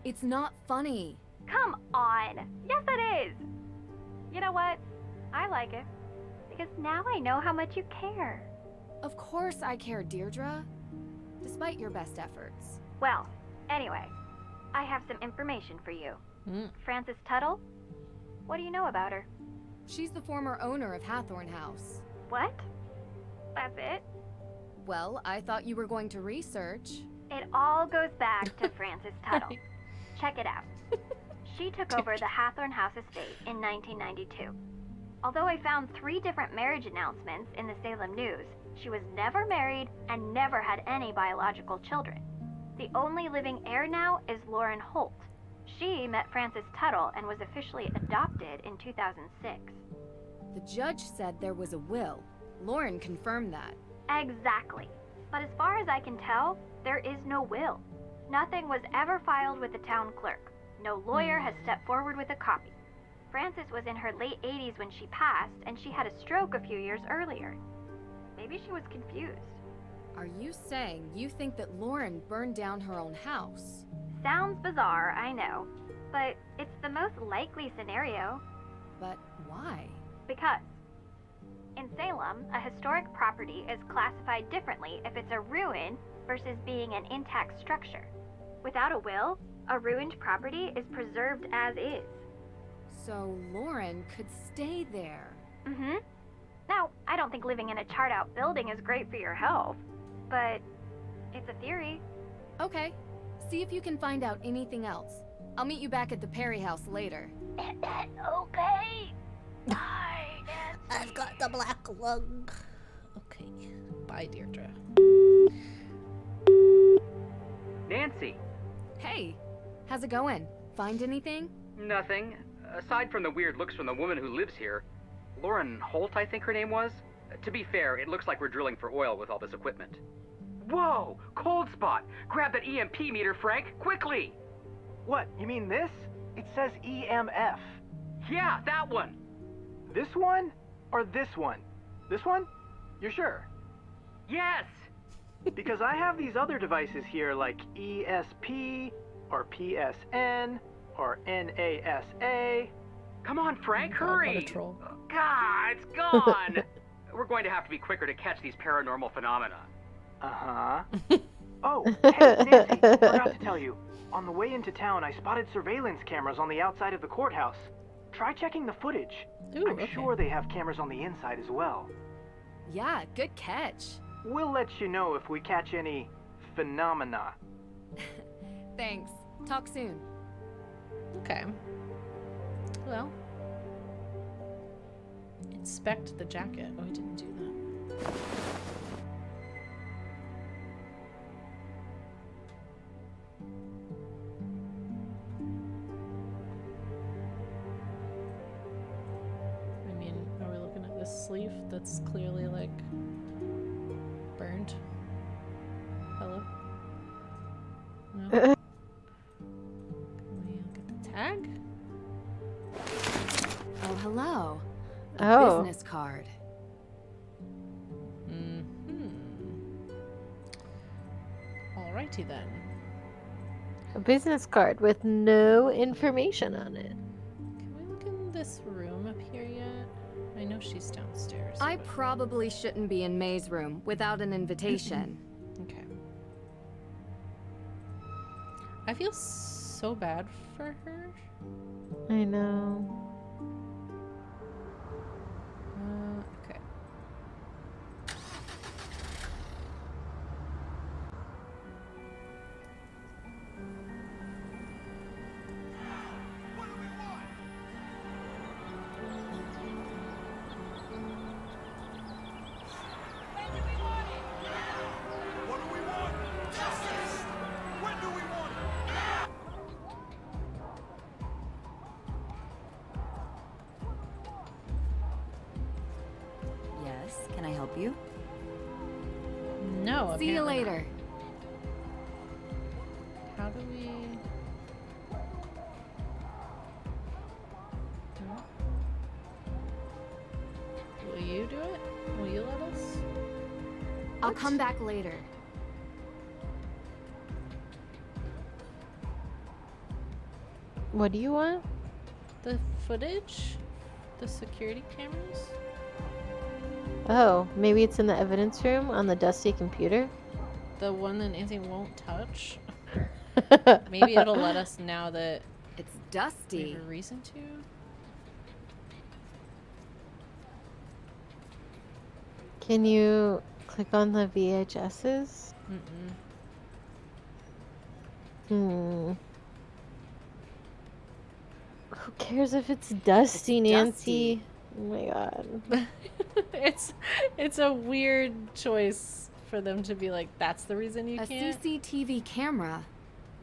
It's not funny. Come on. Yes, it is. You know what? I like it. Because now I know how much you care. Of course I care, Deirdre. Despite your best efforts. Well, anyway, I have some information for you. Francis Tuttle? What do you know about her? She's the former owner of Hathorne House. What? That's it? Well, I thought you were going to research. It all goes back to Francis Tuttle. Check it out. She took over the Hathorne House estate in 1992. Although I found 3 different marriage announcements in the Salem News, she was never married and never had any biological children. The only living heir now is Lauren Holt. She met Francis Tuttle and was officially adopted in 2006. The judge said there was a will. Lauren confirmed that. Exactly. But as far as I can tell, there is no will. Nothing was ever filed with the town clerk. No lawyer has stepped forward with a copy. Frances was in her late 80s when she passed, and she had a stroke a few years earlier. Maybe she was confused. Are you saying you think that Lauren burned down her own house? Sounds bizarre, I know. But it's the most likely scenario. But why? Because in Salem, a historic property is classified differently if it's a ruin versus being an intact structure. Without a will, a ruined property is preserved as is. So Lauren could stay there. Mm-hmm. Now, I don't think living in a charred-out building is great for your health, but it's a theory. Okay. See if you can find out anything else. I'll meet you back at the Perry house later. Okay. Bye, Nancy. I've got the black lung. Okay. Bye, Deirdre. Hey, how's it going? Find anything? Nothing. Aside from the weird looks from the woman who lives here. Lauren Holt, I think her name was. To be fair, it looks like we're drilling for oil with all this equipment. Whoa! Cold spot! Grab that EMP meter, Frank! Quickly! What, you mean this? It says EMF. Yeah, that one! This one? Or this one? This one? You're sure? Yes! Because I have these other devices here like ESP, or PSN, or NASA. Come on, Frank, Oh, hurry! what a troll. God, it's gone! We're going to have to be quicker to catch these paranormal phenomena. Uh-huh. Oh, hey, Nancy, forgot to tell you. On the way into town, I spotted surveillance cameras on the outside of the courthouse. Try checking the footage. Ooh, I'm sure they have cameras on the inside as well. Yeah, good catch. We'll let you know if we catch any phenomena. Thanks. Talk soon. Okay. Well. Inspect the jacket. Oh, we didn't do that. I mean, are we looking at this sleeve that's clearly like burned? Hello? No? Can we look at the tag? Oh, hello. A Oh. business card. Alrighty then. A business card with no information on it. Can we look in this room up here yet? I know she's downstairs. I probably shouldn't be in May's room without an invitation. Okay. I feel so bad for her. I know. Okay. Yes, can I help you? No. See you apparently not. later. How do we? Will you do it? Will you let us? I'll come back later. What do you want? The footage? The security cameras? Oh, maybe it's in the evidence room on the dusty computer? The one that Nancy won't touch? Maybe it'll let us now that it's we dusty. have a reason to. Can you click on the VHSs? Hmm. Who cares if it's dusty, Nancy? dusty. Oh my god. It's a weird choice for them to be like, that's the reason you A can't. CCTV camera.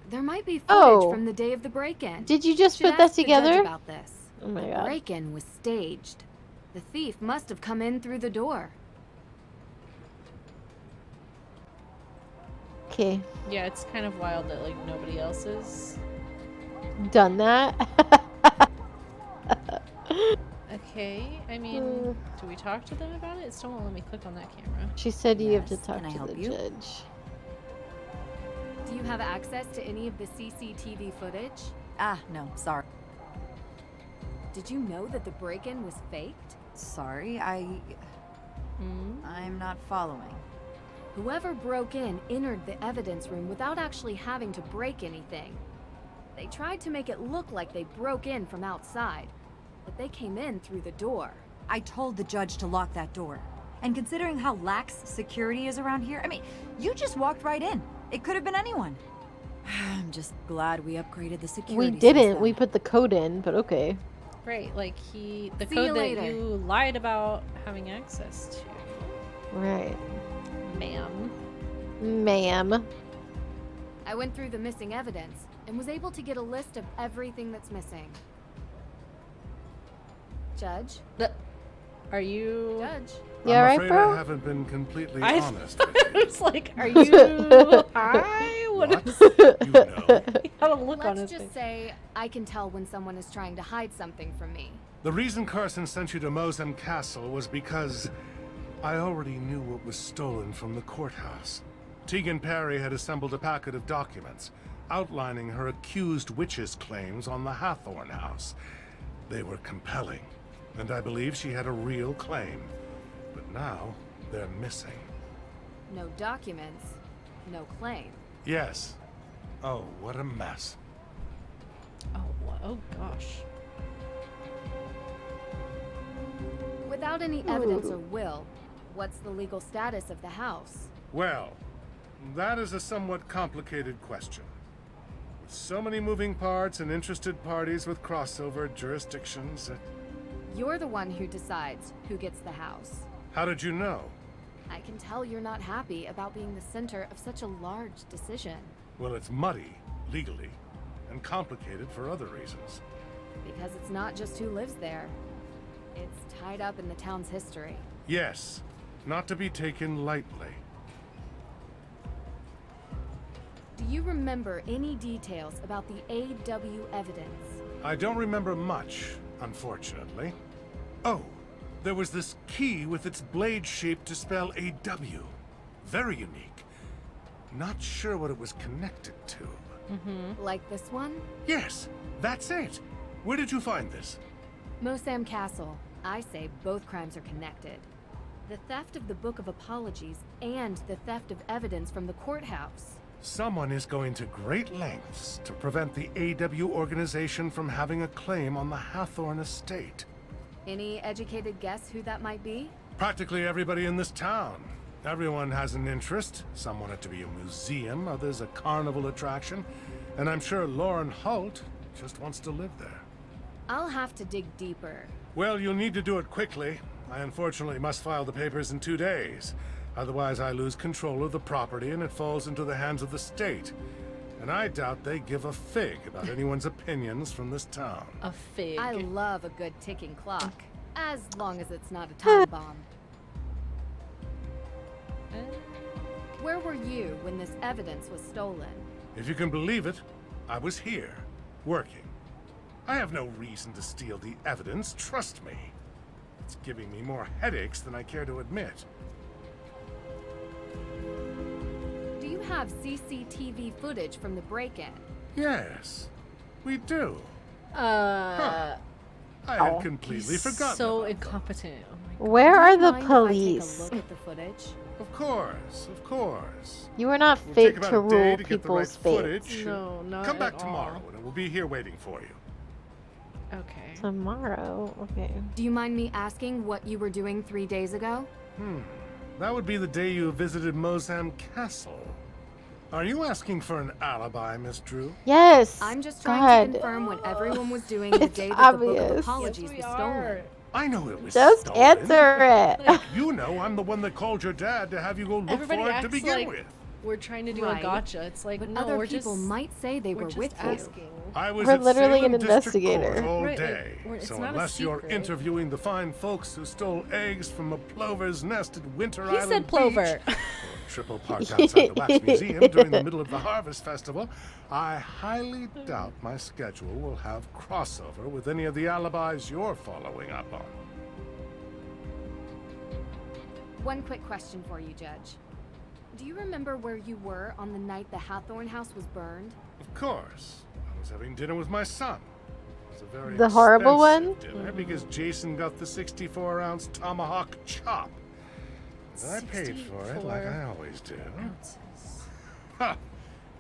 There might be footage Oh. from the day of the break-in. Did you just Should put that ask the judge together? about this. Oh my The god. break-in was staged. The thief must have come in through the door. Okay. Yeah, it's kind of wild that like nobody else is. Done that? Okay, I mean, do we talk to them about it? It still won't let me click on that camera. She said you have to Yes, talk can I to help the you? judge. Do you have access to any of the CCTV footage? Ah, no, sorry. Did you know that the break-in was faked? Sorry, I'm not following. Whoever broke in entered the evidence room without actually having to break anything. They tried to make it look like they broke in from outside, but they came in through the door. I told the judge to lock that door. And considering how lax security is around here, I mean, you just walked right in. It could have been anyone. I'm just glad we upgraded the security. We since didn't. then. We put the code in, but okay. Right, like the See you code that later. you lied about having access to, Right. ma'am. Ma'am. I went through the missing evidence and was able to get a list of everything that's missing. Judge? Are you... Judge? I'm afraid I haven't been completely honest with you. It's like, are you high? What is... You know. He had a look on his Let's just face. say I can tell when someone is trying to hide something from me. The reason Carson sent you to Mosem Castle was because I already knew what was stolen from the courthouse. Tegan Perry had assembled a packet of documents outlining her accused witches' claims on the Hathorne house. They were compelling, and I believe she had a real claim. But now, they're missing. No documents, no claim. Yes. Oh, what a mess. Oh gosh. Without any evidence or will, what's the legal status of the house? Well, that is a somewhat complicated question. With so many moving parts and interested parties with crossover jurisdictions, You're the one who decides who gets the house. how did you know? I can tell you're not happy about being the center of such a large decision. Well, it's muddy, legally, and complicated for other reasons. Because it's not just who lives there. It's tied up in the town's history. Yes, not to be taken lightly. Do you remember any details about the AW evidence? I don't remember much, unfortunately. Oh, there was this key with its blade shape to spell AW. Very unique. Not sure what it was connected to. Like this one? Yes, that's it. Where did you find this? Mosam Castle. I say both crimes are connected. The theft of the Book of Apologies and the theft of evidence from the courthouse. Someone is going to great lengths to prevent the AW organization from having a claim on the Hathorne estate. Any educated guess who that might be? Practically everybody in this town. Everyone has an interest. Some want it to be a museum, others a carnival attraction, and I'm sure Lauren Holt just wants to live there. I'll have to dig deeper. Well, you'll need to do it quickly. I unfortunately must file the papers in 2 days. Otherwise, I lose control of the property and it falls into the hands of the state. And I doubt they give a fig about anyone's opinions from this town. A fig. I love a good ticking clock, as long as it's not a time bomb. Where were you when this evidence was stolen? If you can believe it, I was here, working. I have no reason to steal the evidence, trust me. It's giving me more headaches than I care to admit. Do you have CCTV footage from the break-in? Yes, we do. Huh. I had completely forgotten. So incompetent. Oh my God. Where are the Mind if I police? take a look at the footage? Of course, of course. You are not We'll take fit about to a day rule to get the people's right fates. footage. No, not Come back at tomorrow, all. and we'll be here waiting for you. Okay. Tomorrow? Okay. Do you mind me asking what you were doing 3 days ago? That would be the day you visited Mosam Castle. Are you asking for an alibi, Miss Drew? Yes. I'm just trying to God. confirm what everyone was doing the It's day that the Book of obvious. Apologies was stolen. I know it was Just stolen. answer it. You know I'm the one that called your dad to have you go look Everybody for it to acts begin like with. we're trying to do Right. a gotcha. It's like, But no, other we're people just, might say they we're were just with you. asking. I was We're at literally Salem an District investigator. Court all Right, like, day. it's So not a unless you're secret. interviewing the fine folks who stole eggs from a plover's nest at Winter He Island said plover. Beach, or triple parked outside the Wax Museum during the middle of the Harvest Festival, I highly doubt my schedule will have crossover with any of the alibis you're following up on. One quick question for you, Judge. Do you remember where you were on the night the Hathorne house was burned? Of course. I was having dinner with my son. It was a very The horrible expensive one? dinner because Jason got the 64-ounce tomahawk chop. And I paid for it like I always do. Huh.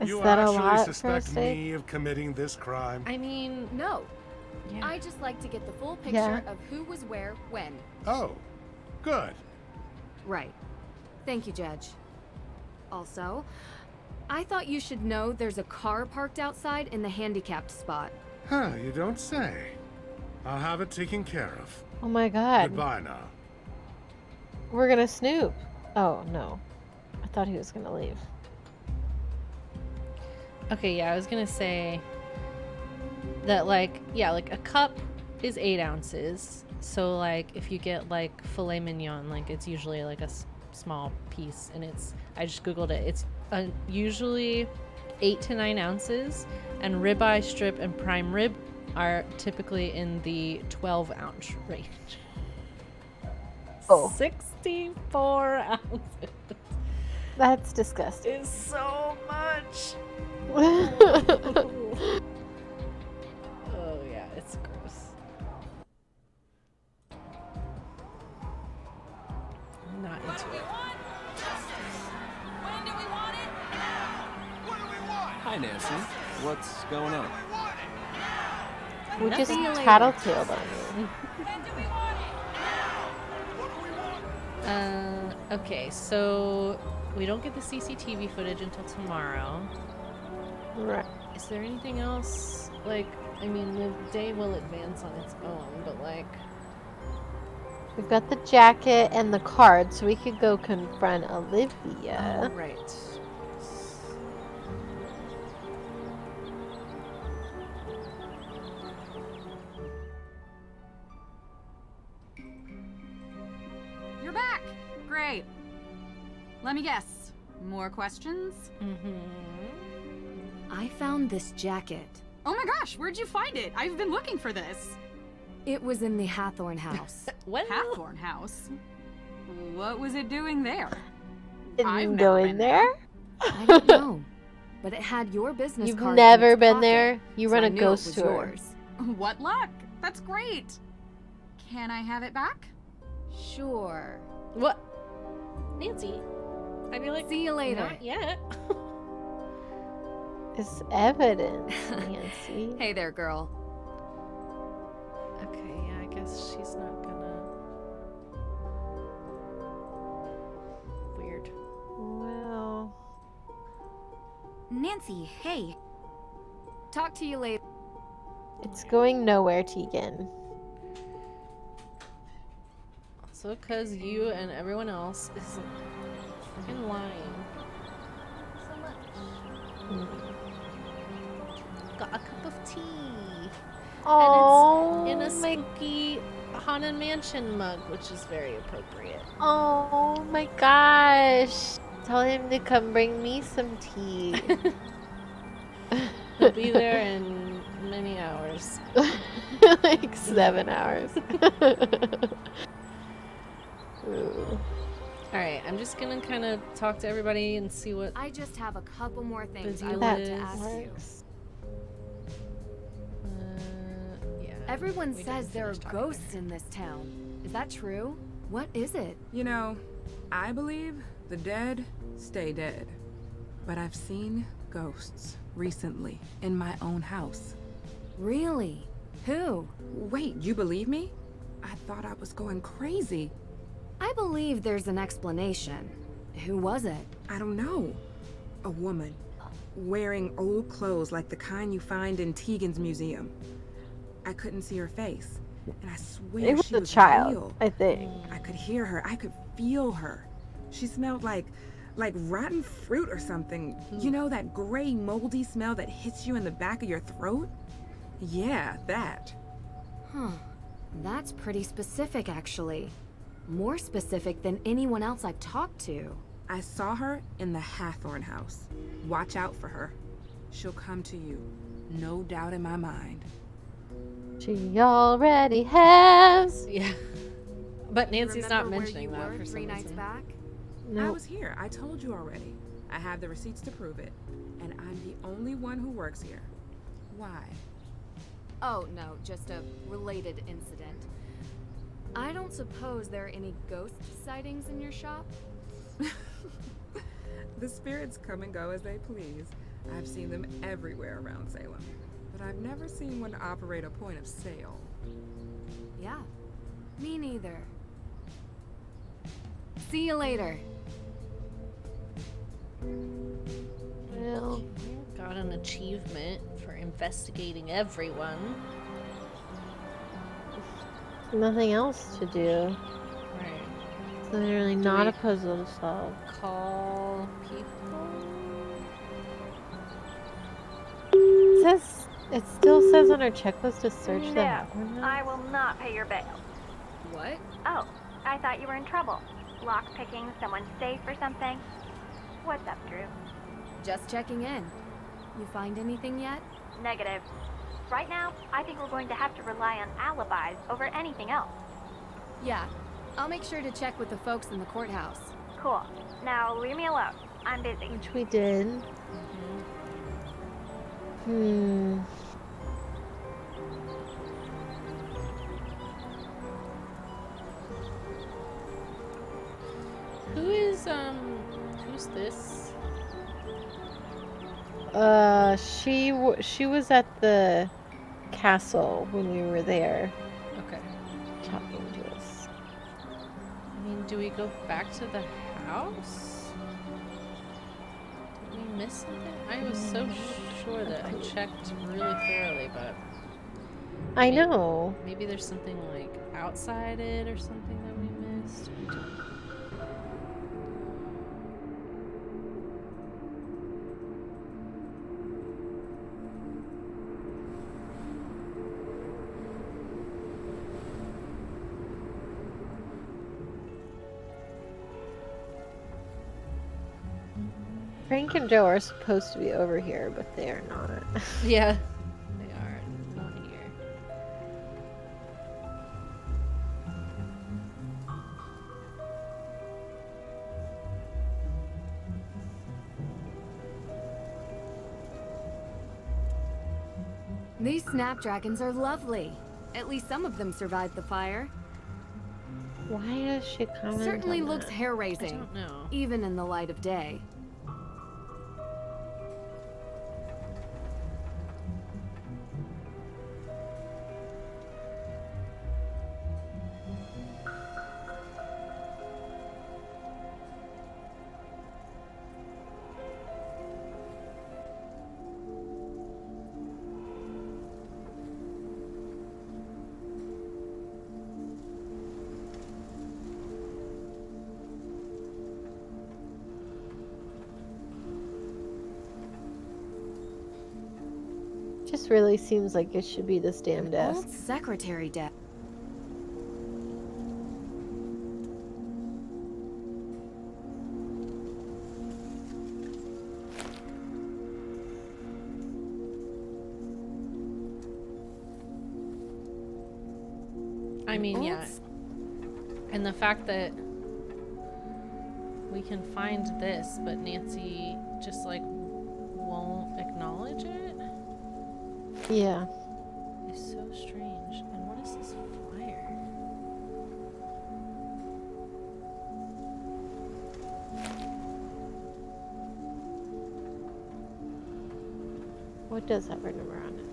Is You that a actually lot for a suspect steak? me of committing this crime? I mean, No. yeah. I just like to get the full picture Yeah. of who was where, when. Oh, good. Right. Thank you, Judge. Also, I thought you should know there's a car parked outside in the handicapped spot. Huh, you don't say. I'll have it taken care of. Oh my God. Goodbye now. We're gonna snoop. Oh no. I thought he was gonna leave. Okay, yeah, I was gonna say that, like, yeah, like a cup is 8 ounces. So, like, if you get, like, filet mignon, like, it's usually, like, a small piece. And I just Googled it. It's usually 8 to 9 ounces. And ribeye, strip, and prime rib are typically in the 12-ounce range. Oh. 64 ounces. That's disgusting. It's so much. Oh, yeah, it's gross. I'm not into it. Hi, Nancy. What's going on? We just tattletaled on you. Okay, so we don't get the CCTV footage until tomorrow. Right. Is there anything else? Like, I mean, the day will advance on its own, but like... We've got the jacket and the card, so we could go confront Olivia. Oh, right. You're back! Great. Let me guess. More questions? I found this jacket. Oh my gosh, where'd you find it? I've been looking for this. It was in the Hathorne house. What? Hathorne house? What was it doing there? Didn't go in there? I don't know. But it had your business You've card never in its been pocket, there? You so run I a knew ghost it was tour. yours. What luck! That's great! Can I have it back? Sure. What? Nancy? I'd be like, see you later. Not yet. It's evidence, Nancy. Hey there, girl. Okay, yeah, I guess she's not gonna... Weird. Well... Nancy, hey. Talk to you later. It's going nowhere, Tegan. Also, because you and everyone else is freaking lying so much. Got a cup of tea. Oh, and it's in a spooky Haunted Mansion mug, which is very appropriate. Oh my gosh. Tell him to come bring me some tea. He'll be there in many hours. Like 7 hours. Alright, I'm just gonna kind of talk to everybody and see what... I just have a couple more things I deal wanted to is. ask you. Yeah. Everyone we says didn't there are finish talking ghosts in this town. Is that true? What is it? You know, I believe the dead stay dead. But I've seen ghosts recently in my own house. Really? Who? Wait, you believe me? I thought I was going crazy. I believe there's an explanation. Who was it? I don't know. A woman. Wearing old clothes like the kind you find in Tegan's museum. I couldn't see her face. And I swear It was she a was child, real. I think. I could hear her. I could feel her. She smelled like rotten fruit or something. You know that gray, moldy smell that hits you in the back of your throat? Yeah, that. Huh. That's pretty specific, actually. More specific than anyone else I've talked to. I saw her in the Hathorne house. Watch out for her. She'll come to you. No doubt in my mind. She already has. Yeah. But Nancy's not Remember mentioning where you that were for some 3 nights reason. back? No. I was here. I told you already. I have the receipts to prove it. And I'm the only one who works here. Why? Oh, no, just a related incident. I don't suppose there are any ghost sightings in your shop? The spirits come and go as they please. I've seen them everywhere around Salem. But I've never seen one operate a point of sale. Yeah, me neither. See you later. Well, Got an achievement for investigating everyone. nothing else to do. Right. It's literally not a puzzle to solve. Call people? It still says on our checklist to search the No, Hathorne house? I will not pay your bail. What? Oh, I thought you were in trouble. Lockpicking someone's safe or something? What's up, Drew? Just checking in. You find anything yet? Negative. Right now, I think we're going to have to rely on alibis over anything else. Yeah. I'll make sure to check with the folks in the courthouse. Cool. Now, leave me alone. I'm busy. Which we did. Who's this? She was at the castle when we were there. Okay. Talking to us. I mean, do we go back to the house? Did we miss something? I was so sure that I checked really thoroughly, but... I know. Maybe there's something, like, outside it or something that we missed. Frank and Joe are supposed to be over here, but they are not. Yeah, they are not here. These snapdragons are lovely. At least some of them survived the fire. Why does she comment Certainly on looks that? hair-raising, I don't know. even in the light of day. Just really seems like it should be this damn desk. Old secretary desk. I mean, yeah. And the fact that we can find this, but Nancy just, like, won't acknowledge it? Yeah. It's so strange. And what is this flyer? What does have her number on it?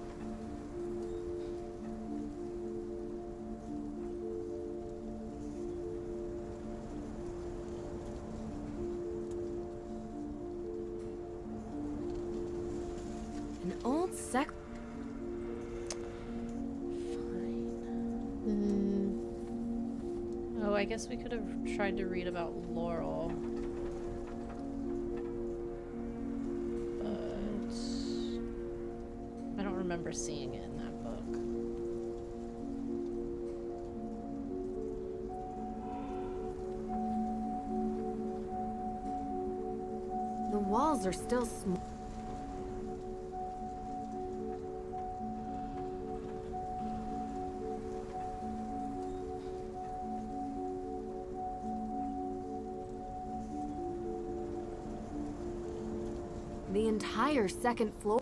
An old sec. Oh, I guess we could have tried to read about Laurel. But I don't remember seeing it in that book. The walls are still small. The entire second floor.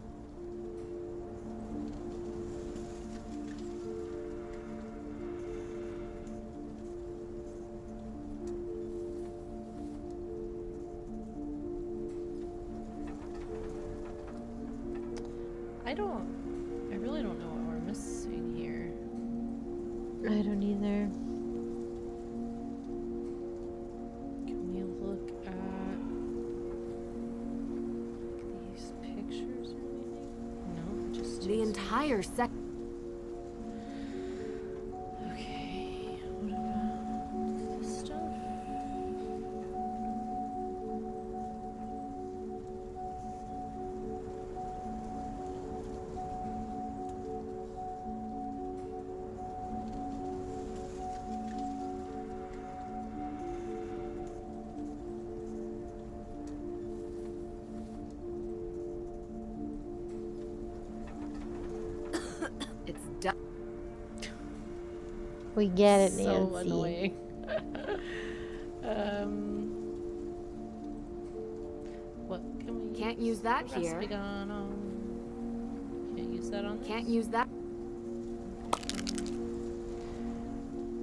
I really don't know what we're missing here. I don't either. Can we look at these pictures or anything? No, just The entire sec. Okay, what about this stuff? We get it, Nancy. So annoying. What can we Can't use that here. Recipe gone on. Can't use that on this? Can't use that.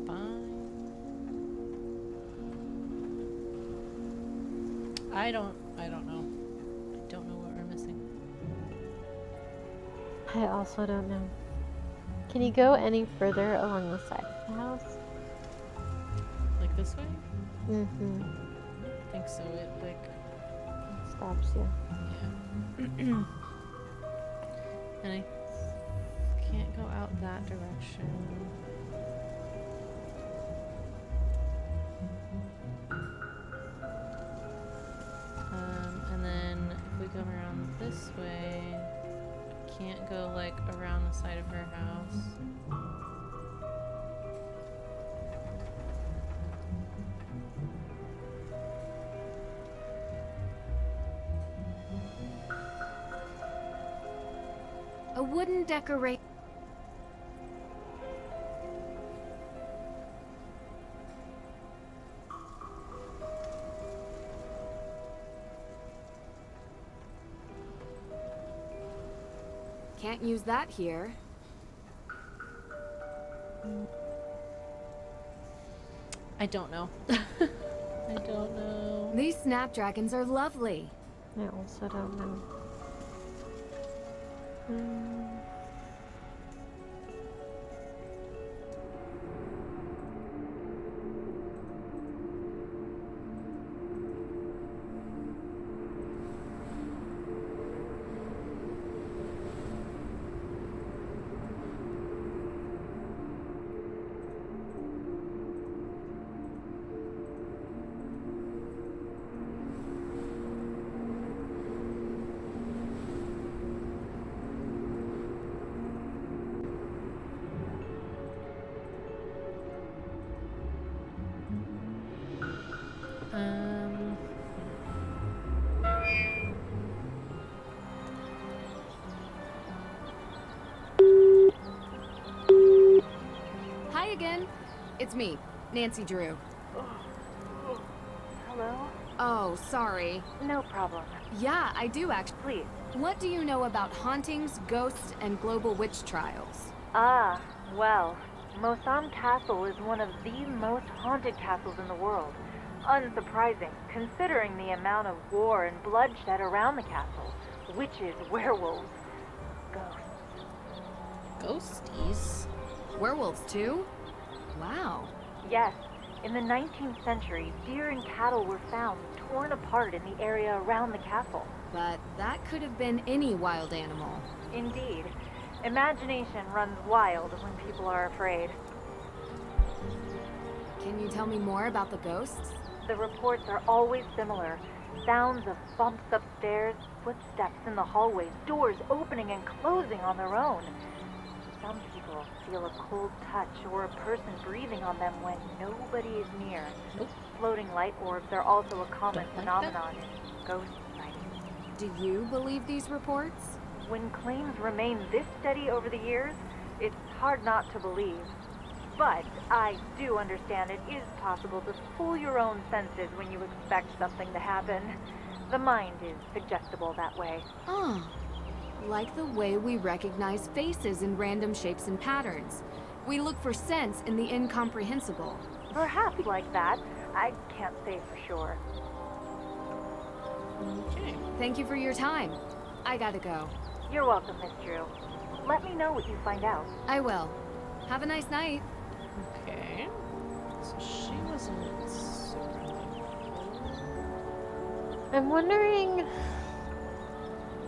Fine. I don't know. I don't know what we're missing. I also don't know. Can you go any further along the side of the house? Like this way? Mm-hmm. I think so. It like stops you. Yeah. And I can't go out that direction. And then if we come around this way, I can't go like around the side of her house. A wooden decorate. Can't use that here. I don't know. I don't know. These snapdragons are lovely. I also don't know. Hi again. It's me, Nancy Drew. Hello? Oh, sorry. No problem. Yeah, I do actually. Please. What do you know about hauntings, ghosts, and global witch trials? Ah, well, Mosan Castle is one of the most haunted castles in the world. Unsurprising, considering the amount of war and bloodshed around the castle. Witches, werewolves, ghosts. Ghosties? Werewolves too? Wow. Yes, in the 19th century, deer and cattle were found torn apart in the area around the castle. But that could have been any wild animal. Indeed. Imagination runs wild when people are afraid. Can you tell me more about the ghosts? The reports are always similar. Sounds of bumps upstairs, footsteps in the hallways, doors opening and closing on their own. Some people feel a cold touch or a person breathing on them when nobody is near. Floating light orbs are also a common phenomenon in ghost sightings. Do you believe these reports? When claims remain this steady over the years, it's hard not to believe. But I do understand it is possible to fool your own senses when you expect something to happen. The mind is suggestible that way. Oh, like the way we recognize faces in random shapes and patterns. We look for sense in the incomprehensible. Perhaps like that. I can't say for sure. Okay. Thank you for your time. I gotta go. You're welcome, Miss Drew. Let me know what you find out. I will. Have a nice night. Okay. So she wasn't super helpful. I'm wondering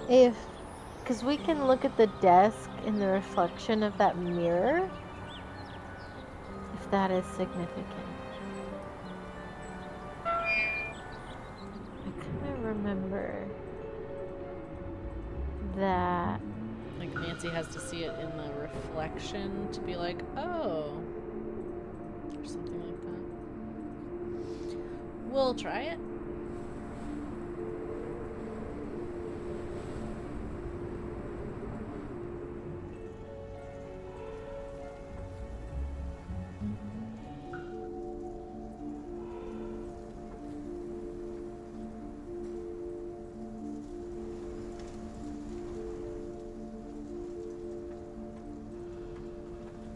if, because we can look at the desk in the reflection of that mirror, if that is significant. I kind of remember that. Like Nancy has to see it in the reflection to be like, oh, or something like that. We'll try it.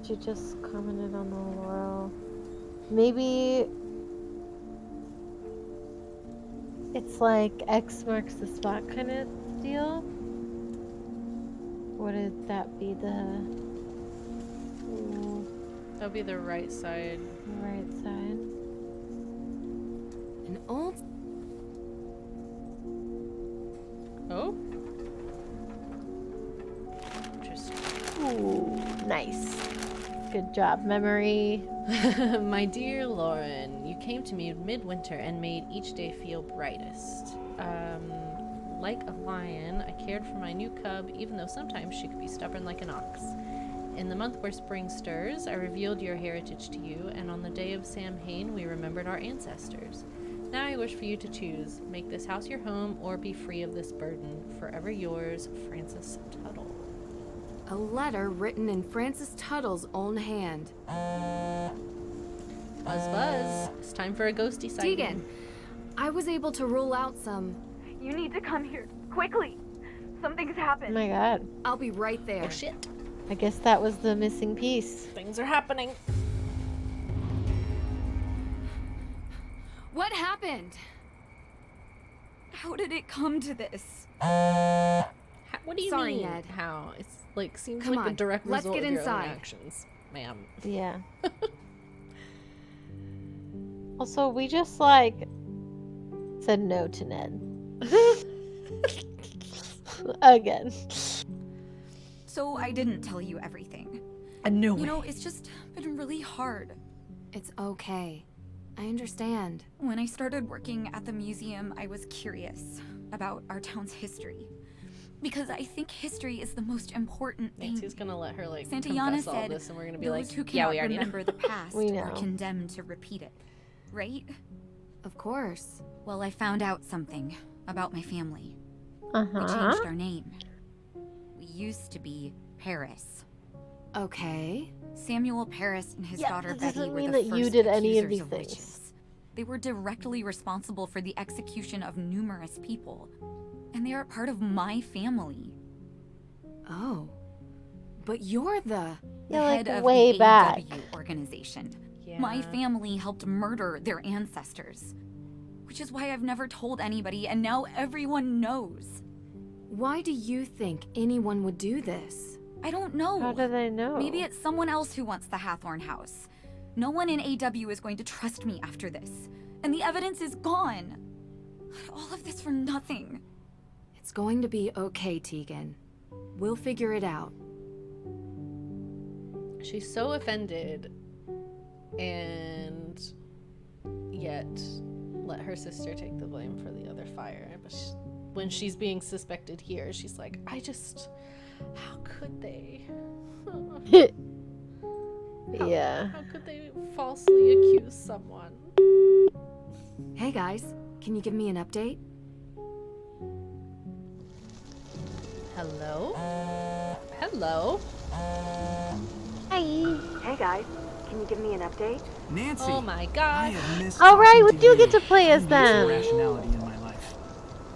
you just commented on the Laurel. Maybe it's like X marks the spot kind of deal. Would that be the... That'll be the right side. Right side. An old... Oh? Interesting. Ooh, nice. Good job, memory. My dear Lauren, you came to me midwinter and made each day feel brightest. Like a lion, I cared for my new cub, even though sometimes she could be stubborn like an ox. In the month where spring stirs, I revealed your heritage to you, and on the day of Samhain, we remembered our ancestors. Now I wish for you to choose. Make this house your home, or be free of this burden. Forever yours, Francis Tuttle. A letter written in Francis Tuttle's own hand. Buzz, buzz. It's time for a ghosty sighting. Tegan, I was able to rule out some... You need to come here, quickly. Something's Oh happened. my god. I'll be right there. Oh shit. I guess that was the missing piece. Things are happening. What happened? How did it come to this? What do you Sorry, mean? Ned. How? It's like seems Come like a on, direct let's result get of your inside. own actions, ma'am. Yeah. Also, we just like said no to Ned. Again. So I didn't tell you everything. No You know, it's just been really hard. It's okay. I understand. When I started working at the museum, I was curious about our town's history. Because I think history is the most important thing. Nancy's gonna let her like Santayana confess all said, this, and we're gonna be those like, who yeah, cannot we already remember know. the past We are know. condemned to repeat it, right? Of course. Well, I found out something about my family. We Uh-huh. changed our name. We used to be Paris. Okay. Samuel Paris and his Yeah, daughter that Betty doesn't were mean the that first you did any of accusers these things. witches. They were directly responsible for the execution of numerous people. And they are part of my family. Oh. But you're the Yeah, like head of way the back. AW organization. Yeah. My family helped murder their ancestors. Which is why I've never told anybody, and now everyone knows. Why do you think anyone would do this? I don't know. How do they know? Maybe it's someone else who wants the Hathorne house. No one in AW is going to trust me after this. And the evidence is gone. All of this for nothing. It's going to be okay, Tegan. We'll figure it out. She's so offended, and yet let her sister take the blame for the other fire. But when she's being suspected here, she's like, how could they? Yeah. How could they falsely accuse someone? Hey guys, can you give me an update? Hello? Hello? Hi. Hey guys, can you give me an update? Nancy. Oh my I god. have missed All right, talking we to do get to play as I need them. some rationality in my life.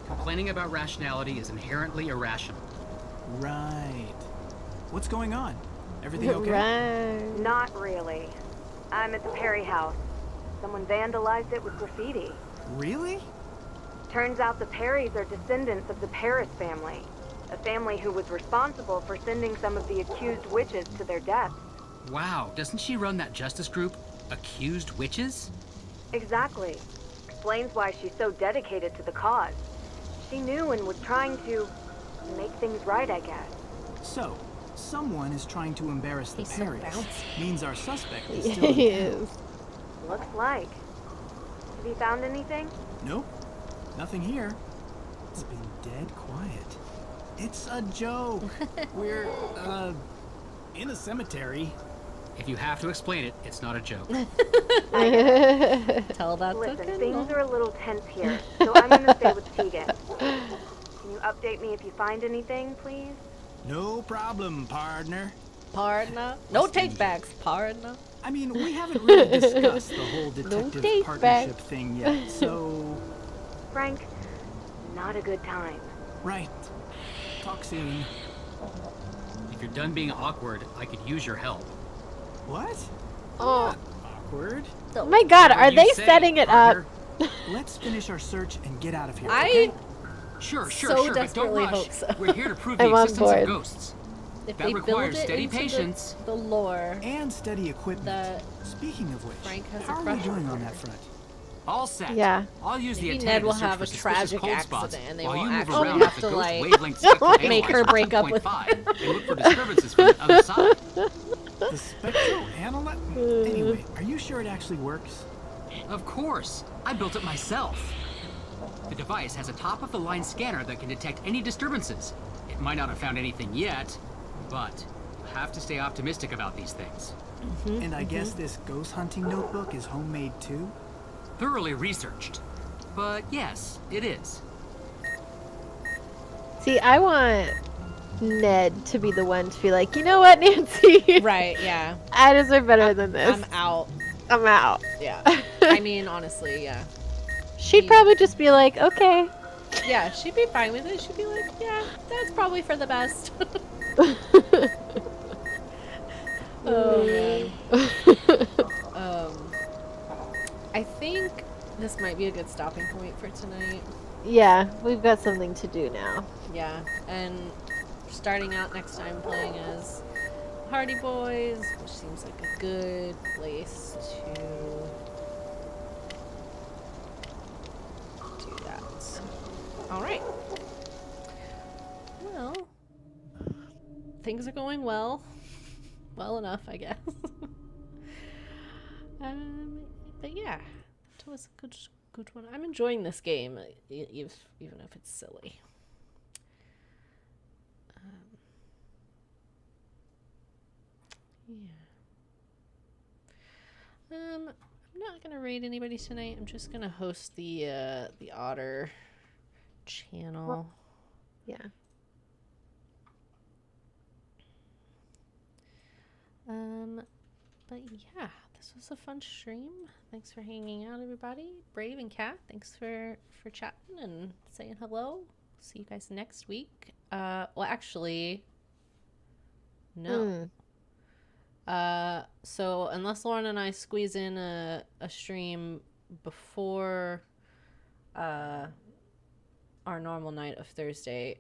Complaining about rationality is inherently irrational. Right. What's going on? Everything okay? Right. Not really. I'm at the Perry house. Someone vandalized it with graffiti. Really? Turns out the Perrys are descendants of the Paris family. A family who was responsible for sending some of the accused witches to their deaths. Wow, doesn't she run that justice group, Accused Witches? Exactly. Explains why she's so dedicated to the cause. She knew and was trying to make things right, I guess. So, someone is trying to embarrass the He's so Perrys. bouncy. Means our suspect is still in He town. is. Looks like. Have you found anything? Nope. Nothing here. It's been dead quiet. It's a joke. We're, in a cemetery. If you have to explain it, it's not a joke. Tell that to Listen, Kendall. things are a little tense here, so I'm gonna stay with Tegan. Can you update me if you find anything, please? No problem, partner. Partner. No take backs, partner. I mean, we haven't really discussed the whole detective take partnership back. thing yet, so... Frank, not a good time. Right. Talk soon. If you're done being awkward, I could use your help. What? Oh. Awkward. Oh my god, are they setting it up? Let's finish our search and get out of here. I Sure, so but don't desperately rush. hope so. We're here to prove the I'm on existence board. of ghosts. If That they requires build it steady into patience. the lore and steady equipment. that Speaking of which, Frank has how a are we crush doing on on her. that front? All set. Yeah. I'll use the Maybe antenna Ned will to search have for a suspicious tragic cold spots accident and they while won't you move actually around have with to, the ghost like, wavelength spectral make her analyzer break up with 2.5 and look for disturbances from the other side. The spectral analyzer? Anyway, are you sure it actually works? Of course. I built it myself. The device has a top-of-the-line scanner that can detect any disturbances. It might not have found anything yet, but you have to stay optimistic about these things. And I guess this ghost hunting notebook is homemade too? Thoroughly researched. But yes, it is. See, I want Ned to be the one to be like, you know what, Nancy? Right, yeah. I deserve better than this. I'm out. I'm out. Yeah. I mean, honestly, yeah. She'd probably just be like, okay. Yeah, she'd be fine with it. She'd be like, yeah, that's probably for the best. Oh, man. I think this might be a good stopping point for tonight. Yeah, we've got something to do now. Yeah, and starting out next time playing as Hardy Boys, which seems like a good place to do that. Alright. Well, things are going well. Well enough, I guess. But yeah, that was a good one. I'm enjoying this game, even if it's silly. I'm not gonna raid anybody tonight. I'm just gonna host the Otter channel. Yeah. But yeah, this was a fun stream. Thanks for hanging out, everybody. Brave and Kat, thanks for chatting and saying hello. See you guys next week. Well, actually, no. So unless Lauren and I squeeze in a stream before our normal night of Thursday,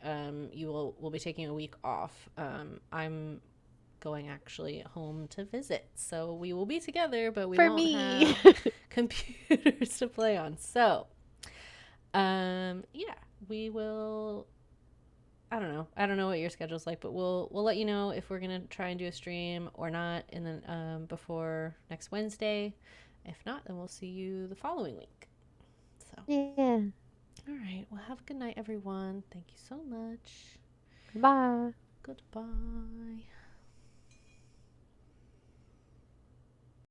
we'll be taking a week off. I'm going actually home to visit, so we will be together, but we won't have computers to play on. So yeah, we will. I don't know what your schedule's like, but we'll let you know if we're gonna try and do a stream or not, and then before next Wednesday. If not, then we'll see you the following week. So yeah. All right. Well, have a good night, everyone. Thank you so much. Bye. Goodbye.